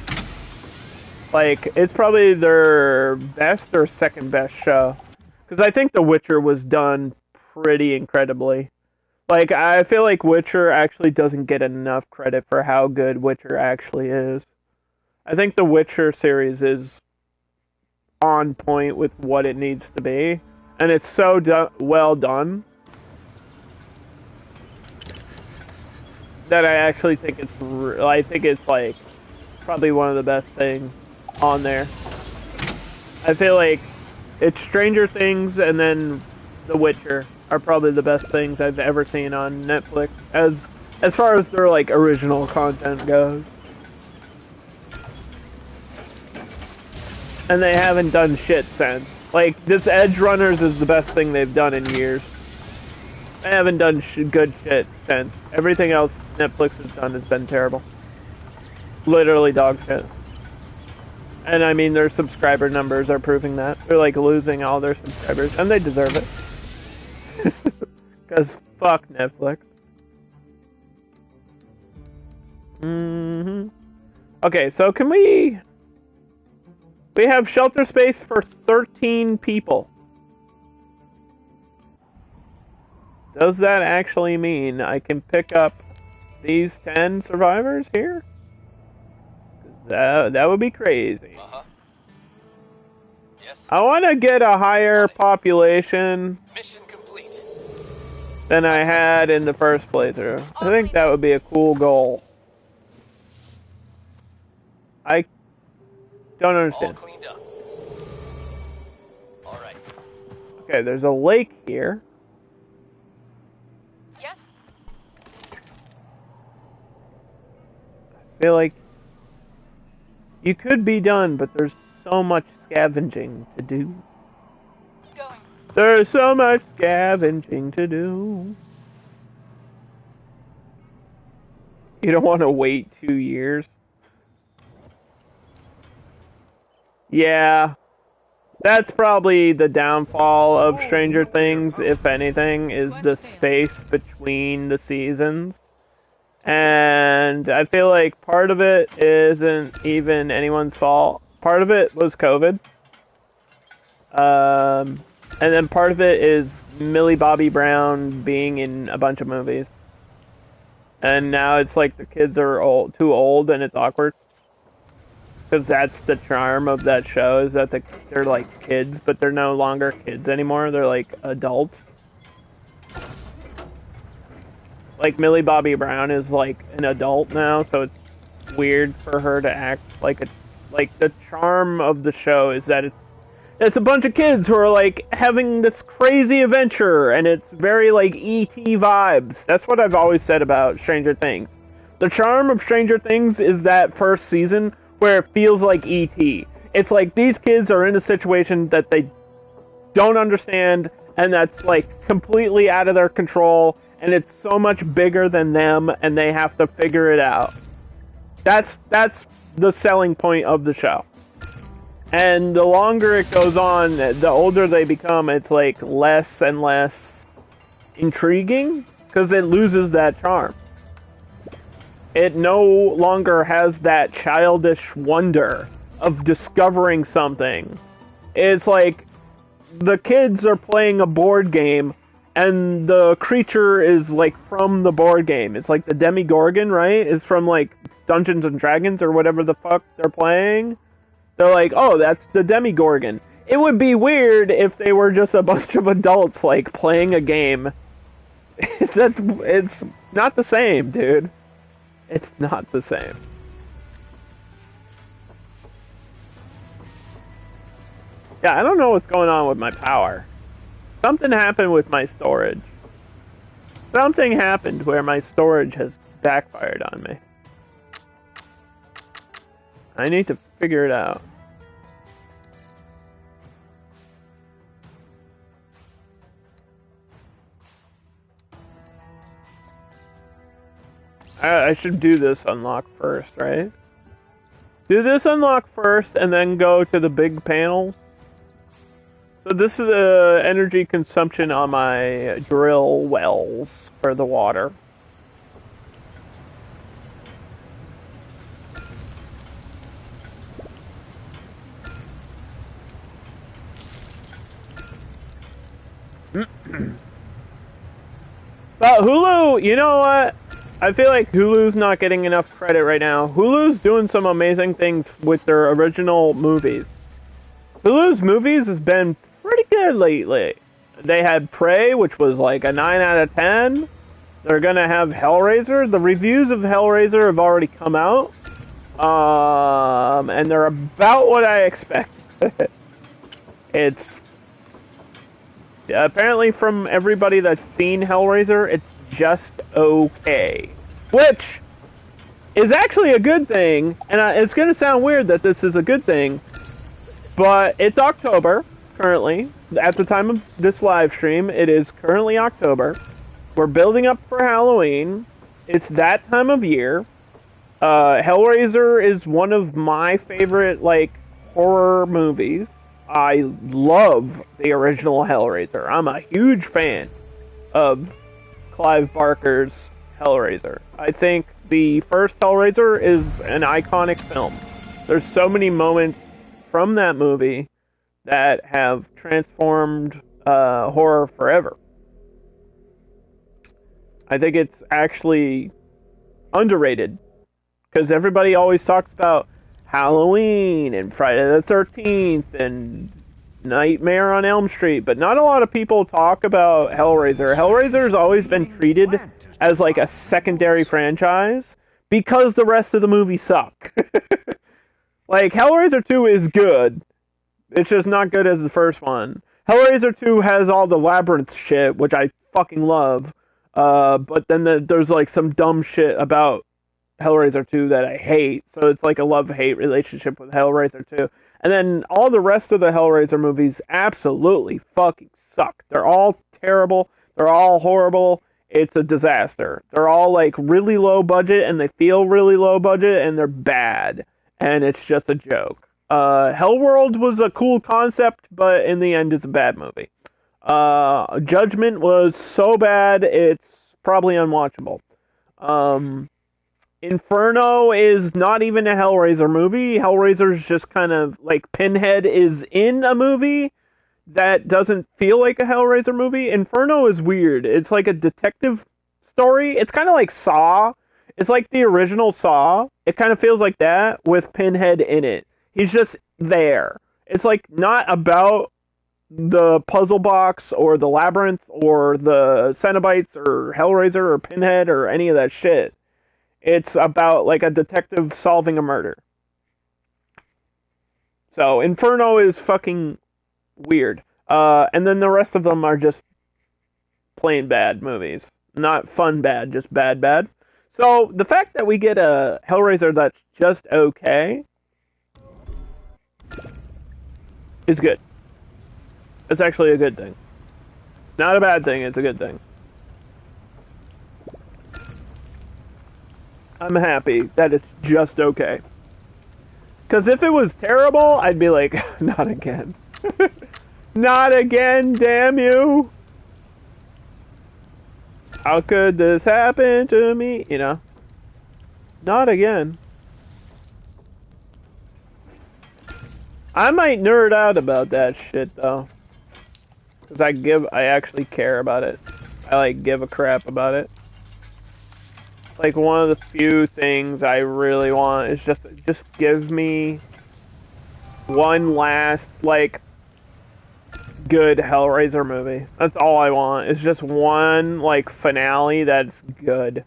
Like, it's probably their best or second best show. Because I think The Witcher was done pretty incredibly. Like, I feel like Witcher actually doesn't get enough credit for how good Witcher actually is. I think the Witcher series is on point with what it needs to be. And it's so well done that I actually think it's like probably one of the best things on there. I feel like it's Stranger Things and then The Witcher are probably the best things I've ever seen on Netflix as far as their like original content goes. And they haven't done shit since. Like, this Edge Runners is the best thing they've done in years. They haven't done good shit since. Everything else Netflix has done has been terrible. Literally dog shit. And I mean, their subscriber numbers are proving that. They're like losing all their subscribers, and they deserve it. Because fuck Netflix. Okay, so can we... We have shelter space for 13 people. Does that actually mean I can pick up these 10 survivors here? That would be crazy. Yes. I want to get a higher population Mission complete. than I had in the first playthrough. I think that would be a cool goal. I don't All understand. cleaned up. All right. Okay, there's a lake here. Yes? I feel like you could be done, but there's so much scavenging to do. Going. There's so much scavenging to do. You don't want to wait 2 years. Yeah. That's probably the downfall of Stranger Things, if anything, is the space between the seasons. And I feel like part of it isn't even anyone's fault. Part of it was COVID. And then part of it is Millie Bobby Brown being in a bunch of movies. And now it's like the kids are too old and it's awkward. Because that's the charm of that show, is that they're like kids, but they're no longer kids anymore. They're like adults. Like Millie Bobby Brown is like an adult now, so it's weird for her to act like the charm of the show is that it's a bunch of kids who are like having this crazy adventure, and it's very like E.T. vibes. That's what I've always said about Stranger Things. The charm of Stranger Things is that first season where it feels like E.T. It's like these kids are in a situation that they don't understand, and that's like completely out of their control, and it's so much bigger than them, and they have to figure it out. That's the selling point of the show. And the longer it goes on, the older they become, it's like less and less intriguing, because it loses that charm. it no longer has that childish wonder of discovering something. It's like the kids are playing a board game and the creature is like from the board game. It's like the Demigorgon, right? It's from like Dungeons and Dragons or whatever the fuck they're playing. They're like, oh, that's the Demigorgon. It would be weird if they were just a bunch of adults like playing a game. It's not the same, dude. It's not the same. Yeah, I don't know what's going on with my power. Something happened with my storage. Something happened where my storage has backfired on me. I need to figure it out. I should do this unlock first, right? Do this unlock first and then go to the big panels. So this is the energy consumption on my drill wells for the water. But Hulu, you know what? I feel like Hulu's not getting enough credit right now. Hulu's doing some amazing things with their original movies. Hulu's movies has been pretty good lately. They had Prey, which was like a 9 out of 10. They're gonna have Hellraiser. The reviews of Hellraiser have already come out. And they're about what I expected. It's... apparently from everybody that's seen Hellraiser, it's just okay. Which is actually a good thing, and it's going to sound weird that this is a good thing, but it's October, currently. At the time of this live stream, it is currently October. We're building up for Halloween. It's that time of year. Hellraiser is one of my favorite, like, horror movies. I love the original Hellraiser. I'm a huge fan of Clive Barker's Hellraiser. I think the first Hellraiser is an iconic film. There's so many moments from that movie that have transformed horror forever. I think it's actually underrated because everybody always talks about Halloween and Friday the 13th and Nightmare on Elm Street, but not a lot of people talk about Hellraiser. Hellraiser's always been treated as like a secondary franchise because the rest of the movies suck. Like, Hellraiser 2 is good. It's just not good as the first one. Hellraiser 2 has all the labyrinth shit, which I fucking love. But then there's like some dumb shit about Hellraiser 2 that I hate, so it's like a love-hate relationship with Hellraiser 2. And then all the rest of the Hellraiser movies absolutely fucking suck. They're all terrible, they're all horrible, it's a disaster. They're all like really low budget, and they feel really low budget, and they're bad. And it's just a joke. Hellworld was a cool concept, but in the end it's a bad movie. Judgment was so bad, it's probably unwatchable. Inferno is not even a Hellraiser movie. Hellraiser's just kind of like Pinhead is in a movie that doesn't feel like a Hellraiser movie. Inferno is weird. It's like a detective story. It's kind of like Saw. It's like the original Saw. It kind of feels like that with Pinhead in it. He's just there. It's like not about the puzzle box or the labyrinth or the Cenobites or Hellraiser or Pinhead or any of that shit. It's about like a detective solving a murder. So Inferno is fucking weird. And then the rest of them are just plain bad movies. Not fun bad, just bad bad. So the fact that we get a Hellraiser that's just okay is good. It's actually a good thing. Not a bad thing, it's a good thing. I'm happy that it's just okay. Because if it was terrible, I'd be like, not again. Not again, damn you! How could this happen to me? You know? Not again. I might nerd out about that shit though. Cause I actually care about it. I like give a crap about it. Like one of the few things I really want is just give me one last like good Hellraiser movie. That's all I want. It's just one like finale that's good.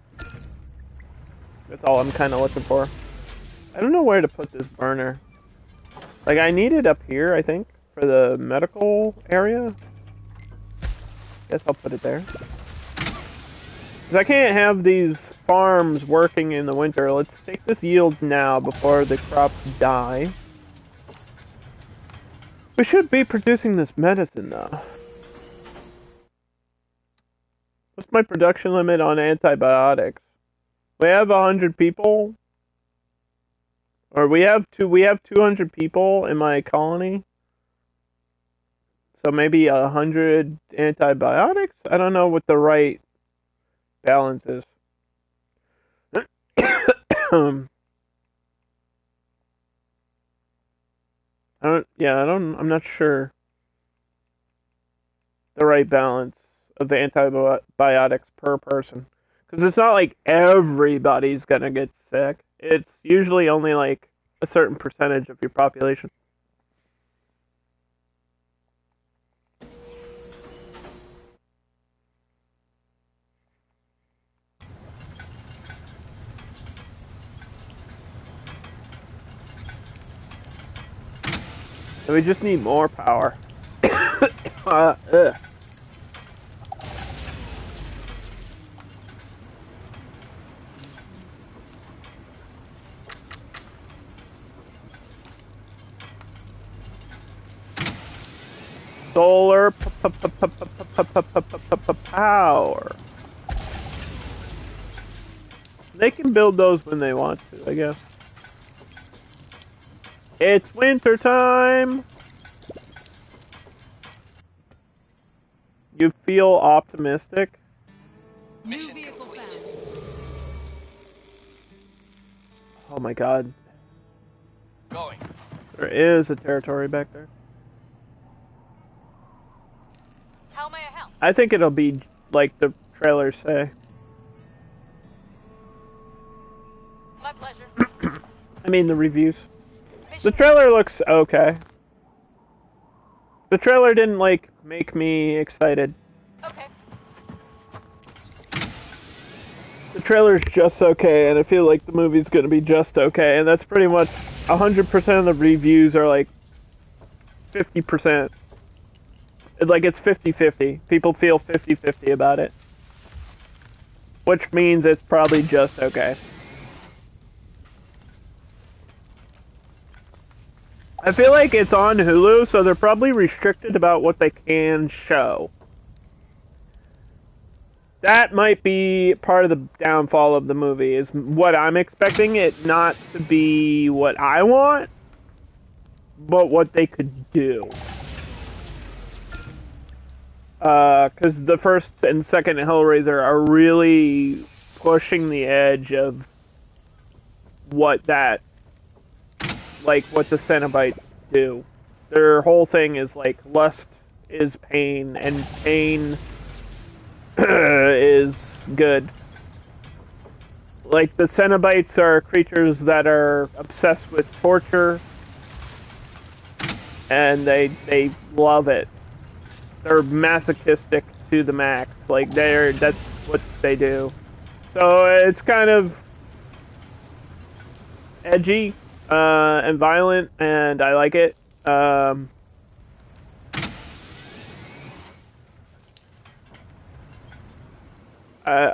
That's all I'm kind of looking for. I don't know where to put this burner. Like I need it up here, I think, for the medical area. Guess I'll put it there. Because I can't have these farms working in the winter. Let's take this yields now before the crops die. We should be producing this medicine, though. What's my production limit on antibiotics? We have 100 people? Or we have 200 people in my colony? So maybe 100 antibiotics? I don't know what the right balance is. I'm not sure the right balance of antibiotics per person. Because it's not like everybody's gonna get sick. It's usually only like a certain percentage of your population. So we just need more power. Solar power. They can build those when they want to, I guess. It's winter time. You feel optimistic? Mission complete. Oh my god. Going. There is a territory back there. How may I help? I think it'll be like the trailers say. My pleasure. I mean the reviews. Mission The trailer looks okay. The trailer didn't like make me excited. Okay. The trailer's just okay, and I feel like the movie's gonna be just okay, and that's pretty much 100% of the reviews are like 50%. Like it's 50-50. People feel 50-50 about it. Which means it's probably just okay. I feel like it's on Hulu, so they're probably restricted about what they can show. That might be part of the downfall of the movie, is what I'm expecting it not to be what I want, but what they could do. Because the first and second Hellraiser are really pushing the edge of what that, like, what the Cenobites do. Their whole thing is, like, lust is pain, and pain is good. Like, the Cenobites are creatures that are obsessed with torture, and they love it. They're masochistic to the max. Like, that's what they do. So it's kind of edgy and violent, and I like it. I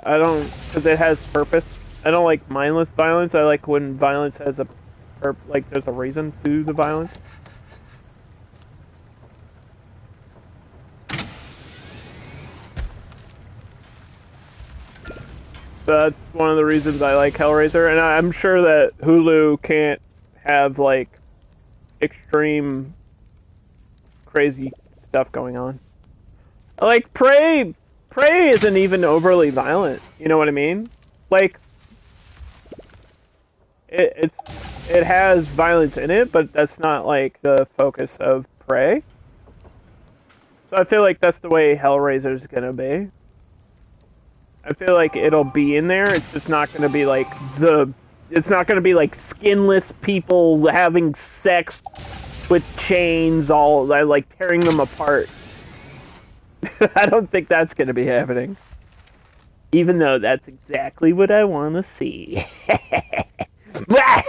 don't, because it has purpose. I don't like mindless violence. I like when violence has like there's a reason to the violence. That's one of the reasons I like Hellraiser, and I'm sure that Hulu can't have, like, extreme, crazy stuff going on. Like, Prey isn't even overly violent, you know what I mean? Like, it has violence in it, but that's not like the focus of Prey. So I feel like that's the way Hellraiser's gonna be. I feel like it'll be in there. It's just not gonna be like it's not gonna be like skinless people having sex with chains, all like tearing them apart. I don't think that's gonna be happening. Even though that's exactly what I want to see. What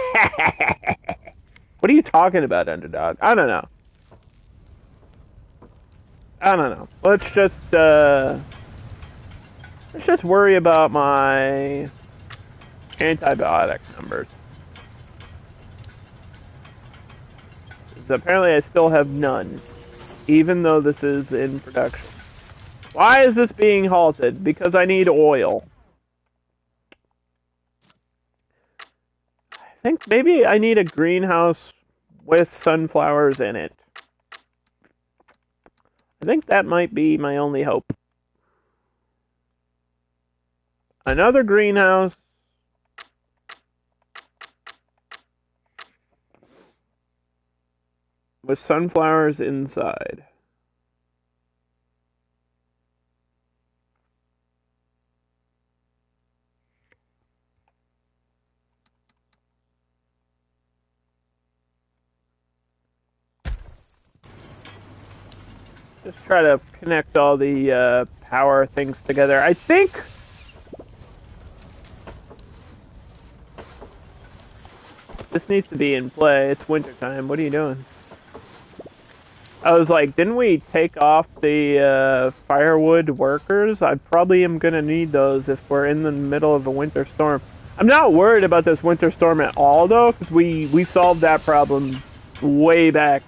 are you talking about, Underdog? I don't know. I don't know. Let's just worry about my antibiotic numbers. Because apparently I still have none, even though this is in production. Why is this being halted? Because I need oil. I think maybe I need a greenhouse with sunflowers in it. I think that might be my only hope. Another greenhouse. With sunflowers inside. Just try to connect all the power things together. I think this needs to be in play. It's wintertime. What are you doing? I was like, didn't we take off the firewood workers? I probably am going to need those if we're in the middle of a winter storm. I'm not worried about this winter storm at all, though, because we solved that problem way back.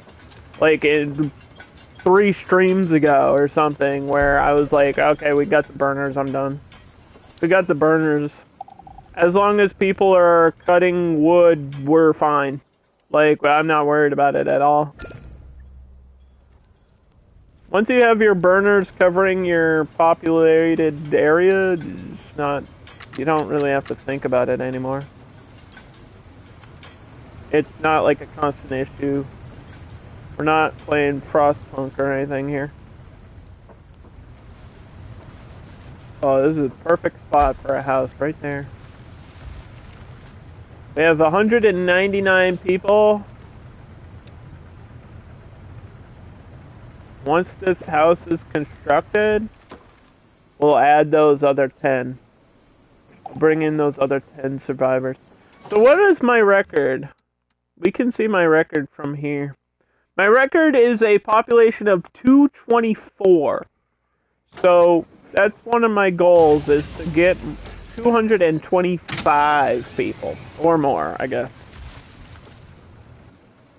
Like, in 3 streams ago or something, where I was like, okay, we got the burners, I'm done. We got the burners. As long as people are cutting wood, we're fine. Like, I'm not worried about it at all. Once you have your burners covering your populated area, it's not, you don't really have to think about it anymore. It's not like a constant issue. We're not playing Frostpunk or anything here. Oh, this is a perfect spot for a house right there. We have 199 people. Once this house is constructed, we'll add those other 10. Bring in those other 10 survivors. So what is my record? We can see my record from here. My record is a population of 224. So that's one of my goals, is to get 225 people. Or more, I guess.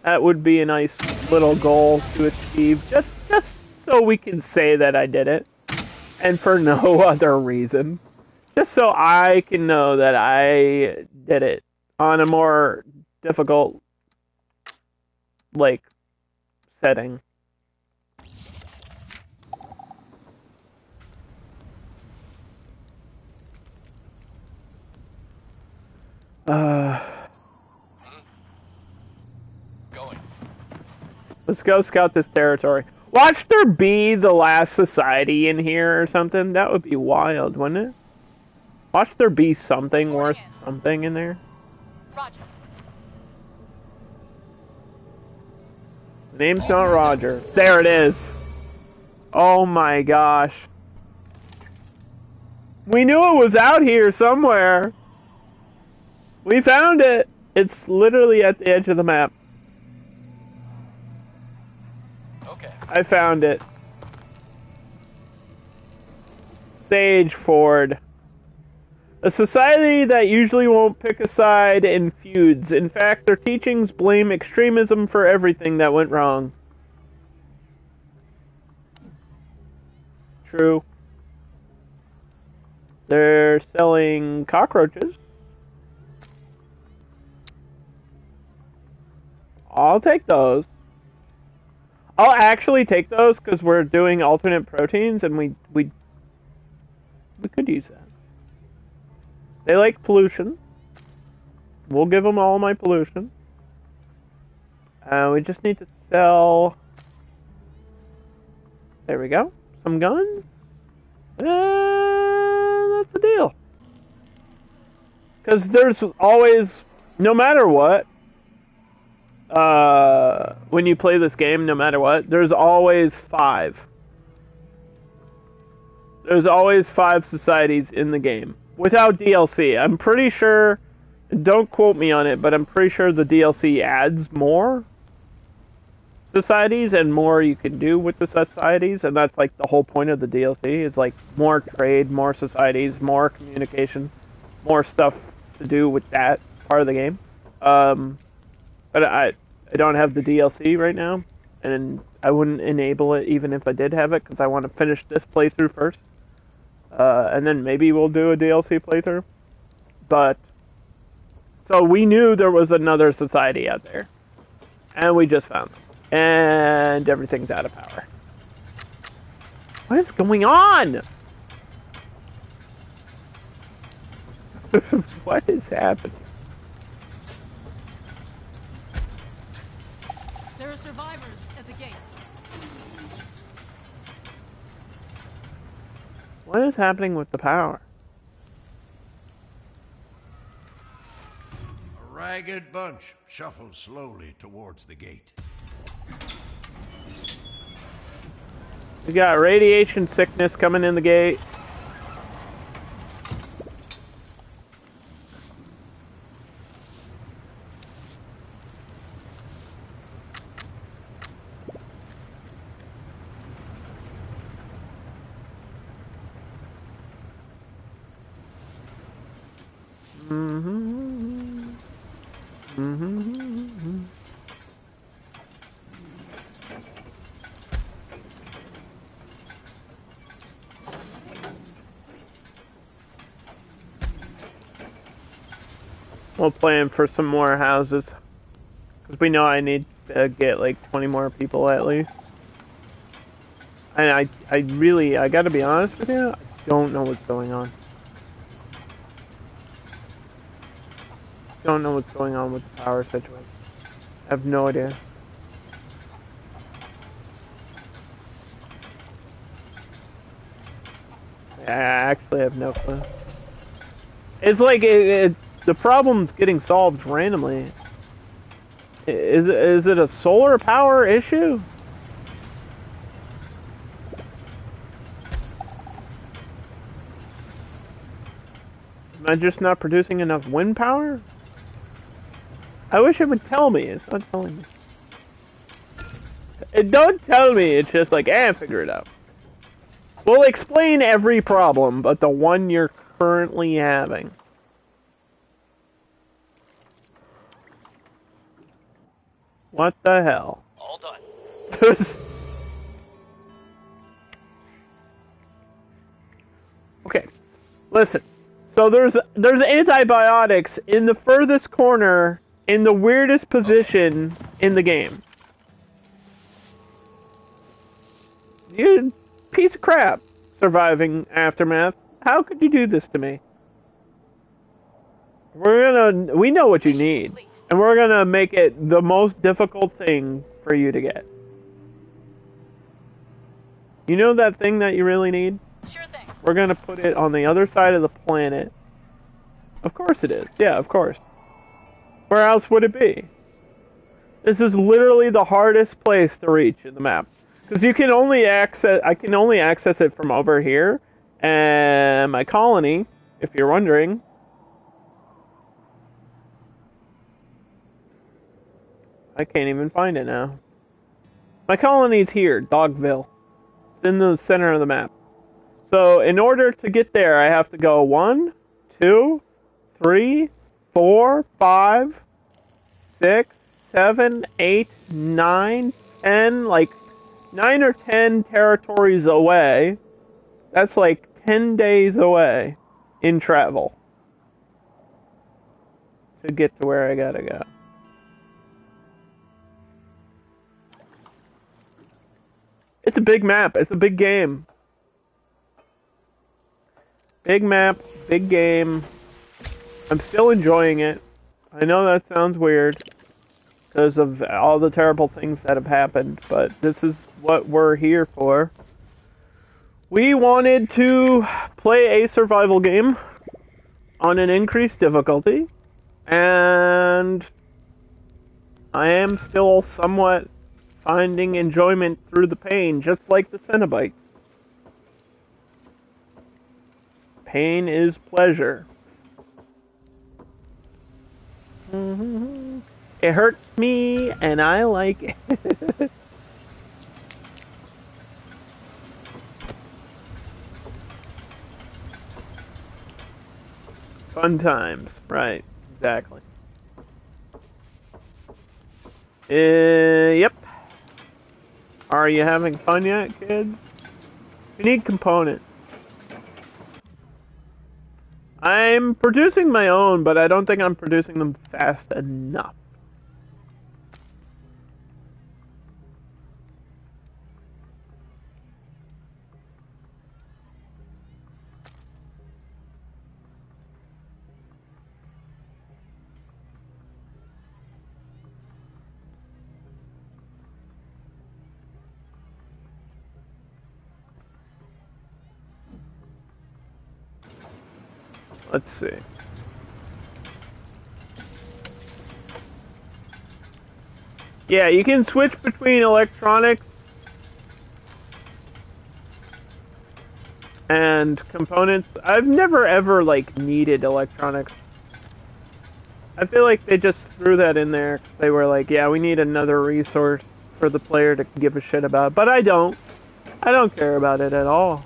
That would be a nice little goal to achieve, just so we can say that I did it. And for no other reason. Just so I can know that I did it on a more difficult, like, setting. Going. Let's go scout this territory. Watch there be the last society in here or something. That would be wild, wouldn't it? Watch there be something worth something in there. Roger. Name's not Roger. There it is. Oh my gosh. We knew it was out here somewhere. We found it. It's literally at the edge of the map. Okay. I found it. Sage Ford. A society that usually won't pick a side in feuds. In fact, their teachings blame extremism for everything that went wrong. True. They're selling cockroaches. I'll take those. I'll actually take those because we're doing alternate proteins and we could use that. They like pollution. We'll give them all my pollution. We just need to sell... There we go. Some guns. That's the deal. Because there's always, no matter what, when you play this game, no matter what, there's always 5. There's always 5 societies in the game. Without DLC. I'm pretty sure, don't quote me on it, but I'm pretty sure the DLC adds more societies and more you can do with the societies, and that's like the whole point of the DLC, is like more trade, more societies, more communication, more stuff to do with that part of the game. But I don't have the DLC right now, and I wouldn't enable it even if I did have it, because I want to finish this playthrough first. And then maybe we'll do a DLC playthrough. But, so we knew there was another society out there. And we just found them. And everything's out of power. What is going on? What is happening? There are survivors at the gate. What is happening with the power? A ragged bunch shuffles slowly towards the gate. We got radiation sickness coming in the gate. We'll plan for some more houses. Because we know I need to get like 20 more people at least. And I gotta be honest with you, I don't know what's going on. Don't know what's going on with the power situation. I have no idea. I actually have no clue. It's like the problem's getting solved randomly. Is it a solar power issue? Am I just not producing enough wind power? I wish it would tell me. It's not telling me. It don't tell me. It's just like, figure it out. We'll explain every problem, but the one you're currently having. What the hell? All done. Okay, listen. So there's antibiotics in the furthest corner in the weirdest position in the game. You piece of crap. Surviving Aftermath. How could you do this to me? We know what you need. And we're gonna make it the most difficult thing for you to get. You know that thing that you really need? Sure thing. We're gonna put it on the other side of the planet. Of course it is. Yeah, of course. Where else would it be? This is literally the hardest place to reach in the map. Because you can only access... I can only access it from over here. And my colony, if you're wondering... I can't even find it now. My colony's here, Dogville. It's in the center of the map. So, in order to get there, I have to go 1, 2, 3, 4, 5, 6, 7, 8, 9, 10, like 9 or 10 territories away. That's like 10 days away in travel to get to where I gotta go. It's a big map. It's a big game. Big map, big game. I'm still enjoying it. I know that sounds weird because of all the terrible things that have happened, but this is what we're here for. We wanted to play a survival game on an increased difficulty, and I am still somewhat finding enjoyment through the pain, just like the Cenobites. Pain is pleasure. It hurts me, and I like it. Fun times, right? Exactly. Yep. Are you having fun yet, kids? You need components. I'm producing my own, but I don't think I'm producing them fast enough. Let's see. Yeah, you can switch between electronics and components. I've never ever, like, needed electronics. I feel like they just threw that in there. They were like, yeah, we need another resource for the player to give a shit about. But I don't. I don't care about it at all.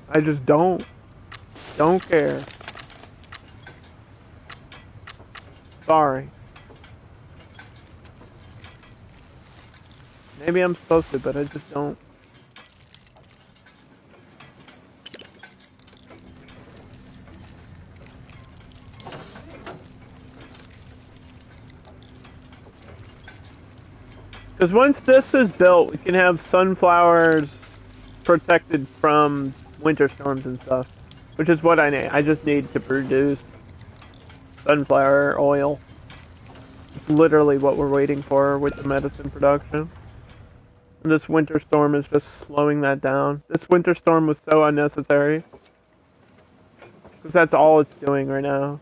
I just don't. Don't care. Sorry. Maybe I'm supposed to, but I just don't. Because once this is built, we can have sunflowers protected from winter storms and stuff. Which is what I need. I just need to produce sunflower oil. It's literally what we're waiting for with the medicine production. And this winter storm is just slowing that down. This winter storm was so unnecessary. Because that's all it's doing right now.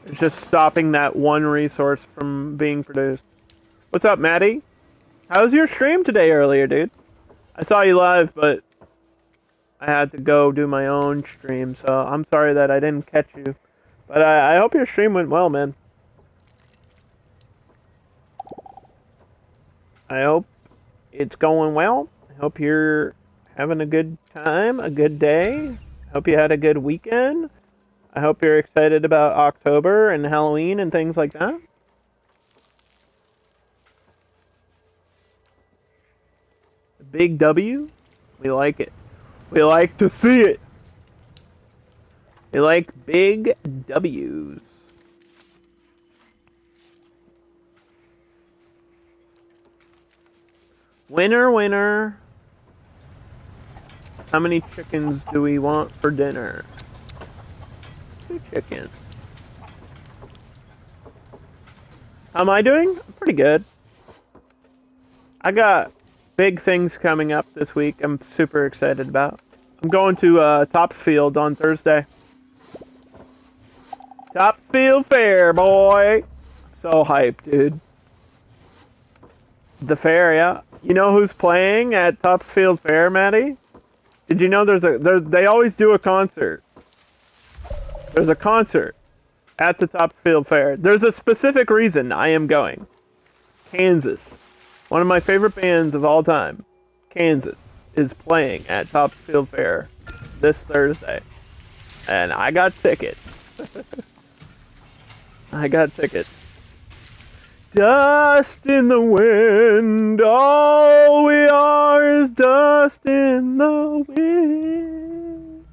It's just stopping that one resource from being produced. What's up, Maddie? How was your stream today earlier, dude? I saw you live, but I had to go do my own stream, so I'm sorry that I didn't catch you. But I hope your stream went well, man. I hope it's going well. I hope you're having a good time, a good day. I hope you had a good weekend. I hope you're excited about October and Halloween and things like that. The big W, we like it. We like to see it. We like big W's. Winner, winner. How many chickens do we want for dinner? 2 chickens. How am I doing? Pretty good. I got big things coming up this week I'm super excited about. I'm going to Topsfield on Thursday. Topsfield Fair, boy! So hyped, dude. The fair, yeah. You know who's playing at Topsfield Fair, Maddie? Did you know they always do a concert? There's a concert at the Topsfield Fair. There's a specific reason I am going. Kansas. One of my favorite bands of all time, Kansas, is playing at Topsfield Fair this Thursday. And I got tickets. I got tickets. Dust in the wind, all we are is dust in the wind.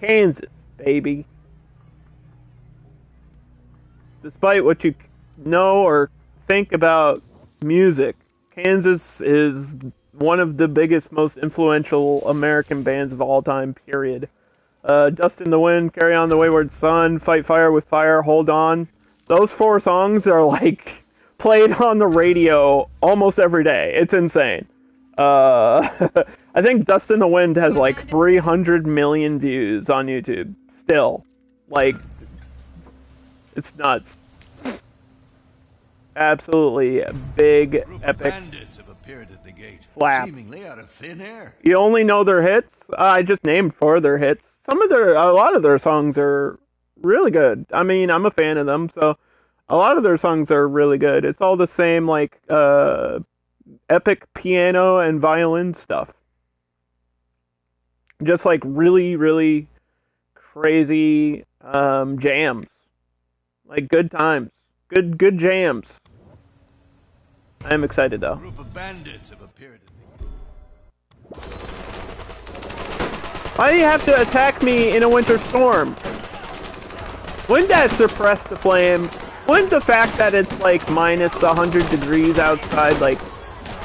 Kansas, baby. Despite what you know or think about music, Kansas is one of the biggest, most influential American bands of all time, period. Dust in the Wind, Carry on the Wayward Son, Fight Fire with Fire, Hold On. Those 4 songs are like played on the radio almost every day. It's insane. I think Dust in the Wind has like 300 million views on YouTube. Still. Like, it's nuts. Absolutely big, epic Bandits have appeared at the gate, slap. seemingly out of thin air. You only know their hits? I just named 4 of their hits. A lot of their songs are really good. I mean, I'm a fan of them, so a lot of their songs are really good. It's all the same, like, epic piano and violin stuff. Just like really, really crazy jams. Like good times. Good jams. I am excited though. A group of bandits have appeared at the gate. Why do you have to attack me in a winter storm? Wouldn't that suppress the flames? Wouldn't the fact that it's like minus 100 degrees outside like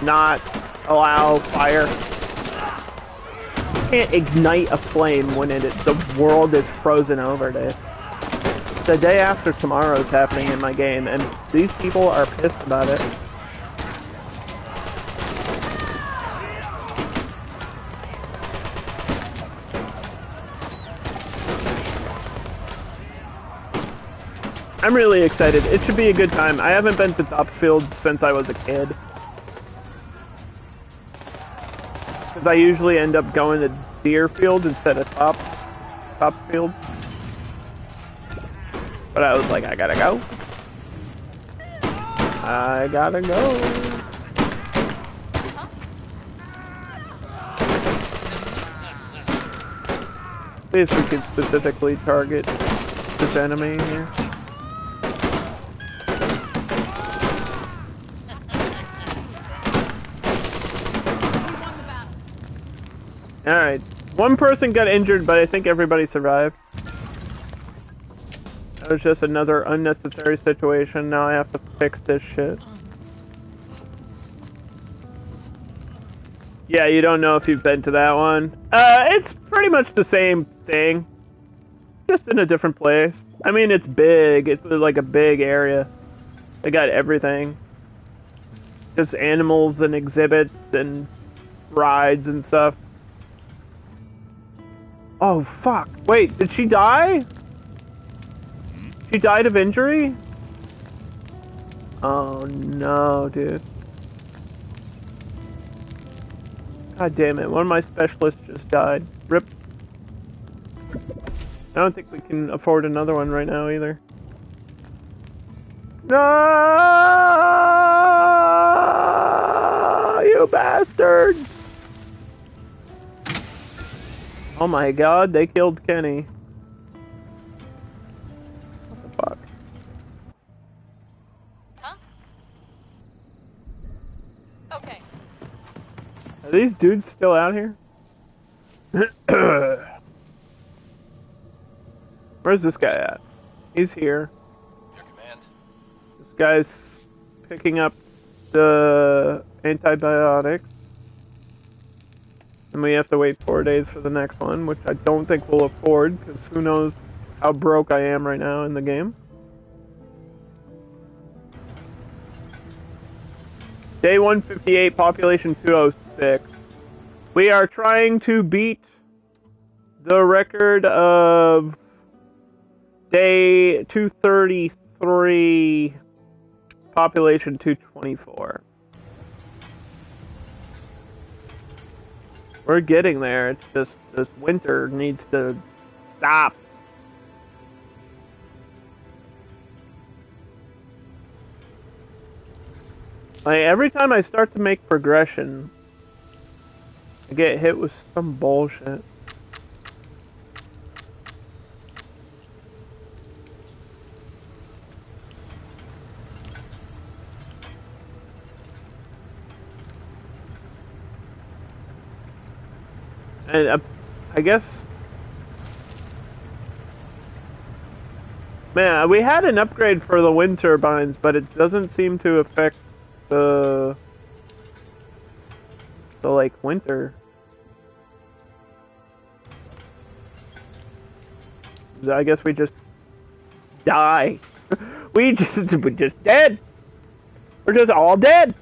not allow fire? You can't ignite a flame when the world is frozen over, dude. The day after tomorrow is happening in my game, and these people are pissed about it. I'm really excited. It should be a good time. I haven't been to Topsfield since I was a kid. Because I usually end up going to Deerfield instead of Topsfield. But I was like, I gotta go. I gotta go. See if we can specifically target this enemy here. Alright, one person got injured, but I think everybody survived. That was just another unnecessary situation. Now I have to fix this shit. Yeah, you don't know if you've been to that one. It's pretty much the same thing. Just in a different place. I mean, it's big. It's like a big area. They got everything. Just animals and exhibits and rides and stuff. Oh, fuck. Wait, did she die? She died of injury? Oh, no, dude. God damn it. One of my specialists just died. RIP. I don't think we can afford another one right now, either. No! You bastards! Oh my god, they killed Kenny. What the fuck? Huh? Okay. Are these dudes still out here? Where's this guy at? He's here. Your command. This guy's picking up the antibiotics. And we have to wait 4 days for the next one, which I don't think we'll afford, because who knows how broke I am right now in the game. Day 158, population 206. We are trying to beat the record of day 233, population 224. We're getting there. It's just this winter needs to stop. Like, every time I start to make progression, I get hit with some bullshit. And I guess, man, we had an upgrade for the wind turbines, but it doesn't seem to affect the like winter. I guess we just die. We're just dead. We're just all dead.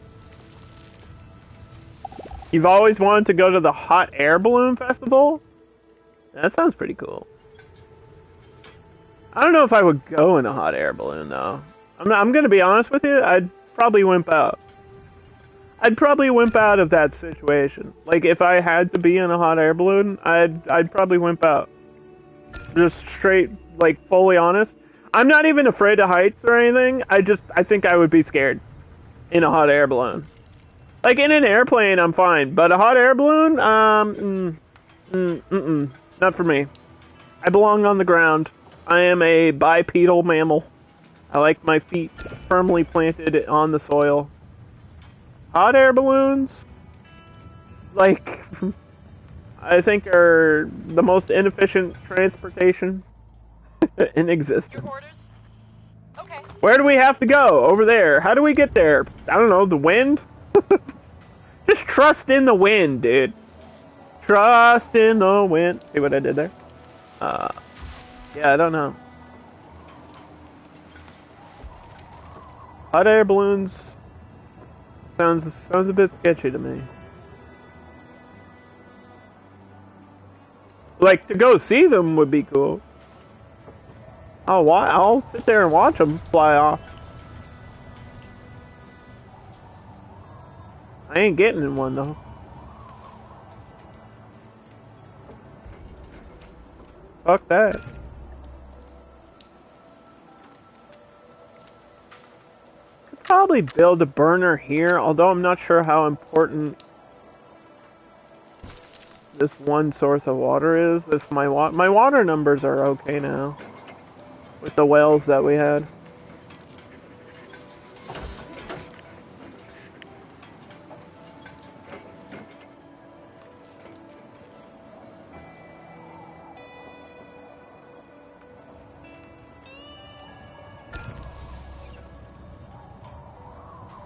You've always wanted to go to the hot air balloon festival? That sounds pretty cool. I don't know if I would go in a hot air balloon though. I'm gonna be honest with you. I'd probably wimp out. I'd probably wimp out of that situation. Like if I had to be in a hot air balloon, I'd probably wimp out. Just straight, like fully honest. I'm not even afraid of heights or anything. I think I would be scared in a hot air balloon. Like in an airplane, I'm fine, but a hot air balloon, not for me. I belong on the ground. I am a bipedal mammal. I like my feet firmly planted on the soil. Hot air balloons, like, I think are the most inefficient transportation in existence. Your orders? Okay. Where do we have to go? Over there. How do we get there? I don't know, the wind? Just trust in the wind, dude. Trust in the wind. See what I did there? Yeah, I don't know. Hot air balloons sounds a bit sketchy to me. Like, to go see them would be cool. I'll sit there and watch them fly off. I ain't getting in one though. Fuck that. Could probably build a burner here, although I'm not sure how important this one source of water is. If my water numbers are okay now with the wells that we had.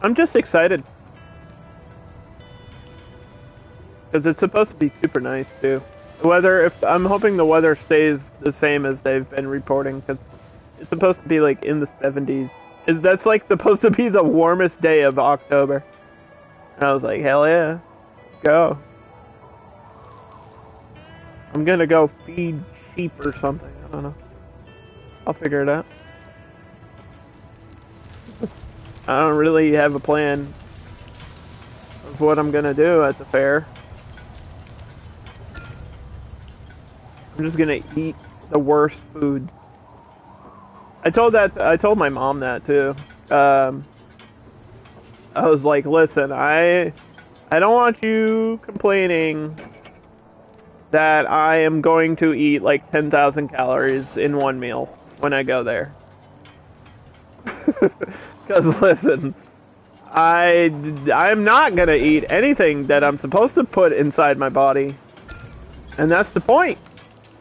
I'm just excited. Because it's supposed to be super nice, too. The weather, I'm hoping the weather stays the same as they've been reporting, because it's supposed to be, like, in the 70s. That's, like, supposed to be the warmest day of October. And I was like, hell yeah. Let's go. I'm gonna go feed sheep or something. I don't know. I'll figure it out. I don't really have a plan of what I'm gonna do at the fair. I'm just gonna eat the worst foods. I told my mom that too. I was like, listen, I don't want you complaining that I am going to eat like 10,000 calories in one meal when I go there. Because listen, I'm not gonna eat anything that I'm supposed to put inside my body, and that's the point.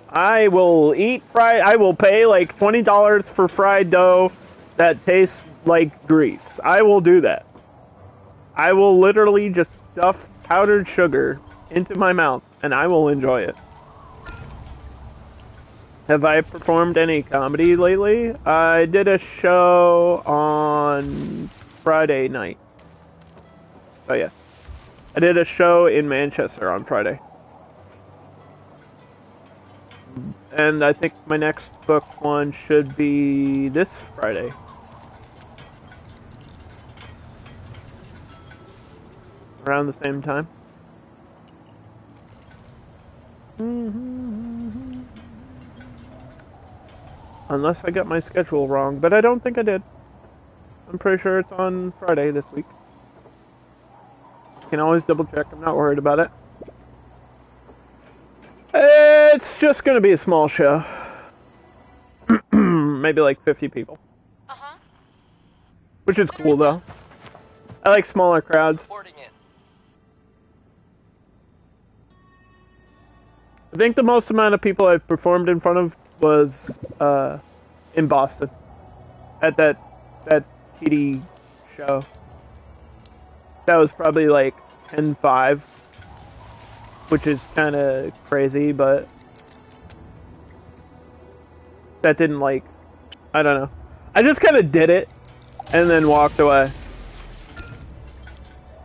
I will I will pay like $20 for fried dough that tastes like grease. I will do that. I will literally just stuff powdered sugar into my mouth, and I will enjoy it. Have I performed any comedy lately? I did a show on Friday night. Oh yeah. I did a show in Manchester on Friday. And I think my next booked one should be this Friday. Around the same time. Unless I got my schedule wrong, but I don't think I did. I'm pretty sure it's on Friday this week. You can always double check, I'm not worried about it. It's just gonna be a small show. Maybe like 50 people. Uh-huh. Which is cool though. I like smaller crowds. Reporting in. I think the most amount of people I've performed in front of was in Boston at that TD show. That was probably like 10-5, which is kind of crazy, but that didn't, like, I don't know. I just kind of did it, and then walked away.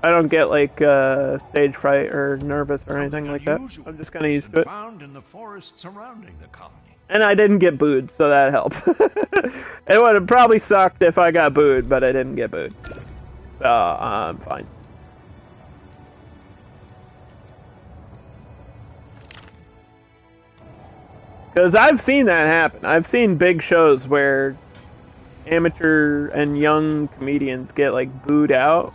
I don't get, like, stage fright or nervous or anything like that. I'm just kind of used to it. Found in the forest surrounding the colony. And I didn't get booed, so that helps. It would have probably sucked if I got booed, but I didn't get booed. So, I'm fine. Because I've seen that happen. I've seen big shows where amateur and young comedians get, like, booed out.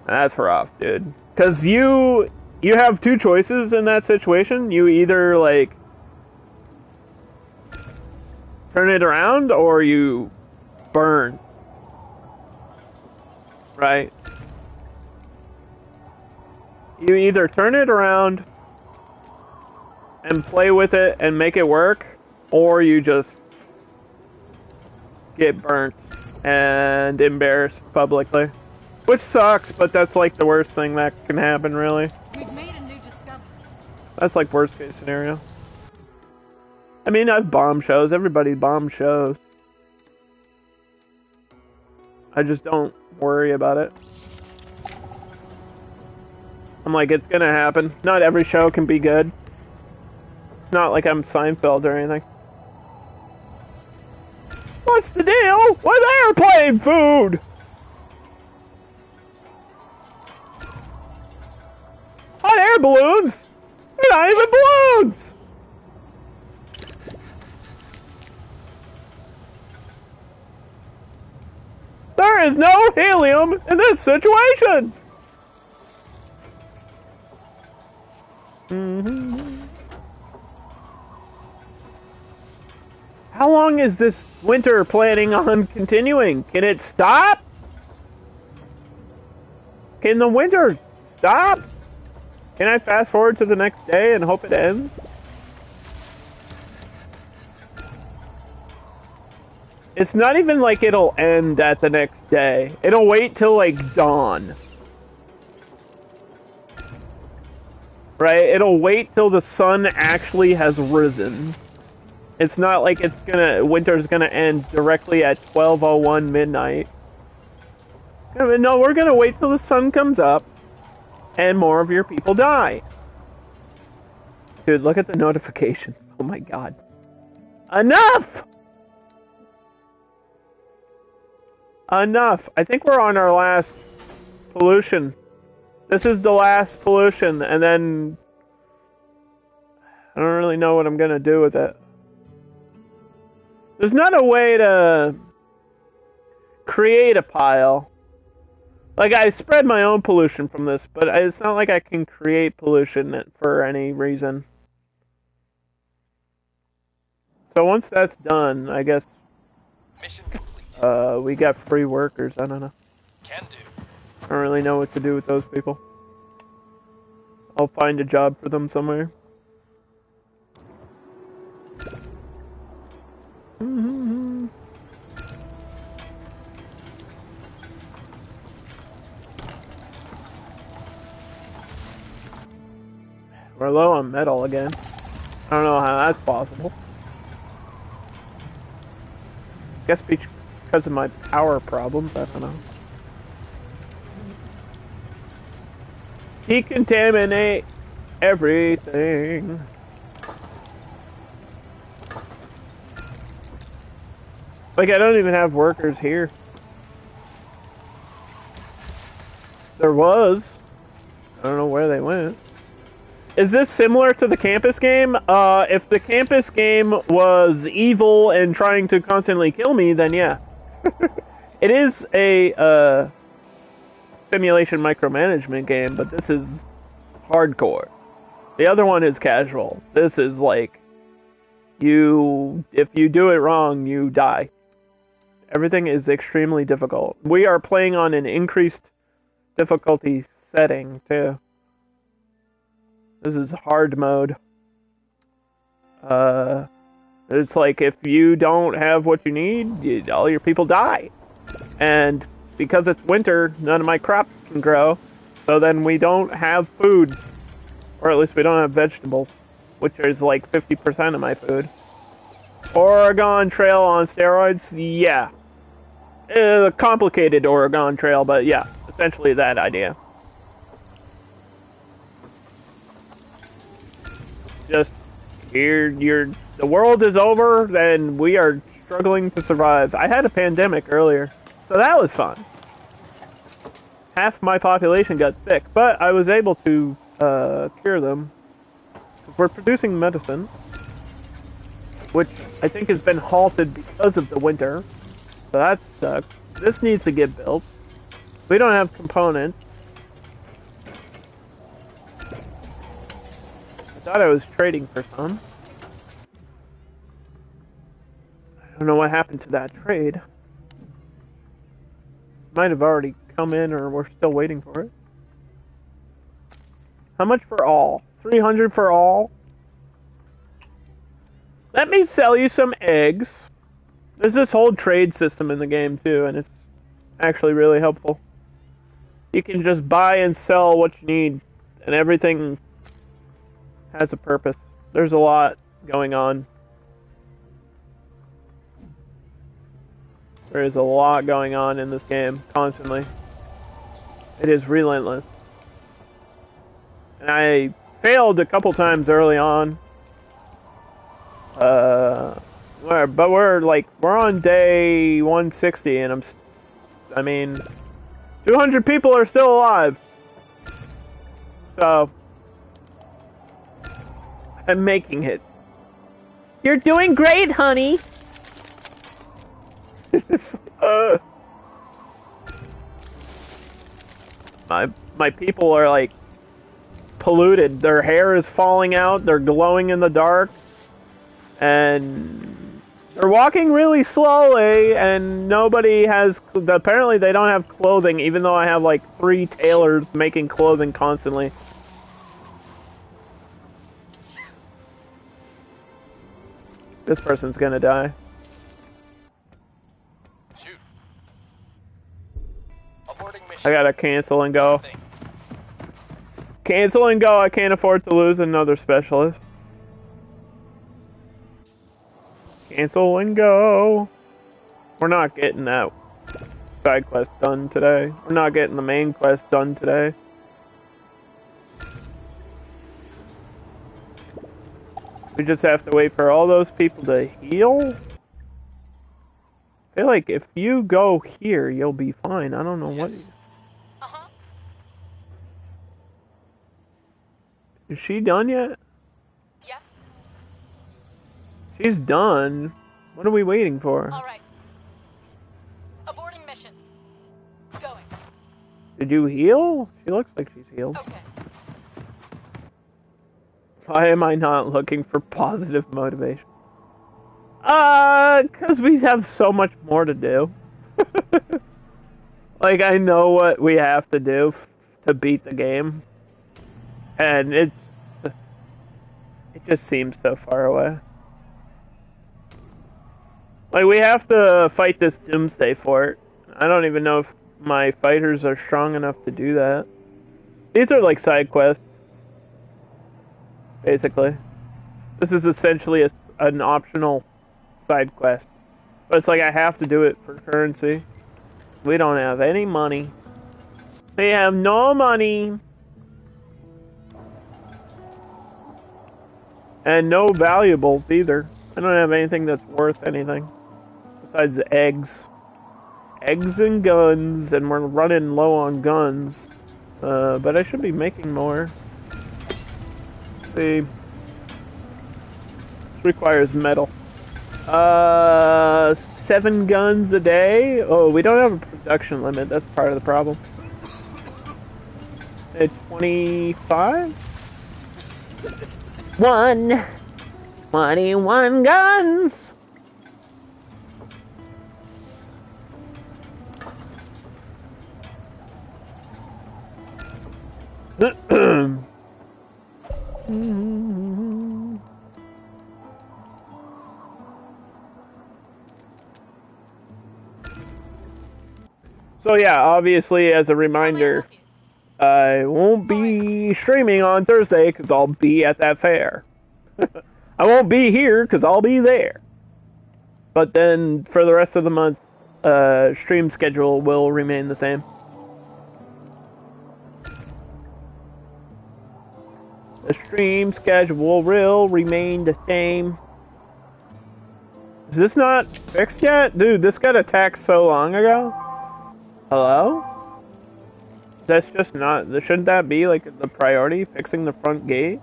That's rough, dude. Because you have two choices in that situation. You either, like, turn it around or you burn. Right? You either turn it around and play with it and make it work, or you just get burnt and embarrassed publicly. Which sucks, but that's like the worst thing that can happen, really. We've made a new discovery. That's like worst case scenario. I mean, I've bombed shows. Everybody bombs shows. I just don't worry about it. I'm like, it's gonna happen. Not every show can be good. It's not like I'm Seinfeld or anything. What's the deal with airplane food? Hot air balloons? They're not even balloons! There is no helium in this situation! How long is this winter planning on continuing? Can it stop? Can the winter stop? Can I fast forward to the next day and hope it ends? It's not even like it'll end at the next day. It'll wait till, like, dawn. Right? It'll wait till the sun actually has risen. It's not like winter's gonna end directly at 12:01 midnight. No, we're gonna wait till the sun comes up and more of your people die. Dude, look at the notifications. Oh my god. Enough! Enough! I think we're on our last pollution. This is the last pollution, and then I don't really know what I'm gonna do with it. There's not a way to create a pile. Like, I spread my own pollution from this, but it's not like I can create pollution for any reason. So once that's done, I guess Mission complete. we got free workers. I don't know. Can do. I don't really know what to do with those people. I'll find a job for them somewhere. We're low on metal again. I don't know how that's possible. Guess because of my power problems, I don't know. Decontaminate everything. Like, I don't even have workers here. There was. I don't know where they went. Is this similar to the campus game? If the campus game was evil and trying to constantly kill me, then yeah. It is a simulation micromanagement game, but this is hardcore. The other one is casual. This is like, if you do it wrong, you die. Everything is extremely difficult. We are playing on an increased difficulty setting, too. This is hard mode. It's like, if you don't have what you need, all your people die. And because it's winter, none of my crops can grow. So then we don't have food. Or at least we don't have vegetables. Which is like 50% of my food. Oregon Trail on steroids? Yeah. A complicated Oregon Trail, but yeah, essentially that idea. Just, the world is over, then we are struggling to survive. I had a pandemic earlier, so that was fun. Half my population got sick, but I was able to cure them. We're producing medicine, which I think has been halted because of the winter. So that sucks. This needs to get built. We don't have components. I thought I was trading for some. I don't know what happened to that trade. Might have already come in, or we're still waiting for it. How much for all? 300 for all? Let me sell you some eggs. There's this whole trade system in the game too, and it's actually really helpful. You can just buy and sell what you need, and everything has a purpose. There's a lot going on. There is a lot going on in this game, constantly. It is relentless. And I failed a couple times early on. But we're on day 160, and I mean, 200 people are still alive. So, I'm making it. You're doing great, honey. My people are like polluted. Their hair is falling out. They're glowing in the dark. And they're walking really slowly, and nobody has... Apparently they don't have clothing, even though I have like 3 tailors making clothing constantly. This person's gonna die. Shoot. Aborting mission. I gotta cancel and go. Cancel and go. I can't afford to lose another specialist. Cancel and go. We're not getting that side quest done today. We're not getting the main quest done today. We just have to wait for all those people to heal. I feel like if you go here, you'll be fine. I don't know what. Uh-huh. Is she done yet? Yes. She's done. What are we waiting for? All right. Aborting mission. Going. Did you heal? She looks like she's healed. Okay. Why am I not looking for positive motivation? Because we have so much more to do. Like, I know what we have to do to beat the game. And it just seems so far away. Like, we have to fight this Doomsday Fort. I don't even know if my fighters are strong enough to do that. These are like side quests. Basically. This is essentially an optional side quest. But it's like I have to do it for currency. We don't have any money. We have no money. And no valuables either. I don't have anything that's worth anything. Besides the eggs. Eggs and guns, and we're running low on guns. But I should be making more. See. This requires metal. 7 guns a day? Oh, we don't have a production limit. That's part of the problem. At 25? 21 guns! So yeah, obviously as a reminder, I won't be streaming on Thursday because I'll be at that fair. I won't be here because I'll be there. But then for the rest of the month, stream schedule will remain the same. The stream schedule will remain the same. Is this not fixed yet? Dude, this got attacked so long ago. Hello? That's just not... Shouldn't that be, like, the priority? Fixing the front gate?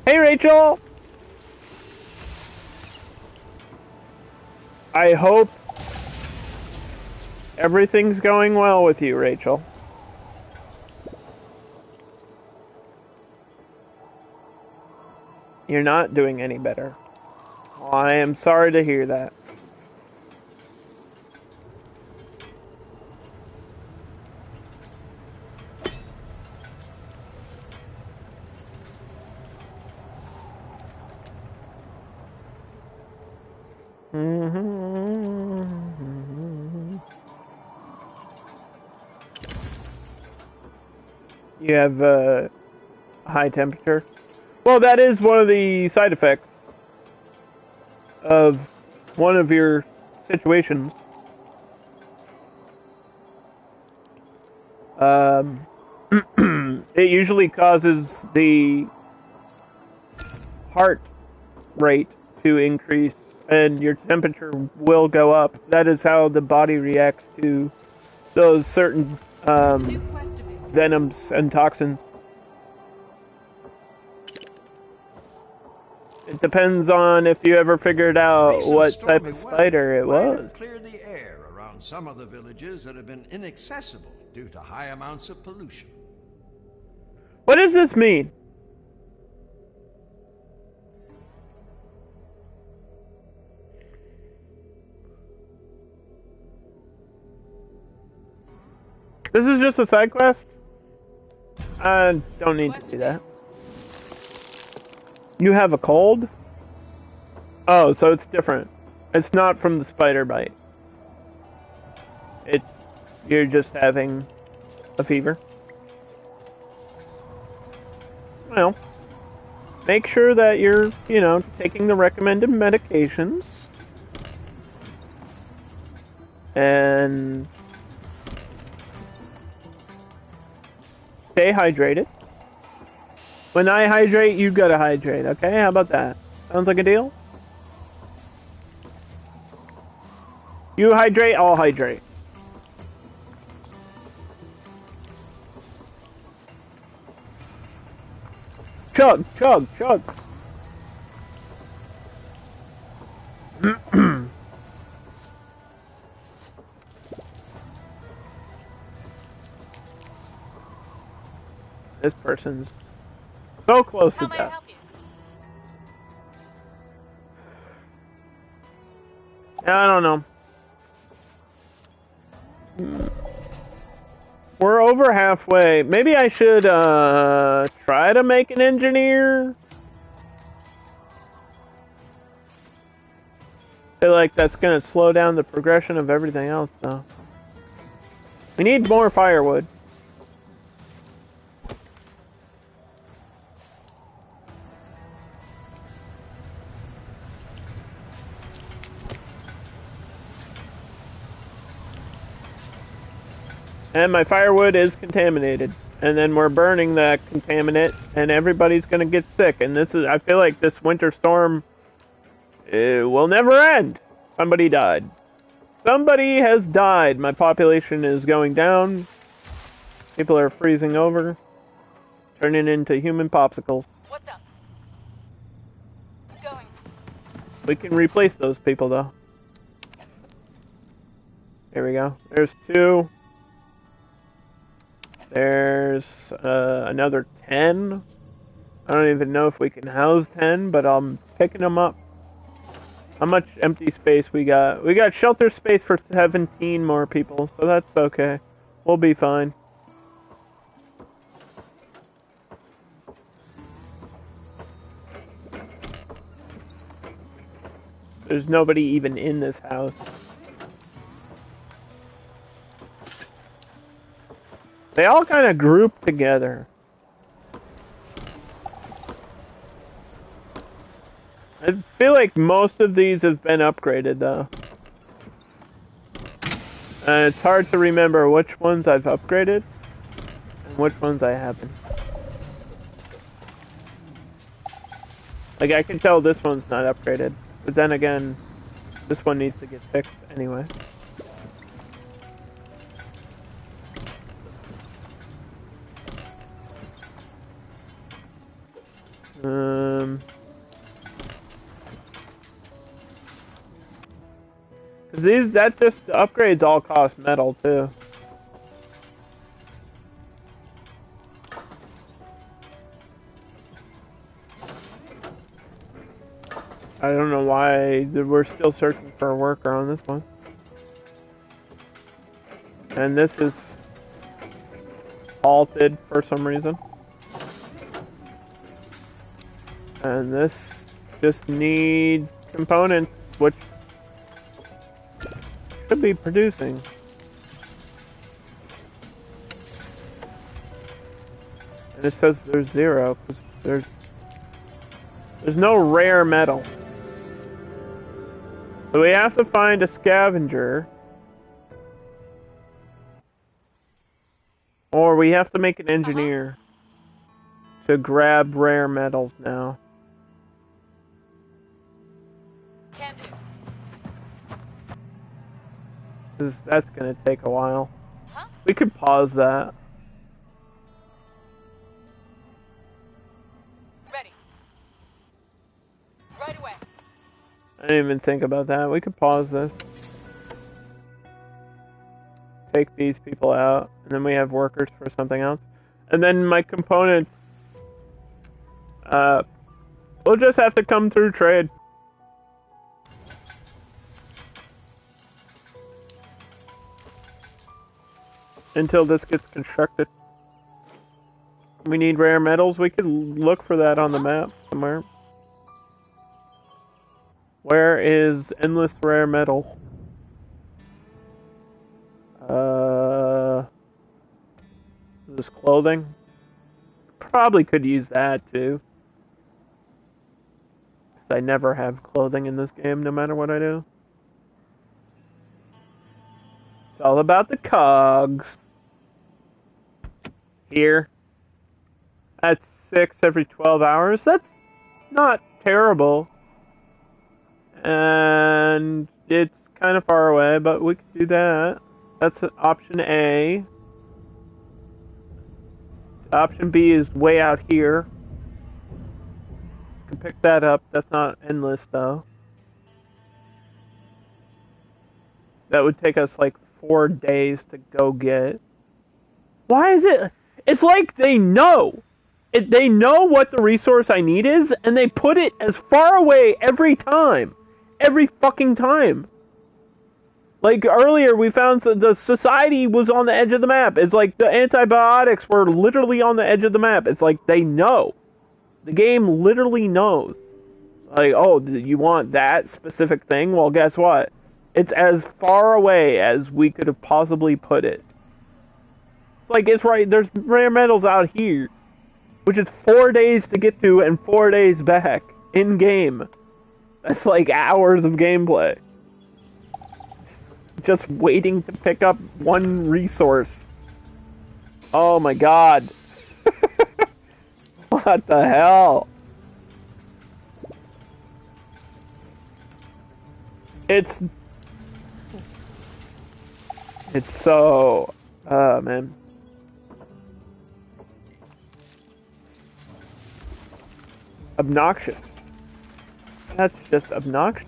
Hey, Rachel! I hope everything's going well with you, Rachel. You're not doing any better. Well, I am sorry to hear that. You have high temperature. Well, that is one of the side effects of one of your situations. It usually causes the heart rate to increase and your temperature will go up. That is how the body reacts to those certain venoms and toxins. It depends on if you ever figured out what type of spider it was. Clear the air around some of the villages that have been inaccessible due to high amounts of pollution. What does this mean? This is just a side quest? I don't need to see that. You have a cold? Oh, so it's different. It's not from the spider bite. You're just having a fever. Well, make sure that you're, taking the recommended medications. And stay hydrated. When I hydrate, you gotta hydrate, okay? How about that? Sounds like a deal? You hydrate, I'll hydrate. Chug, chug, chug. This person's so close to death. Help you? I don't know. We're over halfway. Maybe I should try to make an engineer. I feel like that's gonna slow down the progression of everything else, though. We need more firewood. And my firewood is contaminated. And then we're burning that contaminant, and everybody's gonna get sick. And I feel like this winter storm will never end. Somebody died. Somebody has died. My population is going down. People are freezing over. Turning into human popsicles. What's up? Going. We can replace those people, though. Here we go. There's 2. There's another 10. I don't even know if we can house 10, but I'm picking them up. How much empty space we got? We got shelter space for 17 more people, so that's okay. We'll be fine. There's nobody even in this house. They all kind of group together. I feel like most of these have been upgraded, though. And it's hard to remember which ones I've upgraded and which ones I haven't. Like, I can tell this one's not upgraded. But then again, this one needs to get fixed anyway. Cause that just, the upgrades all cost metal too. I don't know why we're still searching for a worker on this one. And this is halted for some reason. And this just needs components, which should be producing. And it says there's 0, because there's no rare metal. So we have to find a scavenger. Or we have to make an engineer to grab rare metals now. Can do. That's gonna take a while. Huh? We could pause that. Ready. Right away. I didn't even think about that. We could pause this. Take these people out, and then we have workers for something else. And then my components, we'll just have to come through trade. Until this gets constructed. We need rare metals. We could look for that on the map somewhere. Where is endless rare metal? This clothing? Probably could use that too. Because I never have clothing in this game, no matter what I do. It's all about the cogs. Here. That's 6 every 12 hours. That's not terrible. And it's kind of far away, but we could do that. That's option A. Option B is way out here. You can pick that up. That's not endless, though. That would take us like 4 days to go get. Why is it? It's like they know. They know what the resource I need is, and they put it as far away every time. Every fucking time. Like earlier, we found the society was on the edge of the map. It's like the antibiotics were literally on the edge of the map. It's like they know. The game literally knows. Like, oh, you want that specific thing? Well, guess what? It's as far away as we could have possibly put it. It's like, it's right, there's rare metals out here. Which is 4 days to get to and 4 days back. In-game. That's like hours of gameplay. Just waiting to pick up one resource. Oh my god. What the hell? It's so... Oh, man. Obnoxious. That's just obnoxious.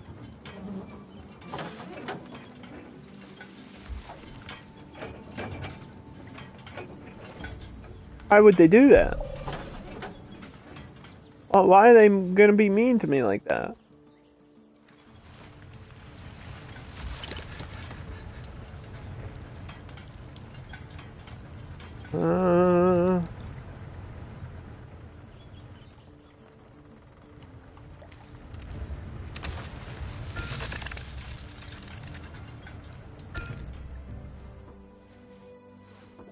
Why would they do that? Well, why are they gonna be mean to me like that?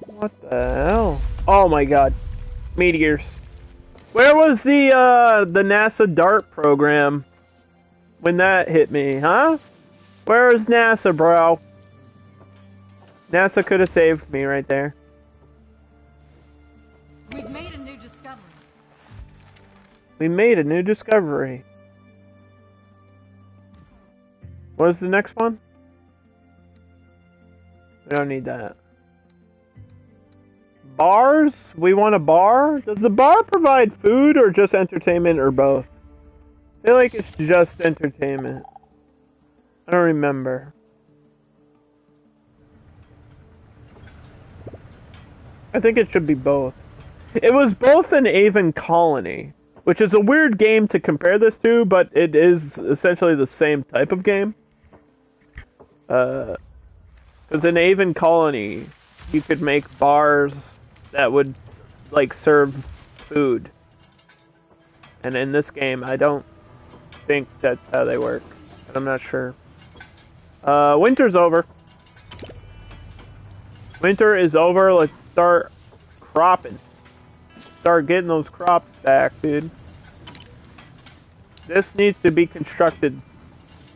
What the hell? Oh my god. Meteors. Where was the NASA DART program when that hit me, huh? Where is NASA, bro? NASA could have saved me right there. We've made a new discovery. We made a new discovery. What is the next one? We don't need that. Bars? We want a bar? Does the bar provide food or just entertainment or both? I feel like it's just entertainment. I don't remember. I think it should be both. It was both an Avon colony, which is a weird game to compare this to, but it is essentially the same type of game. Because in Avon colony, you could make bars that would, like, serve food. And in this game, I don't think that's how they work. But I'm not sure. Winter's over. Winter is over. Let's start cropping. Start getting those crops back, dude. This needs to be constructed.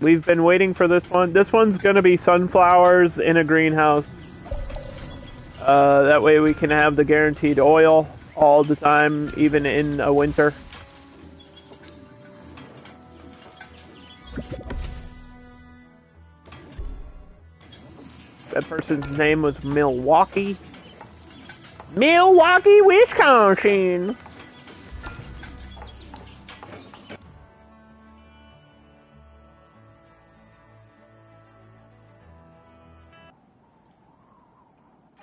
We've been waiting for this one. This one's gonna be sunflowers in a greenhouse. That way we can have the guaranteed oil all the time, even in a winter. That person's name was Milwaukee. Milwaukee, Wisconsin.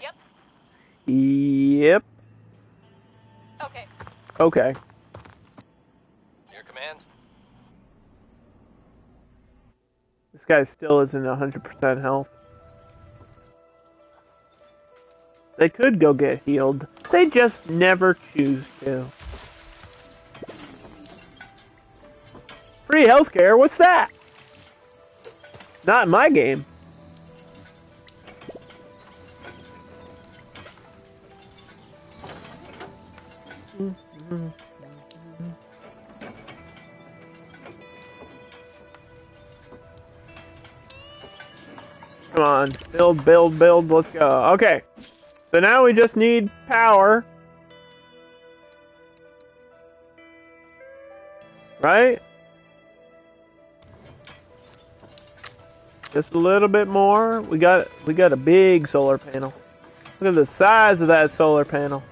Yep. Yep. Okay. Okay. Your command. This guy still isn't 100% health. They could go get healed. They just never choose to. Free healthcare? What's that? Not in my game. Come on. Build, build, build. Let's go. Okay. So now we just need power. Right? Just a little bit more. We got a big solar panel. Look at the size of that solar panel.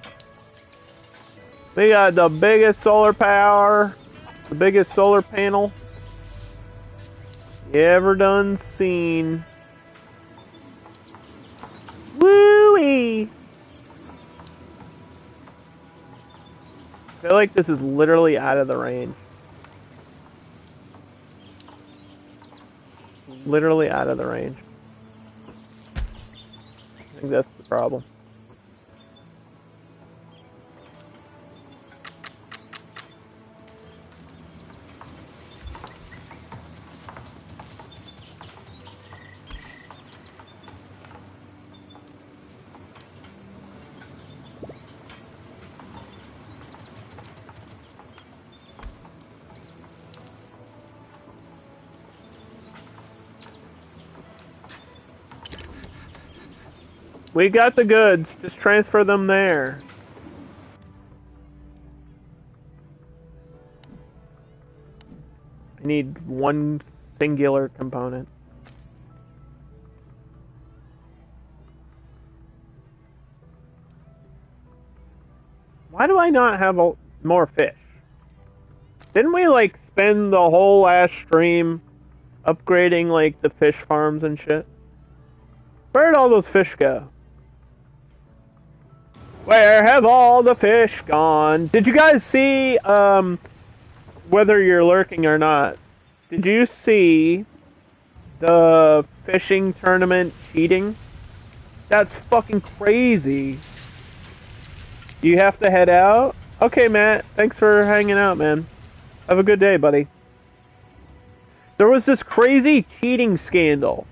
We got the biggest solar power, the biggest solar panel you ever done seen. Woo-wee! I feel like this is literally out of the range. Literally out of the range. I think that's the problem. We got the goods. Just transfer them there. I need one singular component. Why do I not have more fish? Didn't we, like, spend the whole last stream upgrading, like, the fish farms and shit? Where'd all those fish go? Where have all the fish gone? Did you guys see, whether you're lurking or not, did you see the fishing tournament cheating? That's fucking crazy. You have to head out? Okay, Matt. Thanks for hanging out, man. Have a good day, buddy. There was this crazy cheating scandal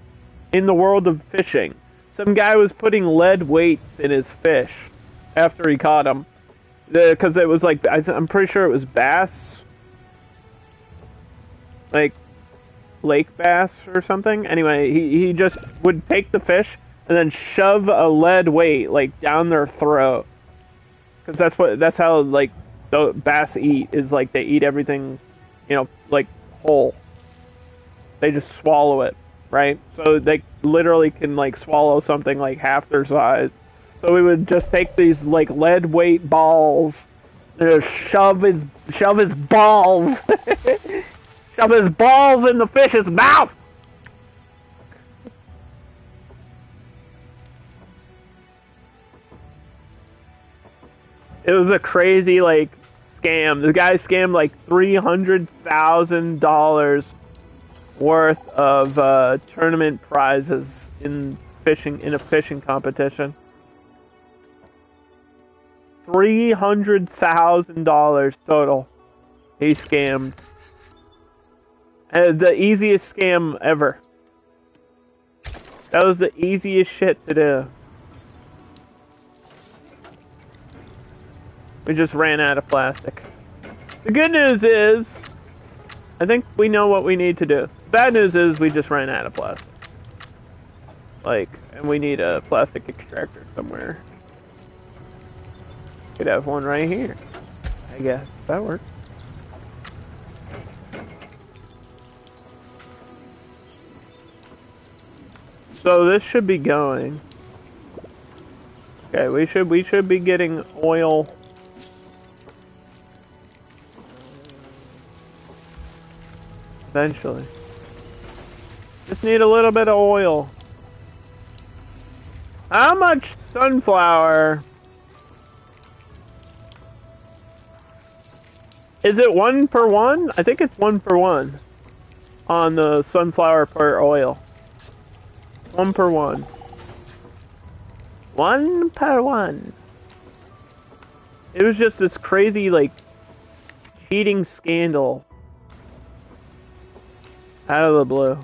in the world of fishing. Some guy was putting lead weights in his fish after he caught him. Because it was like, I'm pretty sure it was bass. Like, lake bass or something. Anyway, he just would take the fish and then shove a lead weight, like, down their throat. Because that's how, like, the bass eat, is like, they eat everything, you know, like, whole. They just swallow it, right? So they literally can, like, swallow something like half their size. So we would just take these, like, lead weight balls and just shove his balls shove his balls in the fish's mouth. It was a crazy, like, scam. The guy scammed like $300,000 worth of tournament prizes in a fishing competition. $300,000 total. He scammed. The easiest scam ever. That was the easiest shit to do. We just ran out of plastic. The good news is, I think we know what we need to do. The bad news is we just ran out of plastic. Like, and we need a plastic extractor somewhere. Could have one right here. I guess that works. So this should be going. Okay, we should be getting oil. Eventually. Just need a little bit of oil. How much sunflower? Is it 1 per 1? I think it's 1 per 1 on the sunflower per oil. 1 per 1. 1 per 1. It was just this crazy, like, cheating scandal out of the blue.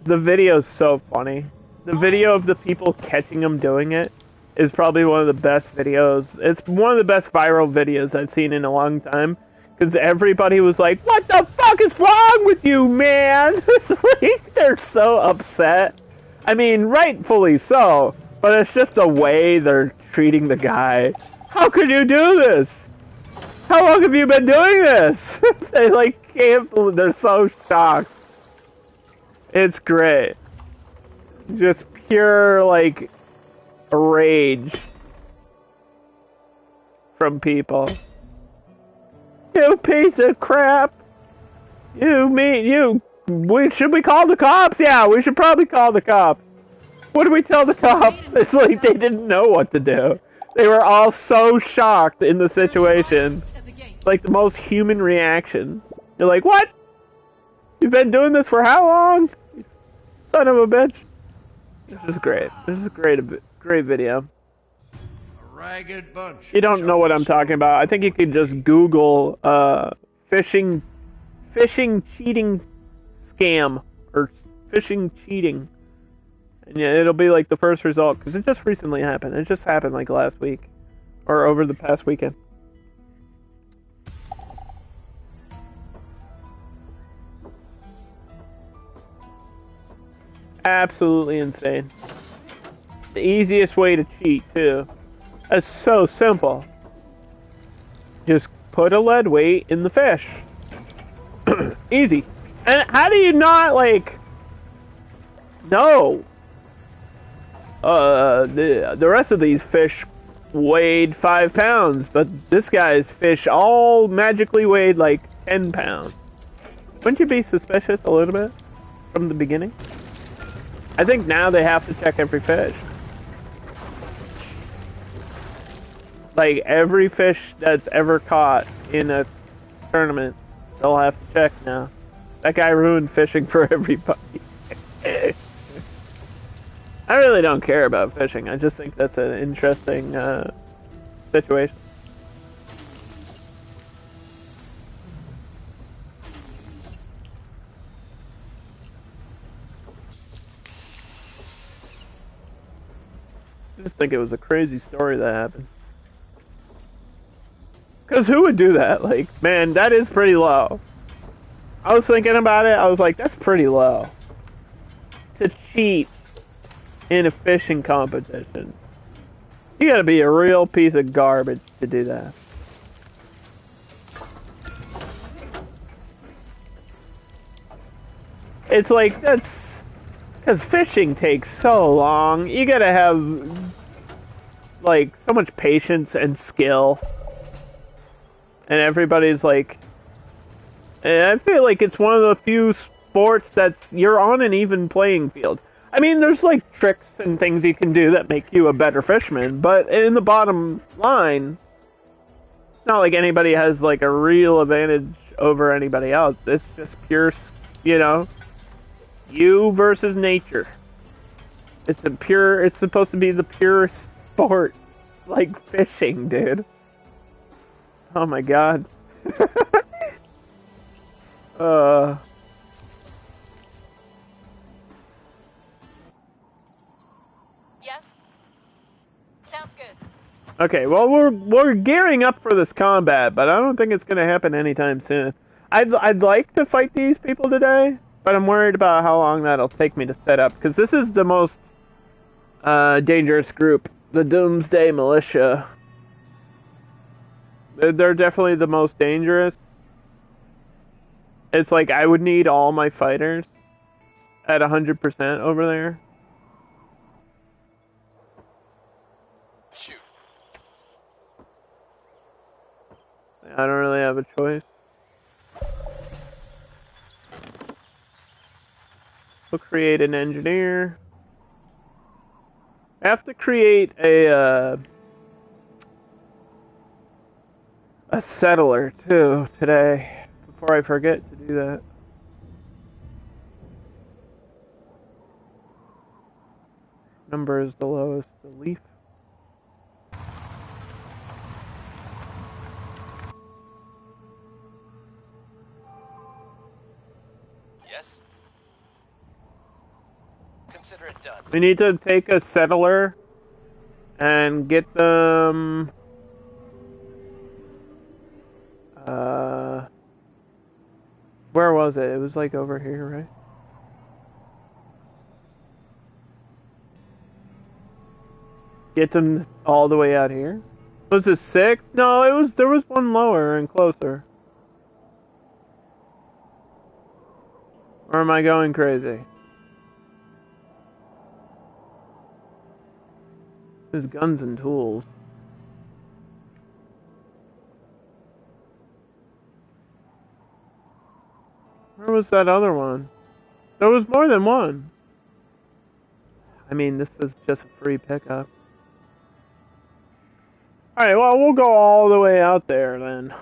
The video's so funny. The video of the people catching him doing it is probably one of the best videos. It's one of the best viral videos I've seen in a long time. Because everybody was like, what the fuck is wrong with you, man? Like, they're so upset. I mean, rightfully so. But it's just the way they're treating the guy. How could you do this? How long have you been doing this? They like can't believe, they're so shocked. It's great. Just pure, like, rage from people. You piece of crap! Should we call the cops? Yeah, we should probably call the cops. What do we tell the cops? It's like they didn't know what to do. They were all so shocked in the situation. Like the most human reaction. You're like, what? You've been doing this for how long? Son of a bitch. This is great. This is a great video. A ragged bunch. You don't know what I'm talking about. I think you could just Google fishing cheating scam or fishing cheating, and yeah, it'll be like the first result because it just recently happened. It just happened like last week or over the past weekend. Absolutely insane. The easiest way to cheat, too. It's so simple. Just put a lead weight in the fish. Easy. And how do you not, like... No. The rest of these fish weighed 5 pounds, but this guy's fish all magically weighed, like, 10 pounds. Wouldn't you be suspicious a little bit from the beginning? I think now they have to check every fish. Like, every fish that's ever caught in a tournament, they'll have to check now. That guy ruined fishing for everybody. I really don't care about fishing. I just think that's an interesting situation. just think it was a crazy story that happened. Because who would do that? Like, man, that is pretty low. I was thinking about it. I was like, that's pretty low. To cheat in a fishing competition. You gotta be a real piece of garbage to do that. It's like, that's... Because fishing takes so long. You gotta have, like, so much patience and skill. And everybody's like... And I feel like it's one of the few sports that's... You're on an even playing field. I mean, there's, like, tricks and things you can do that make you a better fisherman. But in the bottom line... It's not like anybody has, like, a real advantage over anybody else. It's just pure, you know... You versus nature. It's supposed to be the purest sport. Like fishing, dude. Oh my god. Yes? Sounds good. Okay, well we're gearing up for this combat, but I don't think it's gonna happen anytime soon. I'd like to fight these people today. But I'm worried about how long that'll take me to set up, because this is the most dangerous group, the Doomsday Militia. They're definitely the most dangerous. It's like I would need all my fighters at 100% over there. Shoot. I don't really have a choice. We'll create an engineer. I have to create a settler too today before I forget to do that. Number is the lowest. The leaf. Yes. Consider it done. We need to take a settler and get them where was it? It was like over here, right? Get them all the way out here. Was it 6? No, there was one lower and closer. Or am I going crazy? There's guns and tools. Where was that other one? There was more than one. I mean, this is just a free pickup. Alright, well, we'll go all the way out there then.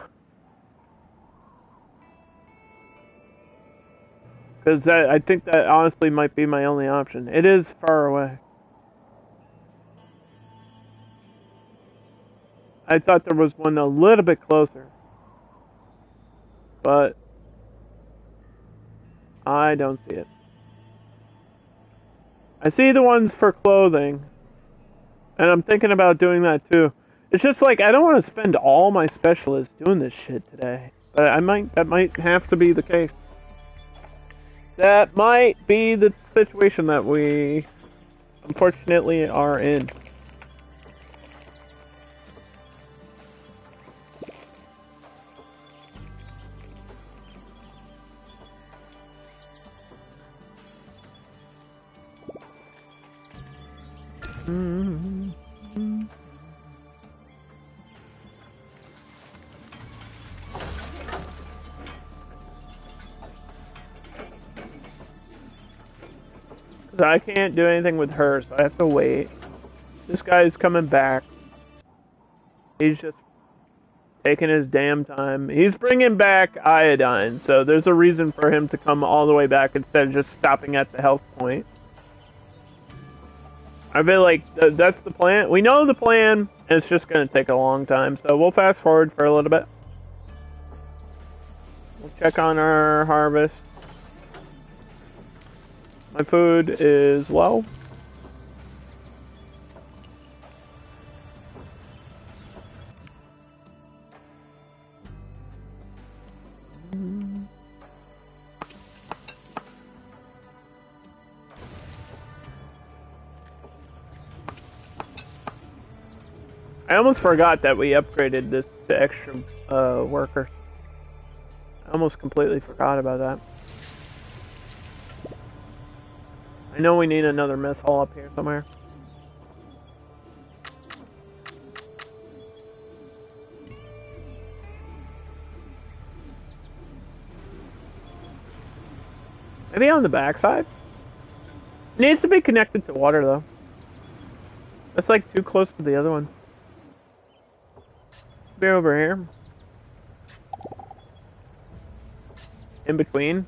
Because I think that honestly might be my only option. It is far away. I thought there was one a little bit closer. But I don't see it. I see the ones for clothing. And I'm thinking about doing that too. It's just like, I don't want to spend all my specialists doing this shit today. But that might have to be the case. That might be the situation that we unfortunately are in. I can't do anything with her, so I have to wait. This guy's coming back. He's just taking his damn time. He's bringing back iodine, so there's a reason for him to come all the way back instead of just stopping at the health point. I feel like that's the plan. We know the plan, and it's just going to take a long time, so we'll fast forward for a little bit. We'll check on our harvest. My food is low. I almost forgot that we upgraded this to extra workers. I almost completely forgot about that. I know we need another mess hall up here somewhere. Maybe on the backside? It needs to be connected to water though. That's like too close to the other one. Be over here. In between.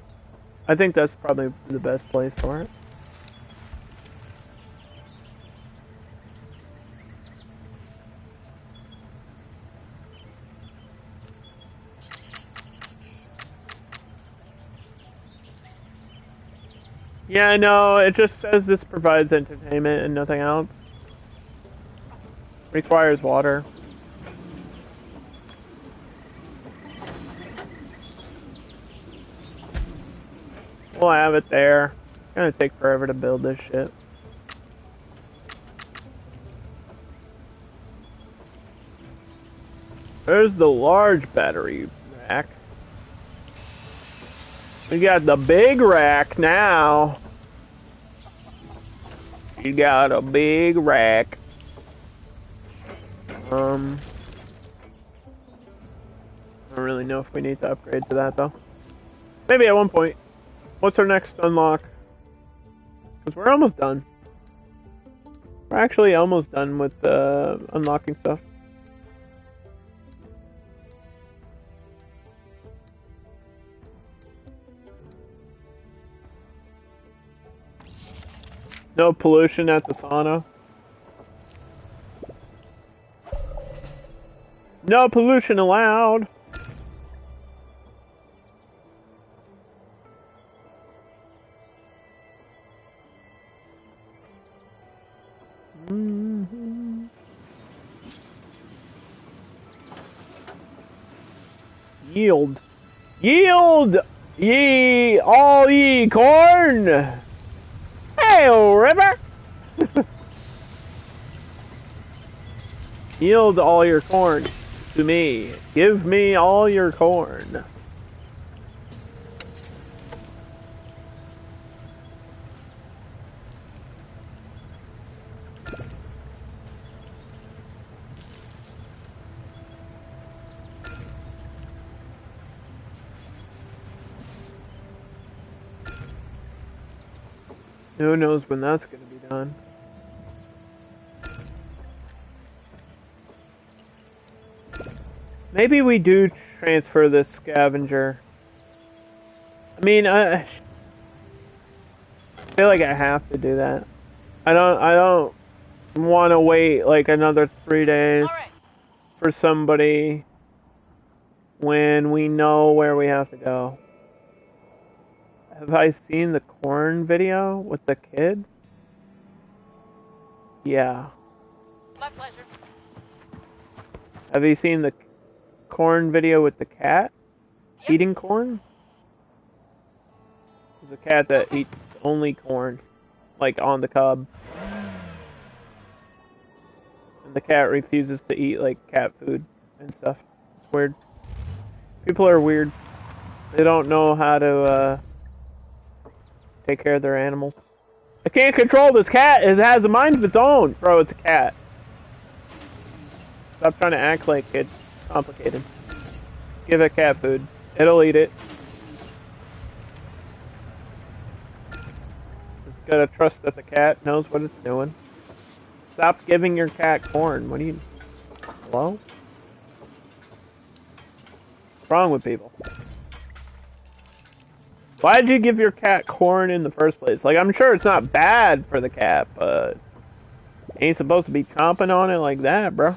I think that's probably the best place for it. Yeah, I know. It just says this provides entertainment and nothing else. Requires water. We'll have it there. It's gonna take forever to build this shit. There's the large battery rack. We got the big rack now. You got a big rack. I don't really know if we need to upgrade to that though. Maybe at one point. What's our next unlock? Because we're almost done. We're actually almost done with unlocking stuff. No pollution at the sauna. No pollution allowed. Yield. Yield ye all ye corn. Hey, river. Yield all your corn to me. Give me all your corn. Who knows when that's going to be done. Maybe we do transfer this scavenger. I mean, I feel like I have to do that. I don't want to wait like another 3 days for somebody when we know where we have to go. Have I seen the corn video with the kid? Yeah. My pleasure. Have you seen the corn video with the cat? Yep. Eating corn? There's a cat that eats only corn. Like on the cob. And the cat refuses to eat like cat food and stuff. It's weird. People are weird. They don't know how to take care of their animals. I can't control this cat. It has a mind of its own. Bro, it's a cat. Stop trying to act like it's complicated. Give it cat food. It'll eat it. It's gotta trust that the cat knows what it's doing. Stop giving your cat corn. What do you... Hello? What's wrong with people? Why did you give your cat corn in the first place? Like, I'm sure it's not bad for the cat, but... Ain't supposed to be chomping on it like that, bro.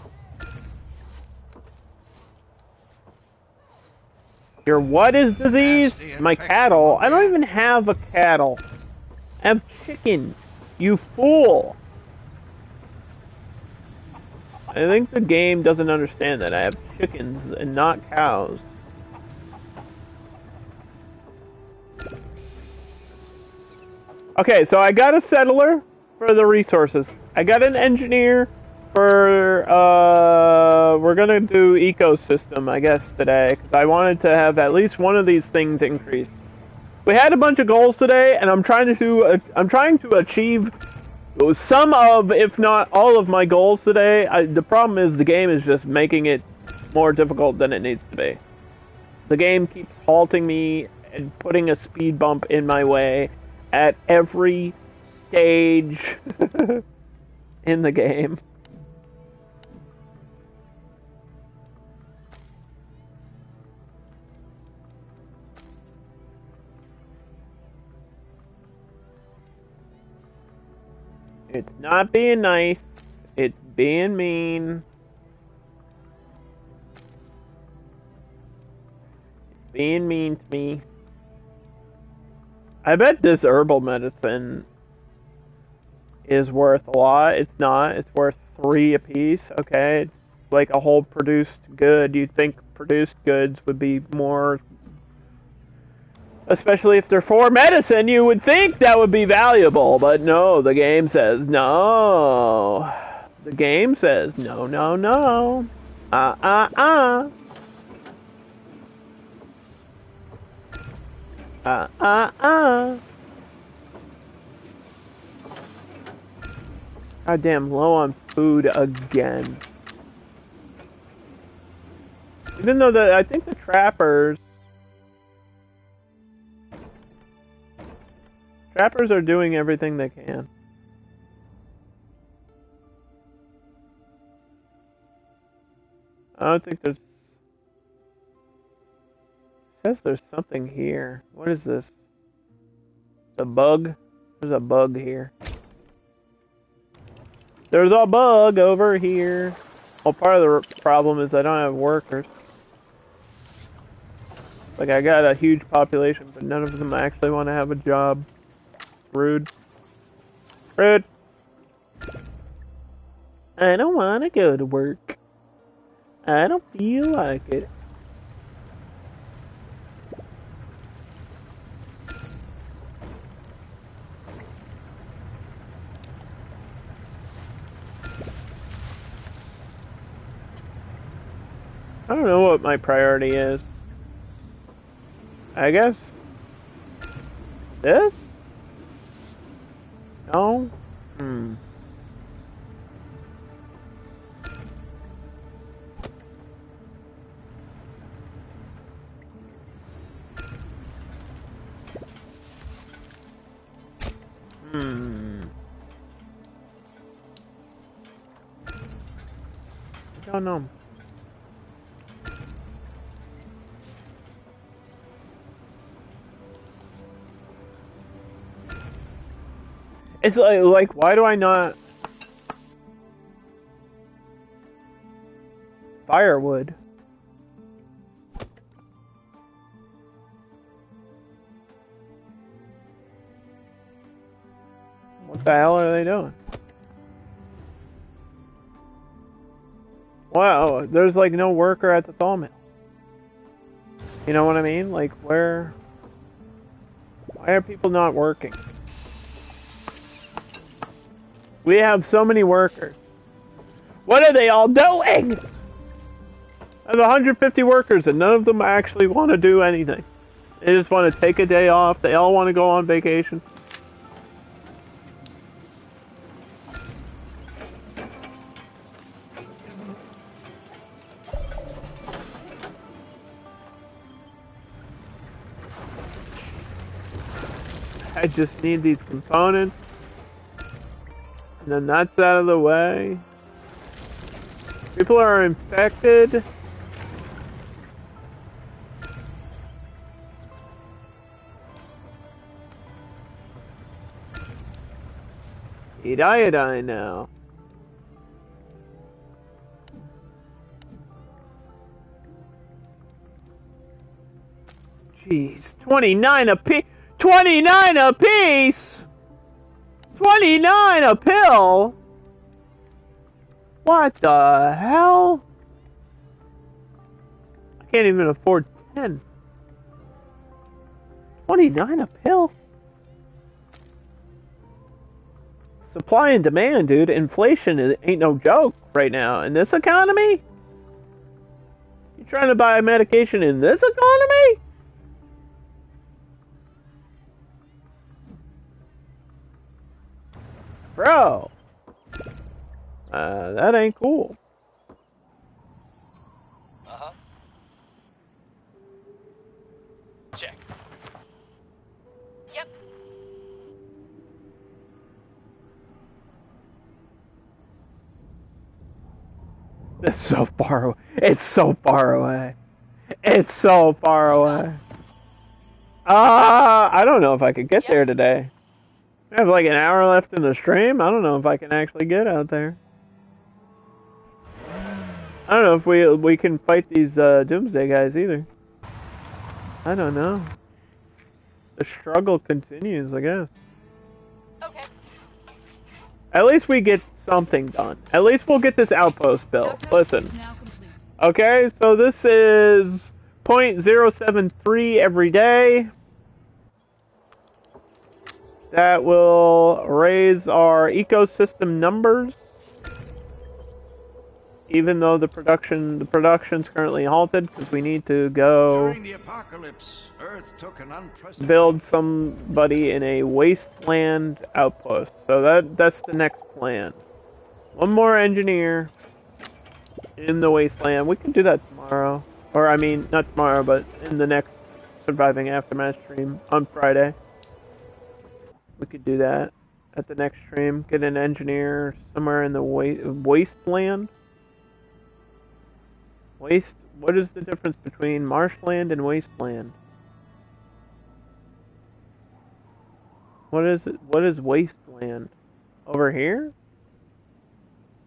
Your what is diseased? My cattle? I don't even have a cattle. I have chicken. You fool. I think the game doesn't understand that I have chickens and not cows. Okay, so I got a settler for the resources. I got an engineer for, we're gonna do ecosystem, I guess, today, because I wanted to have at least one of these things increased. We had a bunch of goals today, and I'm trying to achieve some of, if not all of my goals today. The problem is the game is just making it more difficult than it needs to be. The game keeps halting me and putting a speed bump in my way at every stage in the game. It's not being nice. It's being mean. It's being mean to me. I bet this herbal medicine is worth a lot. It's not. It's worth 3 apiece. Okay, it's like a whole produced good. You'd think produced goods would be more, especially if they're for medicine. You would think that would be valuable, but no. The game says no. The game says no, no, no. Uh. Goddamn, low on food again. Even though I think the trappers are doing everything they can. I don't think there's... It says there's something here. What is this? A bug? There's a bug here. There's a bug over here. Well, part of the problem is I don't have workers. Like, I got a huge population, but none of them actually want to have a job. Rude. Rude. I don't want to go to work. I don't feel like it. I don't know what my priority is. I guess this? No? I don't know. It's like, why do I not... Firewood. What the hell are they doing? Wow, there's like no worker at the sawmill. You know what I mean? Like, why are people not working? We have so many workers. What are they all doing? I have 150 workers and none of them actually want to do anything. They just want to take a day off. They all want to go on vacation. I just need these components. And then that's out of the way. People are infected. Eat iodine now. Jeez, 29 a piece. 29 a piece. 29 a pill. What the hell? I can't even afford 10. 29 a pill. supply and demand, dude. Inflation ain't no joke right now in this economy. You trying to buy medication in this economy? Bro. That ain't cool. Uh-huh. Check. Yep. It's so far away. It's so far away. It's so far away. I don't know if I could get there today. I have like an hour left in the stream. I don't know if I can actually get out there. I don't know if we can fight these Doomsday guys either. I don't know. The struggle continues, I guess. Okay. At least we get something done. At least we'll get this outpost built. Listen. Okay, so this is 0.073 every day. That will raise our ecosystem numbers. Even though the production's currently halted because we need to go During the apocalypse, Earth took an unprecedented build somebody in a wasteland outpost. So that's the next plan. One more engineer in the wasteland. We can do that tomorrow. Or I mean, not tomorrow, but in the next Surviving Aftermath stream on Friday. We could do that at the next stream. Get an engineer somewhere in the wasteland. What is the difference between marshland and wasteland? What is it? What is wasteland? Over here?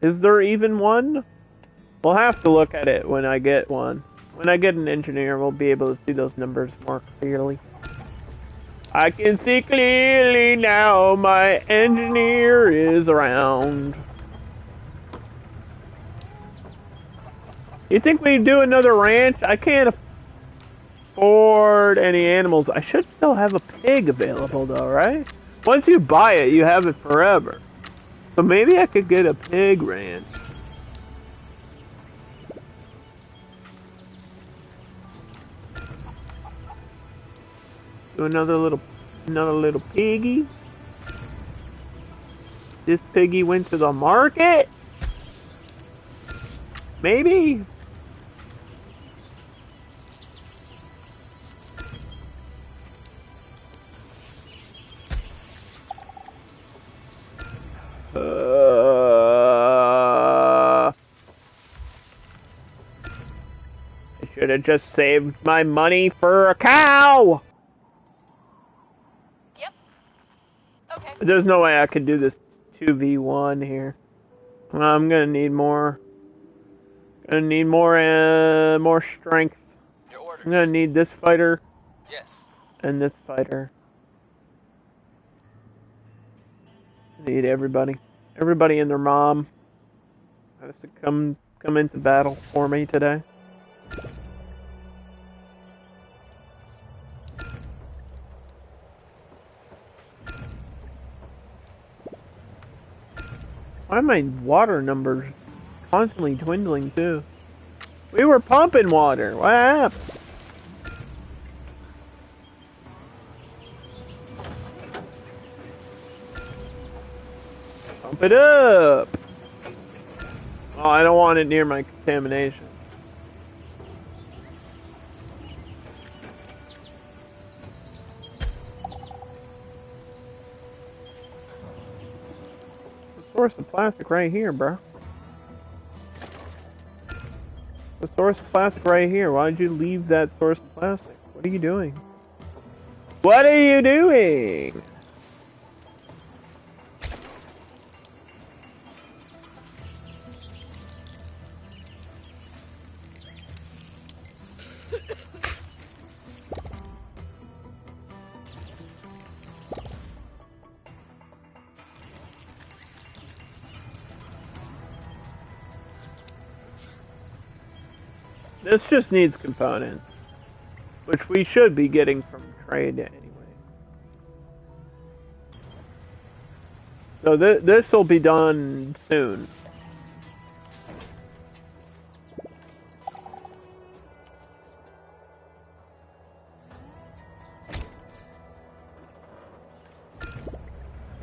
Is there even one? We'll have to look at it when I get one. When I get an engineer, we'll be able to see those numbers more clearly. I can see clearly now my engineer is around. You think we do another ranch? I can't afford any animals. I should still have a pig available though, right? Once you buy it, you have it forever. So maybe I could get a pig ranch. Do another little piggy. This piggy went to the market? Maybe? I should have just saved my money for a cow! Yep. Okay. There's no way I could do this 2v1 here. I'm gonna need more. Gonna need more strength. Your orders. I'm gonna need this fighter Yes. and this fighter. Need everybody. Everybody and their mom has to come into battle for me today. Why are my water numbers constantly dwindling too? We were pumping water. What happened? Pump it up. Oh, I don't want it near my contamination. The source of plastic right here, bro. The source of plastic right here. Why did you leave that source of plastic? What are you doing? What are you doing? This just needs components, which we should be getting from trade anyway. So this will be done soon.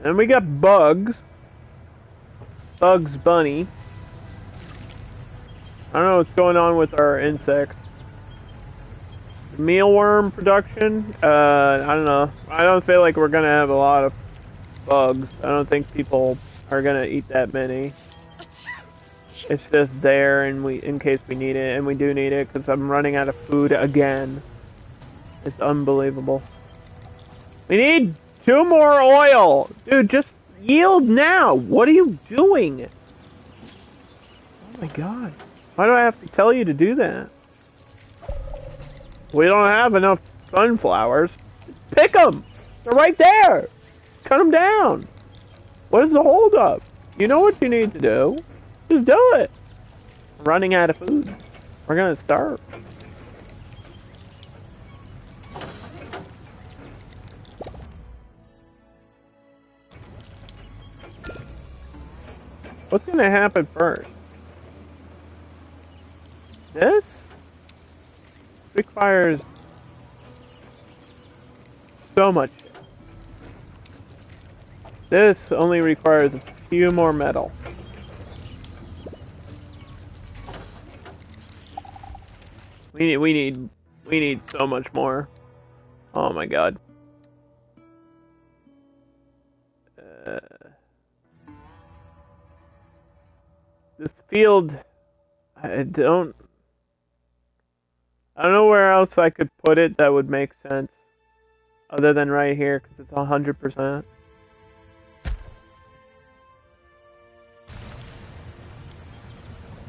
And we got Bugs. Bugs Bunny. I don't know what's going on with our insects. Mealworm production? I don't know. I don't feel like we're gonna have a lot of bugs. I don't think people are gonna eat that many. It's just there, and in case we need it, and we do need it, because I'm running out of food again. It's unbelievable. We need 2 more oil! Dude, just yield now! What are you doing? Oh my god. Why do I have to tell you to do that? We don't have enough sunflowers. Pick them! They're right there! Cut them down! What is the holdup? You know what you need to do. Just do it! I'm running out of food. We're gonna starve. What's gonna happen first? This? Requires so much. This only requires a few more metal. We need so much more. Oh my god. This field, I don't know where else I could put it that would make sense, other than right here, because it's 100%.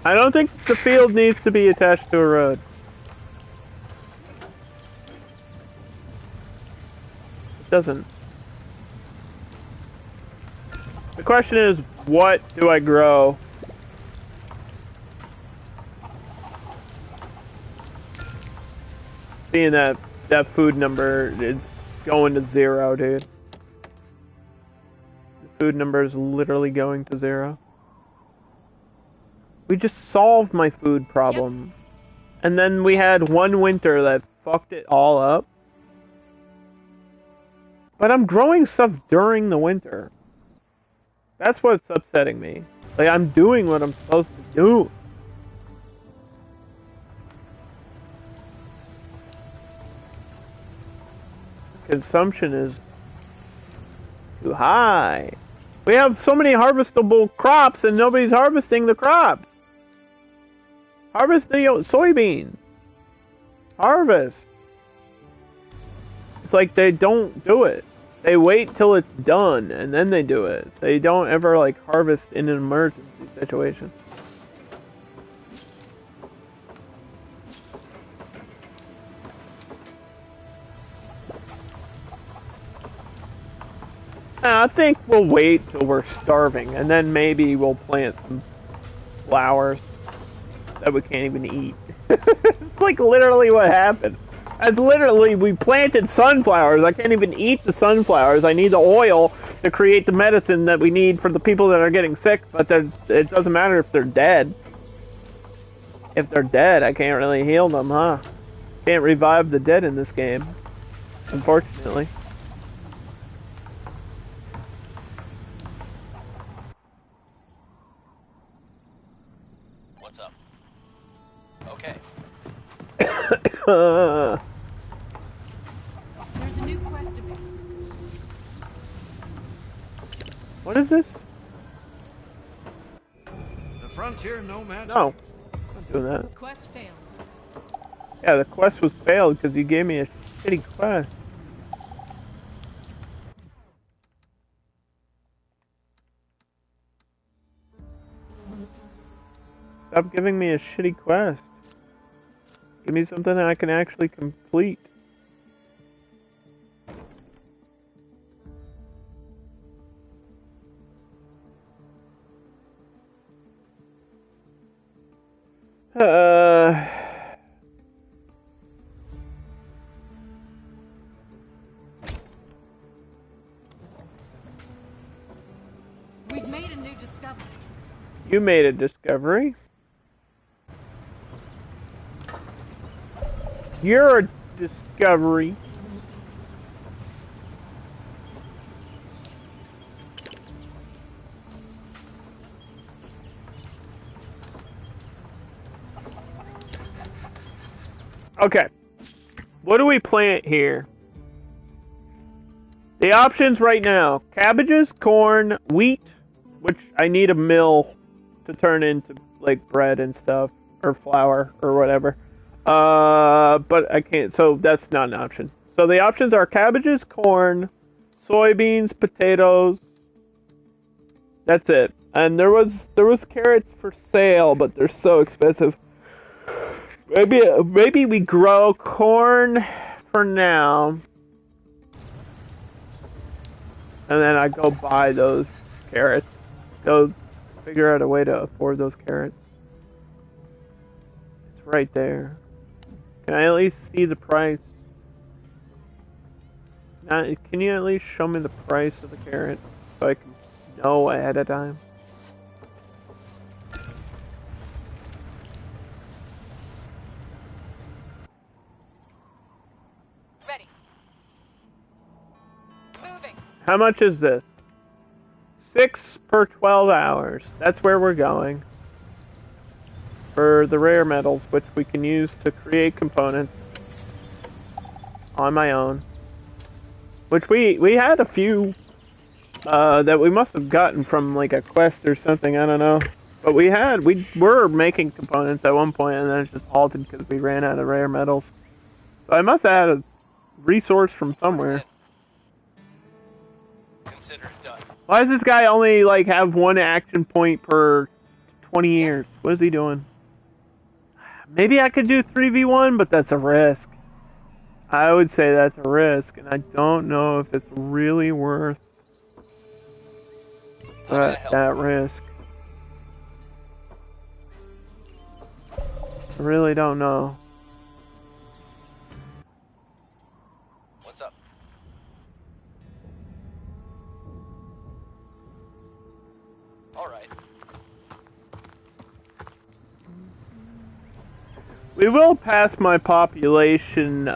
I don't think the field needs to be attached to a road. It doesn't. The question is, what do I grow? Seeing that food number is going to 0, dude. The food number is literally going to 0. We just solved my food problem. Yep. And then we had one winter that fucked it all up. But I'm growing stuff during the winter. That's what's upsetting me. Like, I'm doing what I'm supposed to do. Consumption is too high. We have so many harvestable crops and nobody's harvesting the crops. Harvest the soybeans. Harvest. It's like they don't do it. They wait till it's done and then they do it. They don't ever like harvest in an emergency situation. I think we'll wait till we're starving, and then maybe we'll plant some flowers that we can't even eat. It's like literally what happened. That's literally, we planted sunflowers. I can't even eat the sunflowers. I need the oil to create the medicine that we need for the people that are getting sick, but it doesn't matter if they're dead. If they're dead, I can't really heal them, huh? Can't revive the dead in this game, unfortunately. What's up? Okay. There's a new quest to pick. What is this? The frontier nomad. No, I'm not doing that. Quest failed. Yeah, the quest was failed because you gave me a shitty quest. Stop giving me a shitty quest. Give me something that I can actually complete. You made a discovery. You're a discovery. Okay. What do we plant here? The options right now: cabbages, corn, wheat, which I need a mill to turn into like bread and stuff, or flour, or whatever. But I can't, so that's not an option. So the options are cabbages, corn, soybeans, potatoes. That's it. And there was carrots for sale, but they're so expensive. Maybe we grow corn for now. And then I go buy those carrots. Go figure out a way to afford those carrots. It's right there. Can I at least see the price? Can you at least show me the price of the carrot so I can know ahead of time? Ready. Moving. How much is this? 6 per 12 hours. That's where we're going. For the rare metals, which we can use to create components on my own. Which we had a few that we must have gotten from like a quest or something, I don't know. But we were making components at one point and then it just halted because we ran out of rare metals. So I must have had a resource from somewhere. Consider it done. Why does this guy only like have one action point per 20 years? What is he doing? Maybe I could do 3v1, but that's a risk. I would say that's a risk, and I don't know if it's really worth that risk. I really don't know. What's up? All right. We will pass my population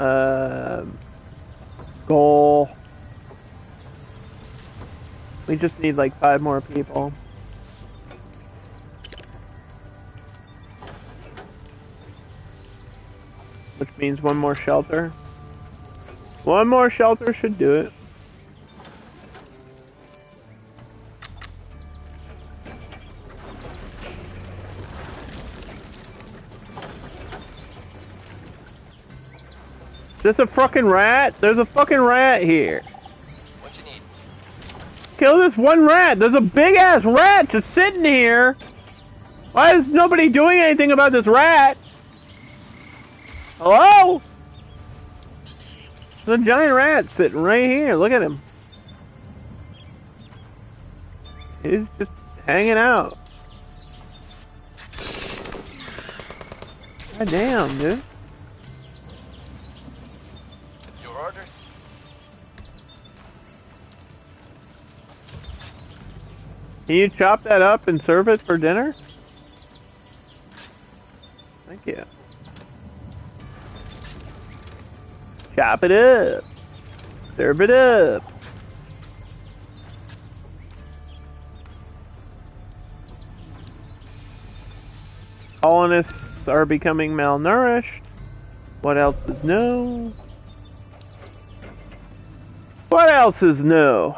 goal. We just need like 5 more people. Which means 1 more shelter. 1 more shelter should do it. Is this a fucking rat? There's a fucking rat here. What you need? Kill this one rat. There's a big ass rat just sitting here. Why is nobody doing anything about this rat? Hello? There's a giant rat sitting right here. Look at him. He's just hanging out. God damn, dude. Orders? Can you chop that up and serve it for dinner? Thank you. Chop it up. Serve it up. Colonists are becoming malnourished. What else is new? What else is new?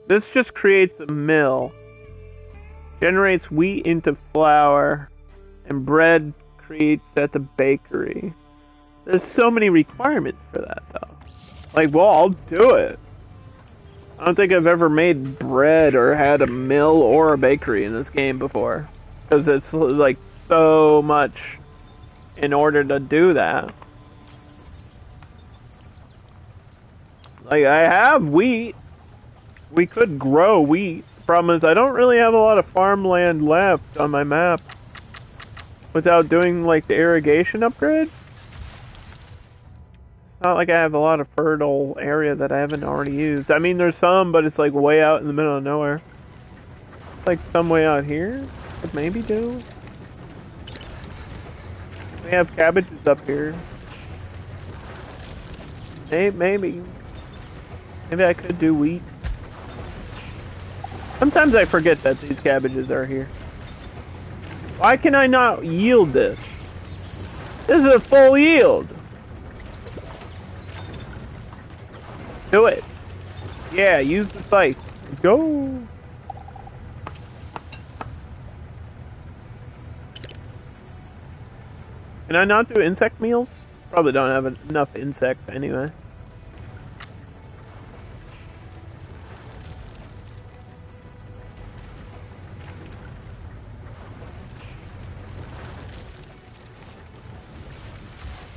This just creates a mill. Generates wheat into flour. And bread creates at the bakery. There's so many requirements for that though. Like, well, I'll do it. I don't think I've ever made bread or had a mill or a bakery in this game before. Because it's like so much in order to do that. Like, I have wheat. We could grow wheat. The problem is I don't really have a lot of farmland left on my map. without doing like the irrigation upgrade? It's not like I have a lot of fertile area that I haven't already used. I mean, there's some, but it's like way out in the middle of nowhere. Like some way out here, could maybe do. We have cabbages up here. Maybe I could do wheat. Sometimes I forget that these cabbages are here. Why can I not yield this? This is a full yield. Do it. Yeah, use the scythe. Let's go. Can I not do insect meals? Probably don't have enough insects anyway.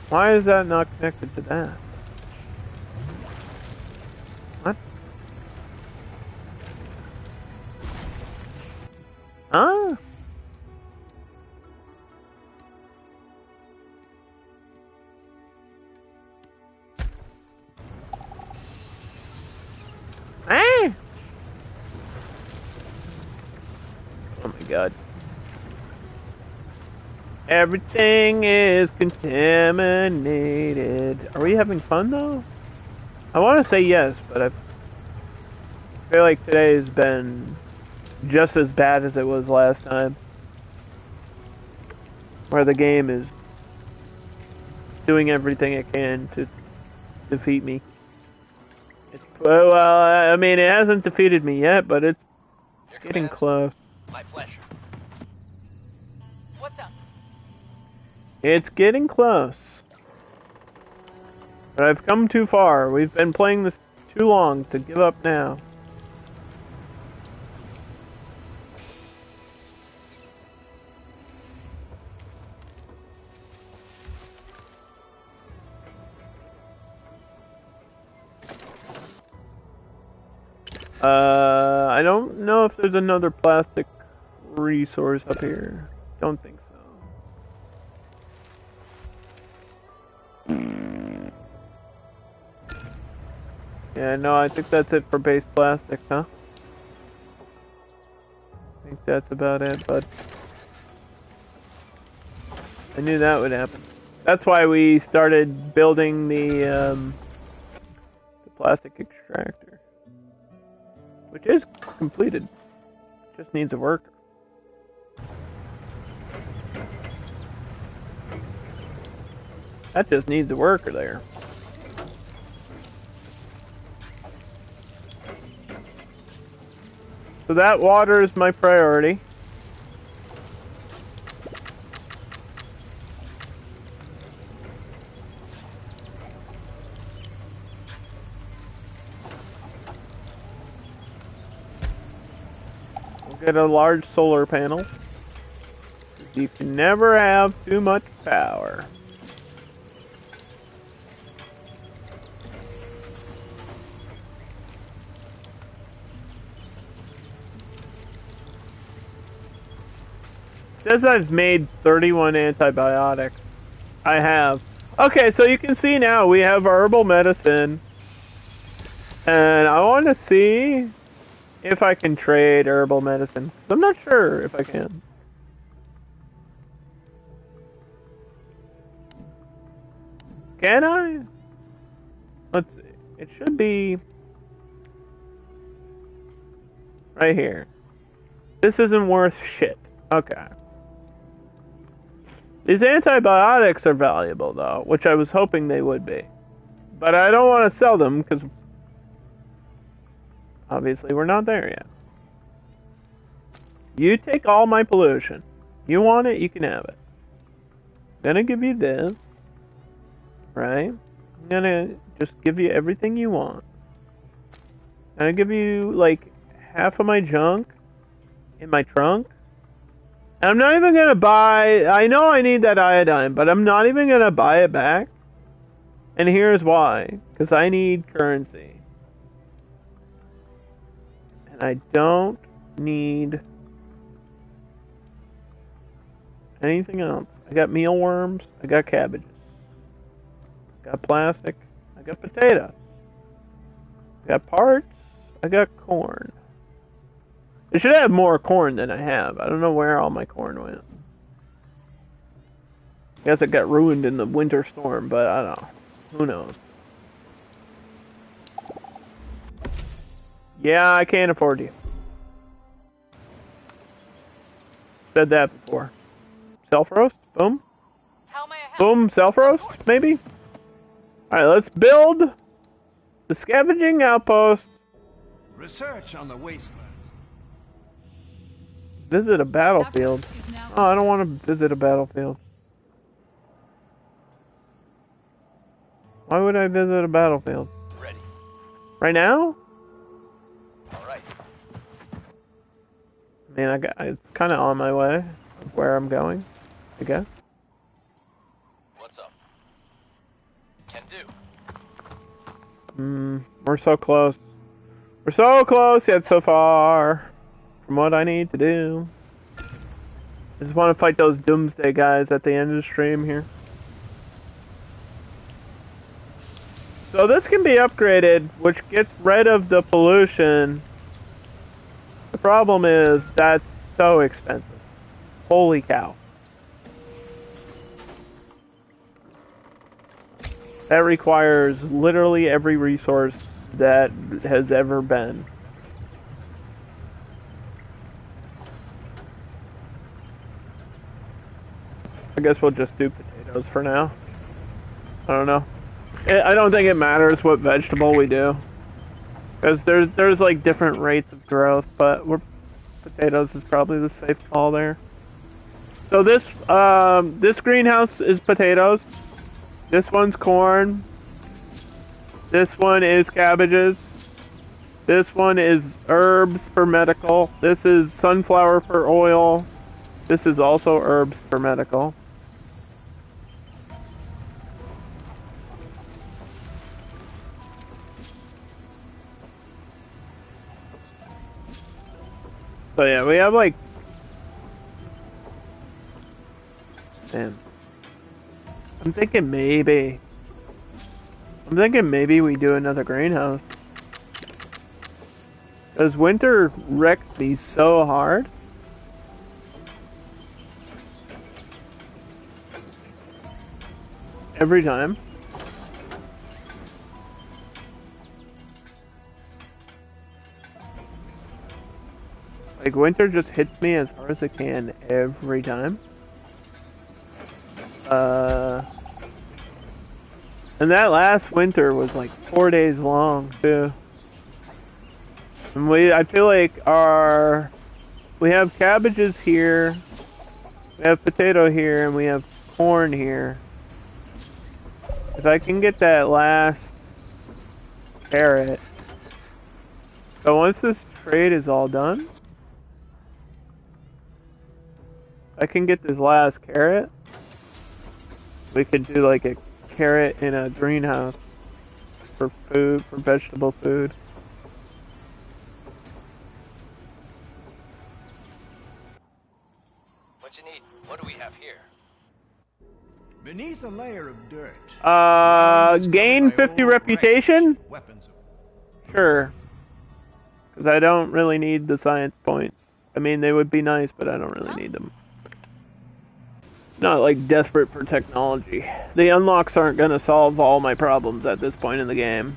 Why is that not connected to that? What? Huh? Hey! Oh my god. Everything is contaminated. Are we having fun though? I want to say yes, but I feel like today has been just as bad as it was last time. Where the game is doing everything it can to defeat me. Well, I mean, it hasn't defeated me yet, but it's getting close. My pleasure. What's up? It's getting close. But I've come too far. We've been playing this too long to give up now. I don't know if there's another plastic resource up here. Don't think so. Yeah, no, I think that's it for base plastic, huh? I think that's about it, but I knew that would happen. That's why we started building the plastic extractor, which is completed. Just needs a worker. That just needs a worker there. So that water is my priority. We'll get a large solar panel. You can never have too much power. It says I've made 31 antibiotics. I have. Okay, so you can see now we have herbal medicine. And I want to see if I can trade herbal medicine. I'm not sure if I can. Can I? Let's see. It should be right here. This isn't worth shit. Okay. These antibiotics are valuable, though, which I was hoping they would be. But I don't want to sell them, because obviously we're not there yet. You take all my pollution. You want it, you can have it. I'm gonna give you this. Right? I'm gonna just give you everything you want. I'm gonna give you, like, half of my junk in my trunk. And I'm not even gonna buy... I know I need that iodine, but I'm not even gonna buy it back. And here's why. Because I need currency. And I don't need Anything else? I got mealworms. I got cabbages. I got plastic. I got potatoes. I got parts. I got corn. I should have more corn than I have. I don't know where all my corn went. I guess it got ruined in the winter storm, but I don't know. Who knows? Yeah, I can't afford you. Said that before. Self-roast? Boom. How may I help? Boom, self-roast, maybe? Alright, let's build the scavenging outpost. Research on the wasteland. Visit a battlefield. Outpost is now Oh, I don't want to visit a battlefield. Why would I visit a battlefield? Ready. Right now? All right. I mean, it's kind of on my way of where I'm going, I guess. What's up? Can do. We're so close. We're so close yet so far from what I need to do. I just want to fight those doomsday guys at the end of the stream here. So this can be upgraded, which gets rid of the pollution. The problem is that's so expensive. Holy cow. That requires literally every resource that has ever been. I guess we'll just do potatoes for now. I don't know. I don't think it matters what vegetable we do, because there's like different rates of growth, but potatoes is probably the safe call there. So this greenhouse is potatoes. This one's corn. This one is cabbages. This one is herbs for medical. This is sunflower for oil. This is also herbs for medical. So yeah, we have like... Man. I'm thinking maybe we do another greenhouse. Because winter wrecks me so hard. Every time. Like, winter just hits me as hard as it can every time. And that last winter was like 4 days long, too. And I feel like we have cabbages here, we have potato here, and we have corn here. If I can get that last carrot. So once this trade is all done, I can get this last carrot. We could do like a carrot in a greenhouse for food, for vegetable food. What you need? What do we have here? Beneath a layer of dirt. Gain 50 reputation? Weapons. Sure. Because I don't really need the science points. I mean, they would be nice, but I don't really need them. Not like desperate for technology. The unlocks aren't gonna solve all my problems at this point in the game.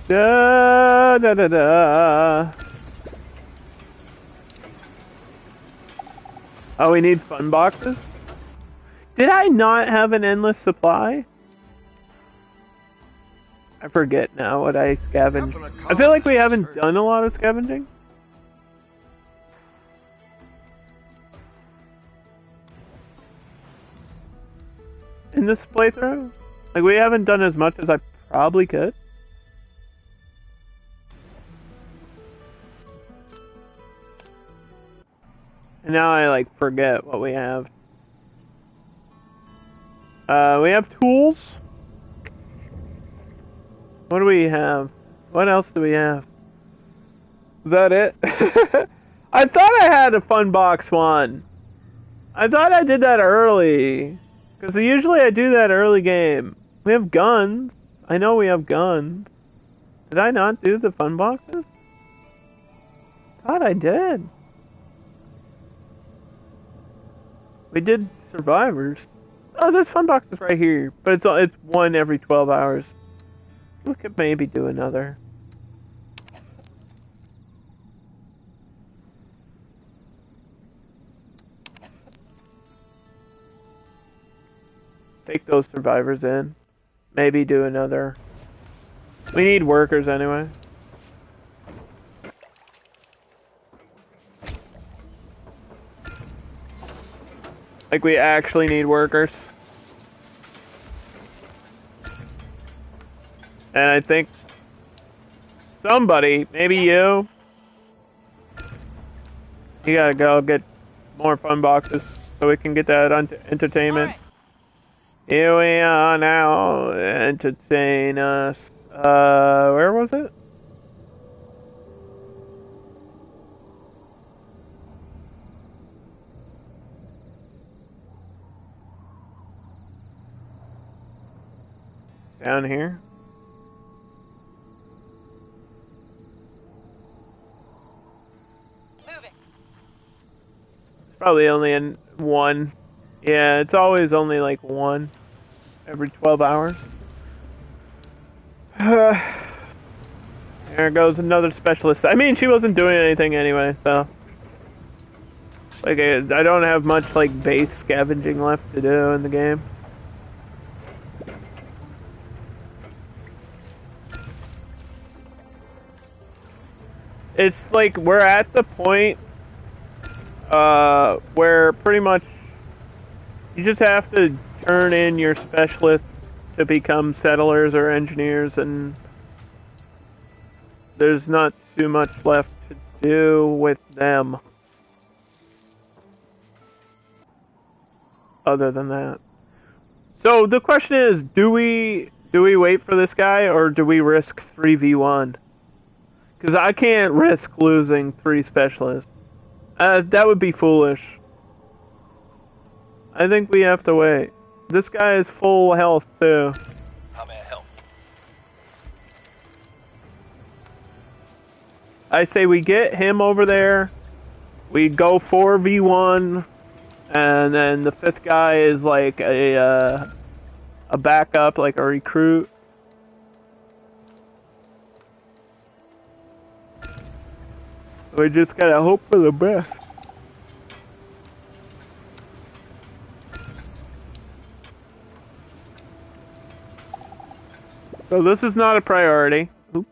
Da da da da. Oh, we need fun boxes? Did I not have an endless supply? I forget now what I scavenged. I feel like we haven't done a lot of scavenging. in this playthrough. Like, we haven't done as much as I probably could. And now I, like, forget what we have. We have tools. What do we have? What else do we have? Is that it? I thought I had a fun box one. I thought I did that early. Because usually I do that early game. We have guns. I know we have guns. Did I not do the fun boxes? Thought I did. We did survivors. Oh, there's fun boxes right here. But it's one every 12 hours. We could maybe do another. Take those survivors in. Maybe do another. We need workers anyway. Like, we actually need workers. And I think somebody, maybe you gotta go get more fun boxes so we can get that entertainment. Right. Here we are now, entertain us. Where was it? Down here. Moving. It's probably only in one. Yeah, it's always only like one every 12 hours. There goes another specialist. I mean, she wasn't doing anything anyway, so. Like, I don't have much, like, base scavenging left to do in the game. It's like, we're at the point, where pretty much you just have to turn in your specialists to become settlers or engineers, and there's not too much left to do with them. Other than that. So the question is, do we wait for this guy, or do we risk 3v1? Because I can't risk losing 3 specialists. That would be foolish. I think we have to wait. This guy is full health too. How may I help? I say we get him over there. We go 4v1, and then the 5th guy is like a backup, like a recruit. We just gotta hope for the best. So this is not a priority. Oop.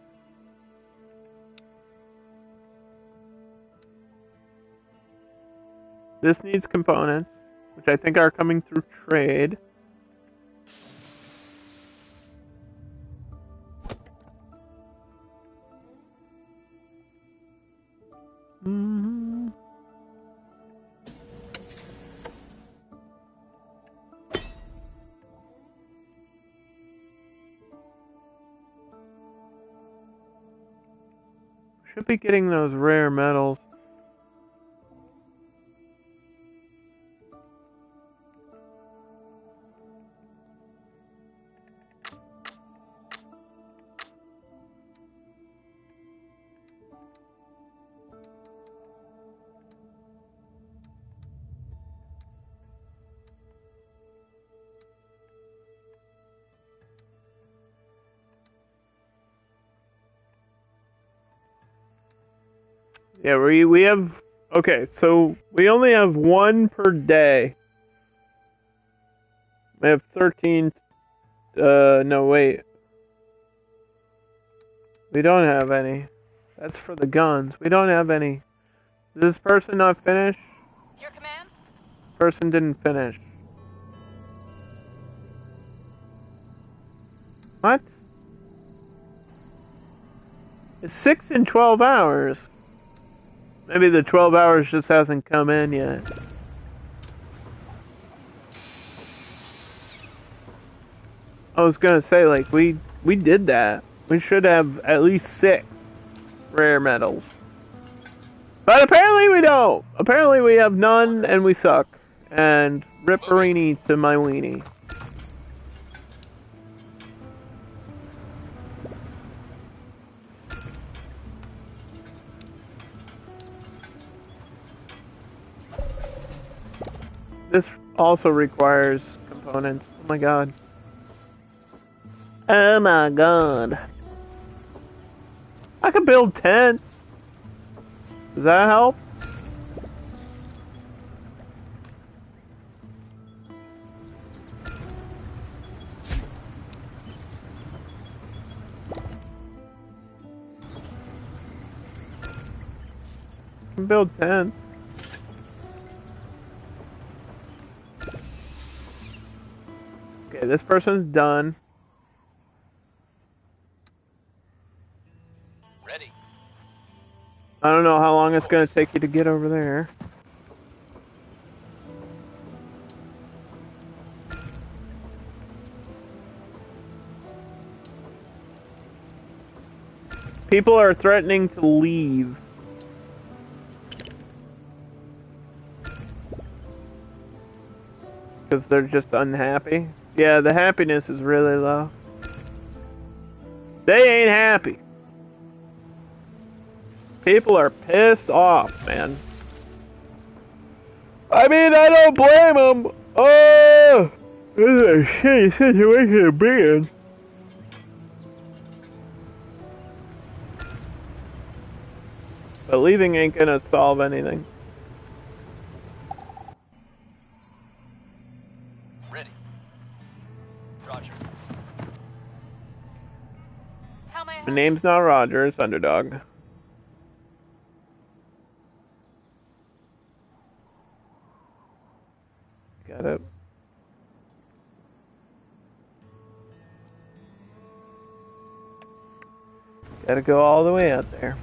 This needs components, which I think are coming through trade. Should be getting those rare metals. Yeah, we have... Okay, so we only have 1 per day. We have 13... no, wait. We don't have any. That's for the guns. We don't have any. Did this person not finish? Your command? Person didn't finish. What? It's 6 and 12 hours. Maybe the 12 hours just hasn't come in yet. I was gonna say, like, we did that. We should have at least 6 rare medals. But apparently we don't. Apparently we have none and we suck. And ripperini to my weenie. This also requires components. Oh my god. Oh my god. I could build tents. Does that help? I can build tents. Okay, this person's done. Ready. I don't know how long it's gonna take you to get over there. People are threatening to leave. Because they're just unhappy. Yeah, the happiness is really low. They ain't happy. People are pissed off, man. I mean, I don't blame them. Oh, this is a shitty situation to be in. But leaving ain't gonna solve anything. Ready. Roger. How may I My help? name's not Roger, it's Underdog. Got it. Gotta go all the way out there.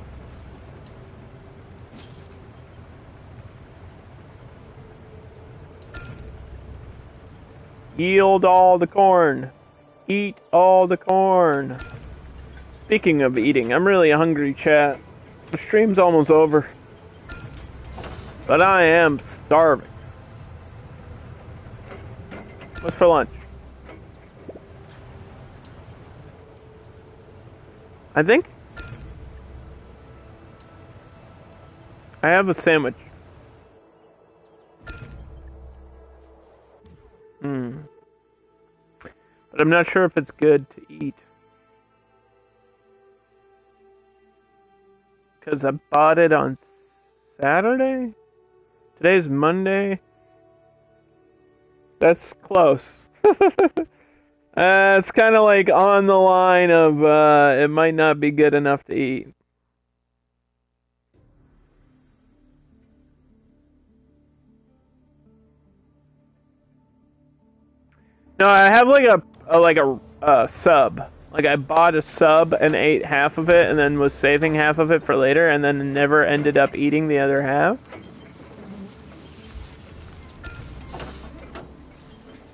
Yield all the corn. Eat all the corn. Speaking of eating, I'm really hungry, chat. The stream's almost over. But I am starving. What's for lunch? I think I have a sandwich. But I'm not sure if it's good to eat. Because I bought it on Saturday? Today's Monday? That's close. It's kind of like on the line of it might not be good enough to eat. No, I have like a sub. Like I bought a sub and ate half of it, and then was saving half of it for later, and then never ended up eating the other half.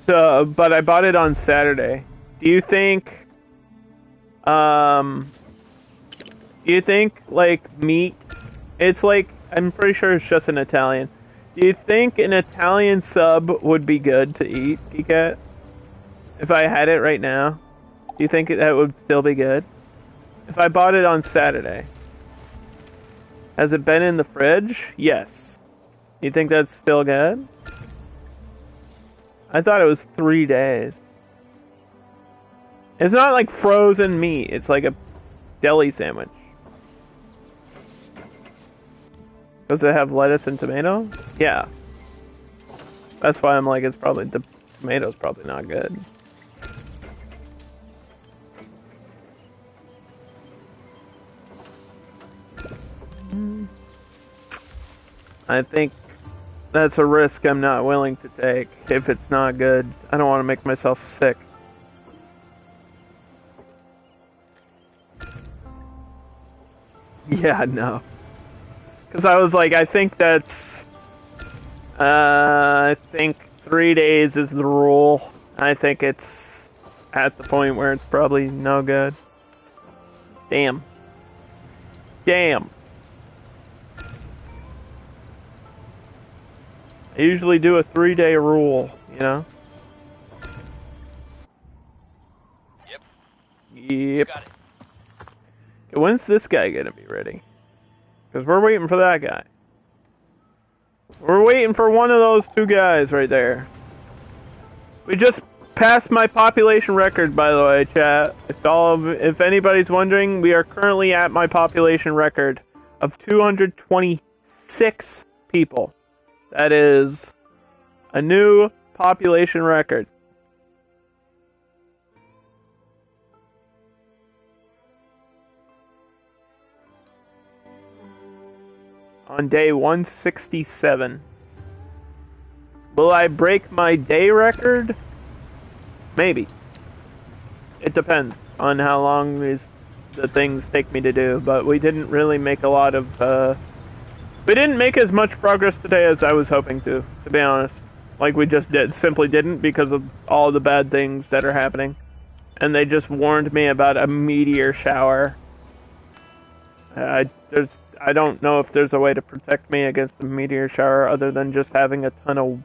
So, but I bought it on Saturday. Do you think like meat? It's like I'm pretty sure it's just an Italian. Do you think an Italian sub would be good to eat, Geekat? If I had it right now, do you think that would still be good? If I bought it on Saturday. Has it been in the fridge? Yes. You think that's still good? I thought it was 3 days. It's not like frozen meat. It's like a deli sandwich. Does it have lettuce and tomato? Yeah. That's why I'm like, it's probably, the tomato's probably not good. I think that's a risk I'm not willing to take if it's not good. I don't want to make myself sick. Yeah, no. Because I was like, I think that's... I think 3 days is the rule. I think it's at the point where it's probably no good. Damn. Damn. I usually do a 3-day rule, you know? Yep. Yep. Got it. Okay, when's this guy gonna be ready? Because we're waiting for that guy. We're waiting for one of those two guys right there. We just passed my population record, by the way, chat. If anybody's wondering, we are currently at my population record of 226 people. That is a new population record. On day 167. Will I break my day record? Maybe. It depends on how long the things take me to do, but we didn't really make a lot of, we didn't make as much progress today as I was hoping to be honest. Like we just simply didn't because of all the bad things that are happening. And they just warned me about a meteor shower. I don't know if there's a way to protect me against a meteor shower other than just having a ton of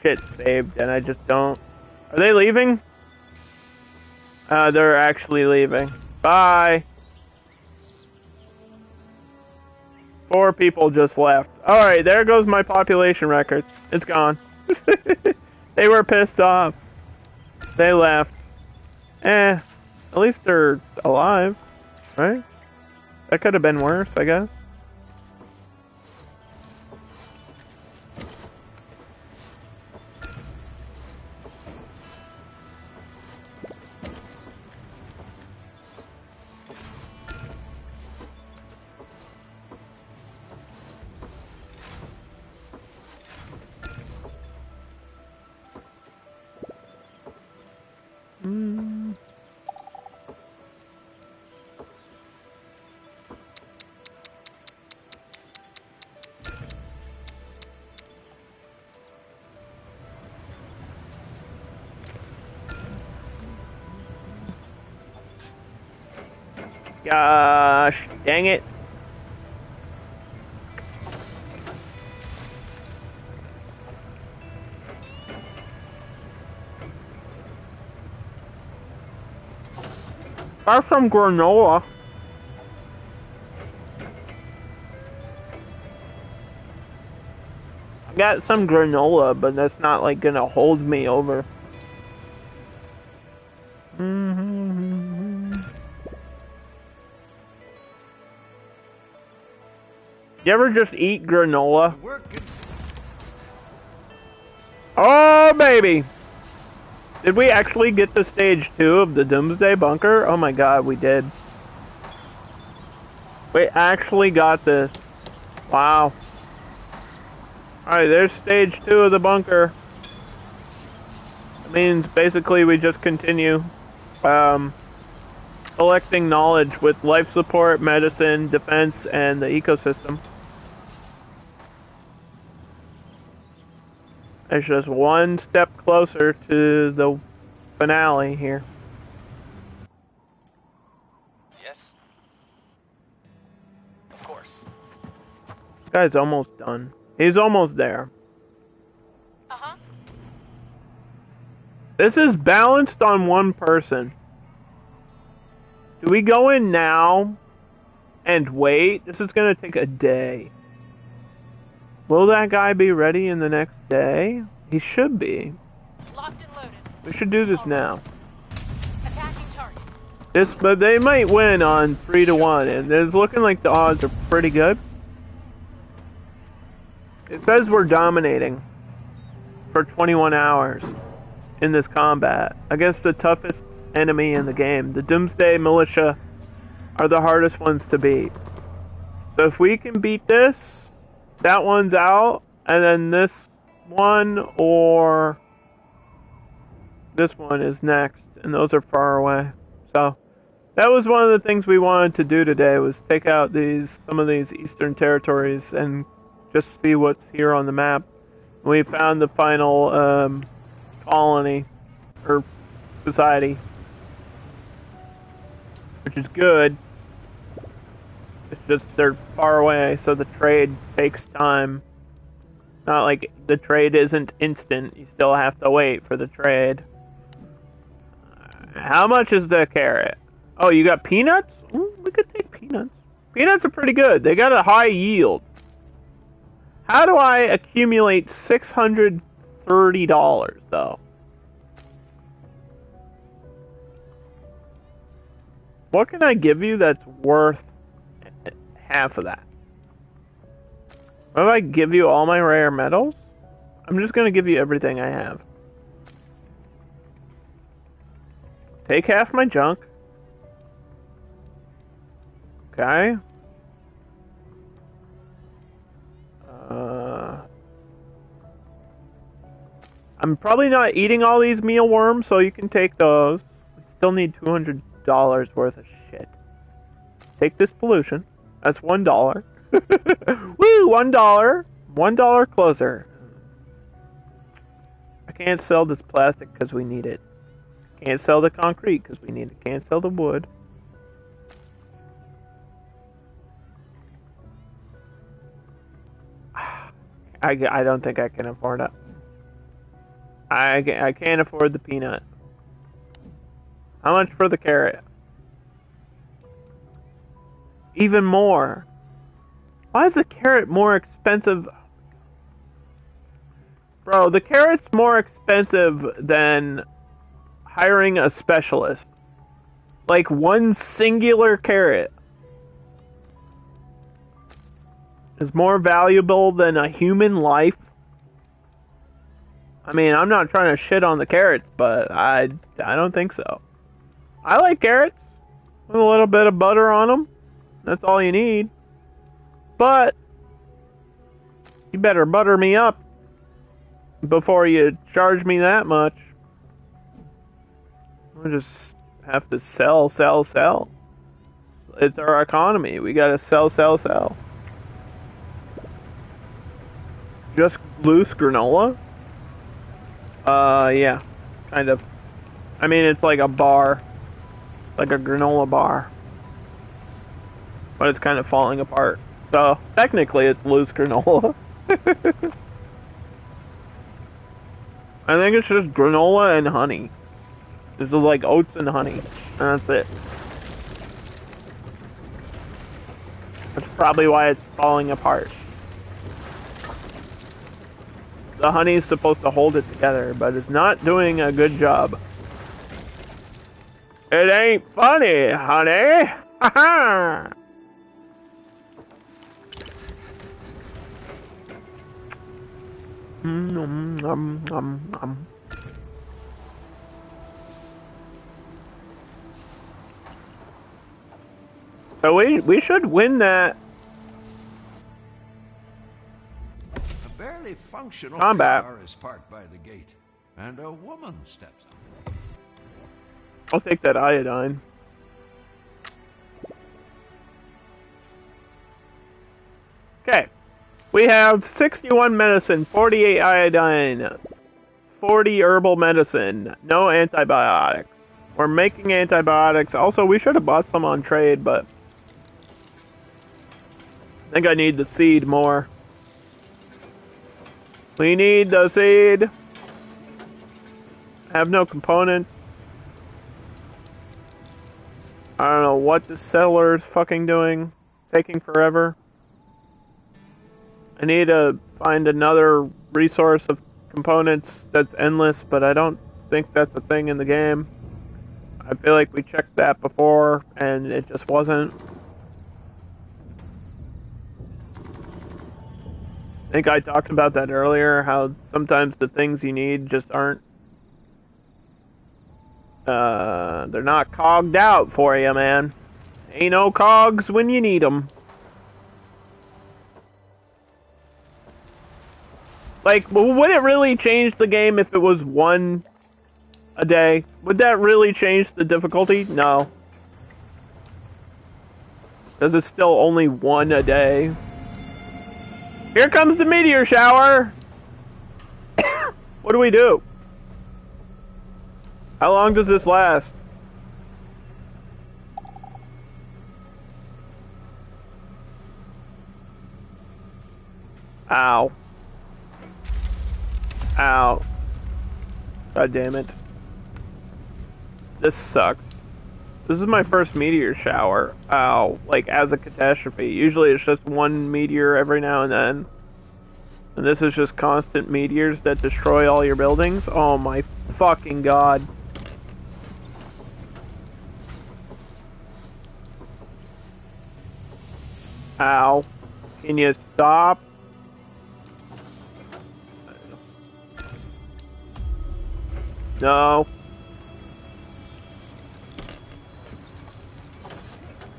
shit saved, and I just don't. Are they leaving? They're actually leaving. Bye! 4 people just left. Alright, there goes my population record. It's gone. They were pissed off. They left. At least they're alive, right? That could have been worse, I guess. Gosh, dang it. Got some granola. I got some granola, but that's not like gonna hold me over. You ever just eat granola? Oh, baby! Did we actually get to stage 2 of the Doomsday Bunker? Oh my god, we did. We actually got this. Wow. Alright, there's stage 2 of the bunker. That means basically we just continue collecting knowledge with life support, medicine, defense, and the ecosystem. It's just one step closer to the finale here. Yes. Of course. This guy's almost done. He's almost there. Uh-huh. This is balanced on one person. Do we go in now and wait? This is gonna take a day. Will that guy be ready in the next day? He should be. Locked and loaded. We should do this now. Attacking target. But they might win on 3-1, and it's looking like the odds are pretty good. It says we're dominating for 21 hours in this combat against the toughest enemy in the game. The Doomsday Militia are the hardest ones to beat. So if we can beat this, that one's out, and then this one or this one is next, and those are far away. So That was one of the things we wanted to do today, was take out some of these eastern territories and just see what's here on the map. We found the final colony or society, which is good. It's just they're far away, so the trade takes time. Not like the trade isn't instant. You still have to wait for the trade. How much is the carrot? Oh, you got peanuts? Ooh, we could take peanuts. Peanuts are pretty good. They got a high yield. How do I accumulate $630 though? What can I give you that's worth half of that? What if I give you all my rare metals? I'm just gonna give you everything I have. Take half my junk. Okay. I'm probably not eating all these mealworms, so you can take those. We still need $200 worth of shit. Take this pollution. That's $1. Woo! $1. $1 closer. I can't sell this plastic because we need it. Can't sell the concrete because we need it. Can't sell the wood. I don't think I can afford it. I can't afford the peanut. How much for the carrot? Even more. Why is the carrot more expensive? Bro, the carrot's more expensive than hiring a specialist. Like one singular carrot is more valuable than a human life. I mean, I'm not trying to shit on the carrots, but I don't think so. I like carrots with a little bit of butter on them. That's all you need. But you better butter me up before you charge me that much. We'll just have to sell. It's our economy. We gotta sell. Just loose granola? Yeah. Kind of. I mean, it's like a bar. Like a granola bar. But it's kind of falling apart. So, technically, it's loose granola. I think it's just granola and honey. This is like oats and honey. And that's it. That's probably why it's falling apart. The honey is supposed to hold it together, but it's not doing a good job. It ain't funny, honey. Ha ha. So we should win that A barely functional combat. car is parked by the gate, and a woman steps up. I'll take that iodine. Okay. We have 61 medicine, 48 iodine, 40 herbal medicine, no antibiotics. We're making antibiotics. Also, we should have bought some on trade, but I think I need the seed more. We need the seed. I have no components. I don't know what the seller's fucking doing. Taking forever. I need to find another resource of components that's endless, but I don't think that's a thing in the game. I feel like we checked that before, and it just wasn't. I think I talked about that earlier, how sometimes the things you need just aren't... they're not cogged out for you, man. Ain't no cogs when you need them. Like, would it really change the game if it was 1 a day? Would that really change the difficulty? No. Says it's still only 1 a day. Here comes the meteor shower! What do we do? How long does this last? Ow. Ow. God damn it. This sucks. This is my first meteor shower. Ow. Like, as a catastrophe. Usually it's just one meteor every now and then. And this is just constant meteors that destroy all your buildings? Oh my fucking god. Ow. Can you stop? No.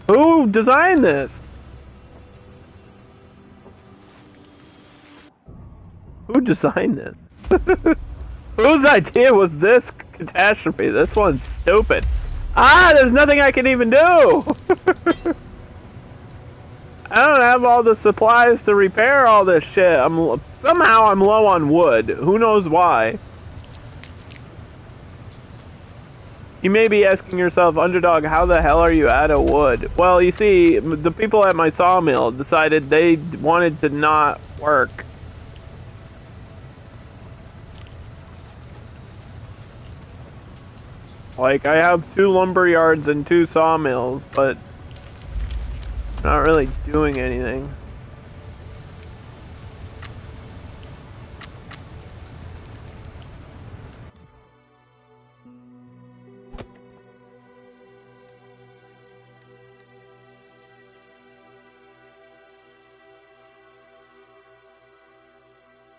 Who designed this? Who designed this? Whose idea was this catastrophe? This one's stupid. Ah, there's nothing I can even do! I don't have all the supplies to repair all this shit. Somehow I'm low on wood. Who knows why? You may be asking yourself, Underdog, how the hell are you out of wood? Well, you see, the people at my sawmill decided they wanted to not work. Like, I have 2 lumber yards and 2 sawmills, but not really doing anything.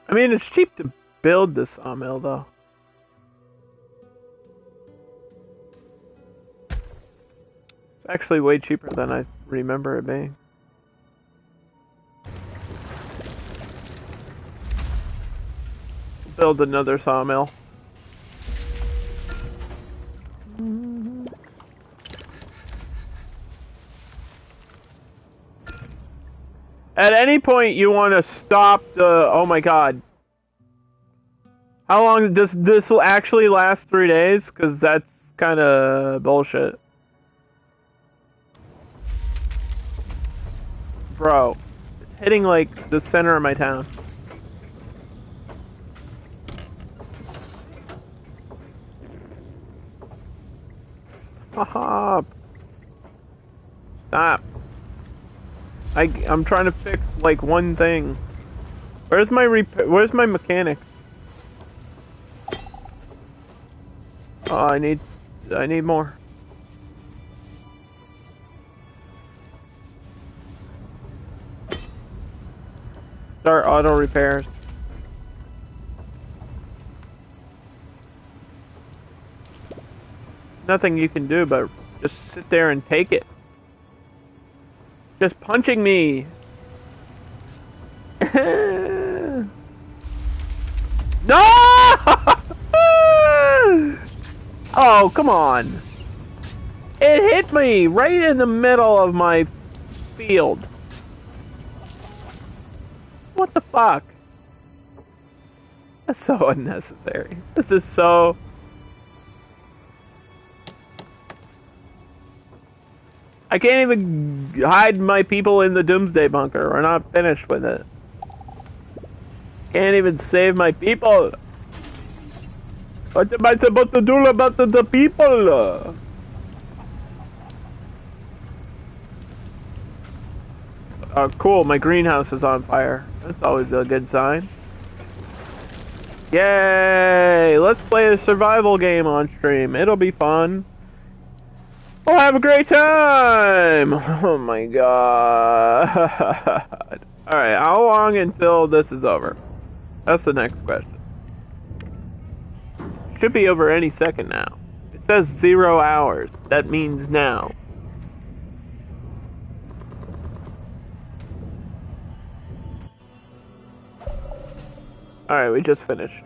I mean, it's cheap to build the sawmill, though. It's actually way cheaper than I remember it being. Build another sawmill. At any point you want to stop the... Oh my god. How long does this will actually last 3 days? Because that's kind of bullshit. Bro, it's hitting like the center of my town. Stop. Stop. I'm trying to fix like one thing. Where's my mechanic? Oh, I need more. Start auto repairs. Nothing you can do but just sit there and take it. Just punching me. No! Oh, come on. It hit me right in the middle of my field. What the fuck? That's so unnecessary. This is so... I can't even hide my people in the Doomsday Bunker. We're not finished with it. Can't even save my people. What am I supposed to do about the people? Cool, my greenhouse is on fire. That's always a good sign. Yay! Let's play a survival game on stream. It'll be fun. We'll have a great time! Oh my god. Alright, how long until this is over? That's the next question. Should be over any second now. It says 0 hours. That means now. Alright, we just finished.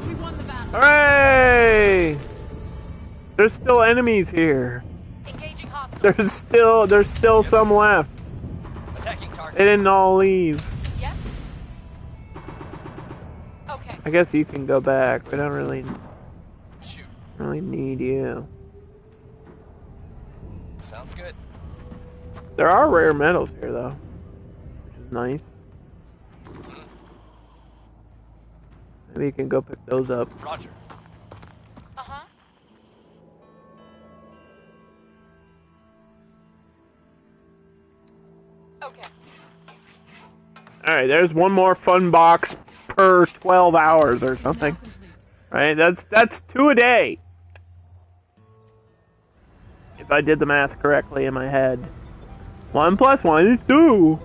We won the battle. Hooray! There's still enemies here. Engaging hostiles. There's still some left. Attacking They target. didn't all leave. Yes? Okay. I guess you can go back. We don't really Shoot. need you. Sounds good. There are rare metals here though, which is nice. Maybe you can go pick those up. Roger. Uh-huh. Okay. Alright, there's one more fun box per 12 hours or something. Right? That's 2 a day. If I did the math correctly in my head. 1 plus 1 is 2.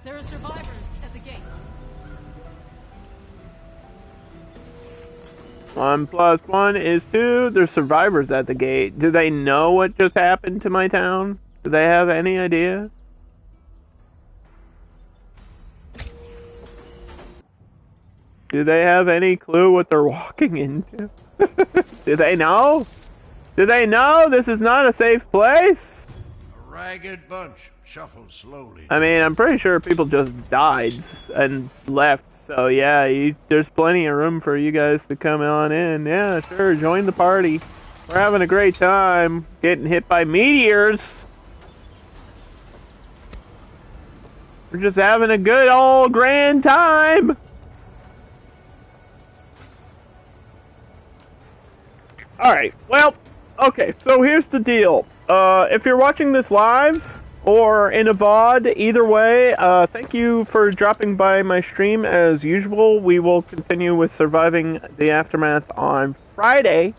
There are survivors at the gate. 1 plus 1 is 2. There's survivors at the gate. Do they know what just happened to my town? Do they have any idea? Do they have any clue what they're walking into? Do they know? Do they know this is not a safe place? A ragged bunch shuffles slowly. I mean, I'm pretty sure people just died and left. So yeah, there's plenty of room for you guys to come on in. Yeah, sure, join the party. We're having a great time getting hit by meteors. We're just having a good old grand time. Alright, well, okay, so here's the deal. If you're watching this live or in a VOD, either way, thank you for dropping by my stream as usual. We will continue with Surviving the Aftermath on Friday.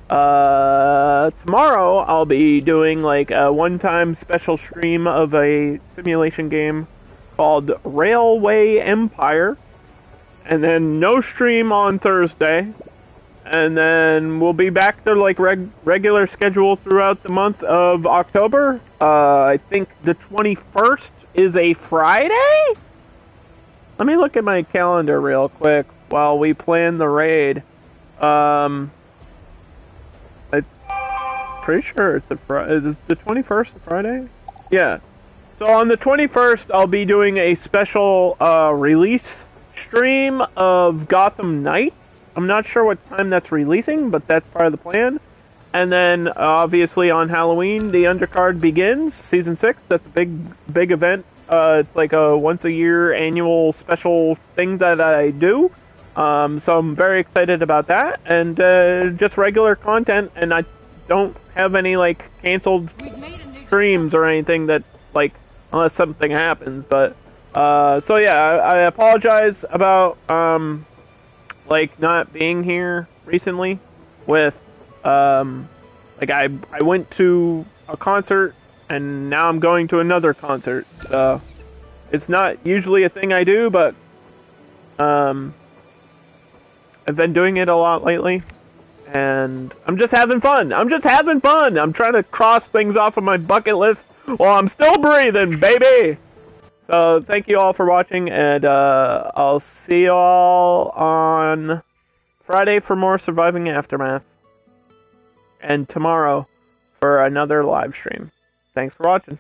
Tomorrow I'll be doing like a one-time special stream of a simulation game called Railway Empire. And then no stream on Thursday. And then we'll be back to like regular schedule throughout the month of October. I think the 21st is a Friday? Let me look at my calendar real quick while we plan the raid. I'm pretty sure it's a Friday. Is the 21st a Friday? Yeah. So on the 21st, I'll be doing a special release stream of Gotham Knights. I'm not sure what time that's releasing, but that's part of the plan. And then, obviously, on Halloween, the undercard begins, Season 6. That's a big event. It's like a once-a-year annual special thing that I do. So I'm very excited about that. And just regular content, and I don't have any, like, canceled streams or anything that, like, unless something happens. But, so yeah, I apologize about, like not being here recently with like I went to a concert and now I'm going to another concert. So it's not usually a thing I do, but I've been doing it a lot lately and I'm just having fun. I'm trying to cross things off of my bucket list while I'm still breathing, baby. So, thank you all for watching, and I'll see you all on Friday for more Surviving Aftermath, and tomorrow for another live stream. Thanks for watching.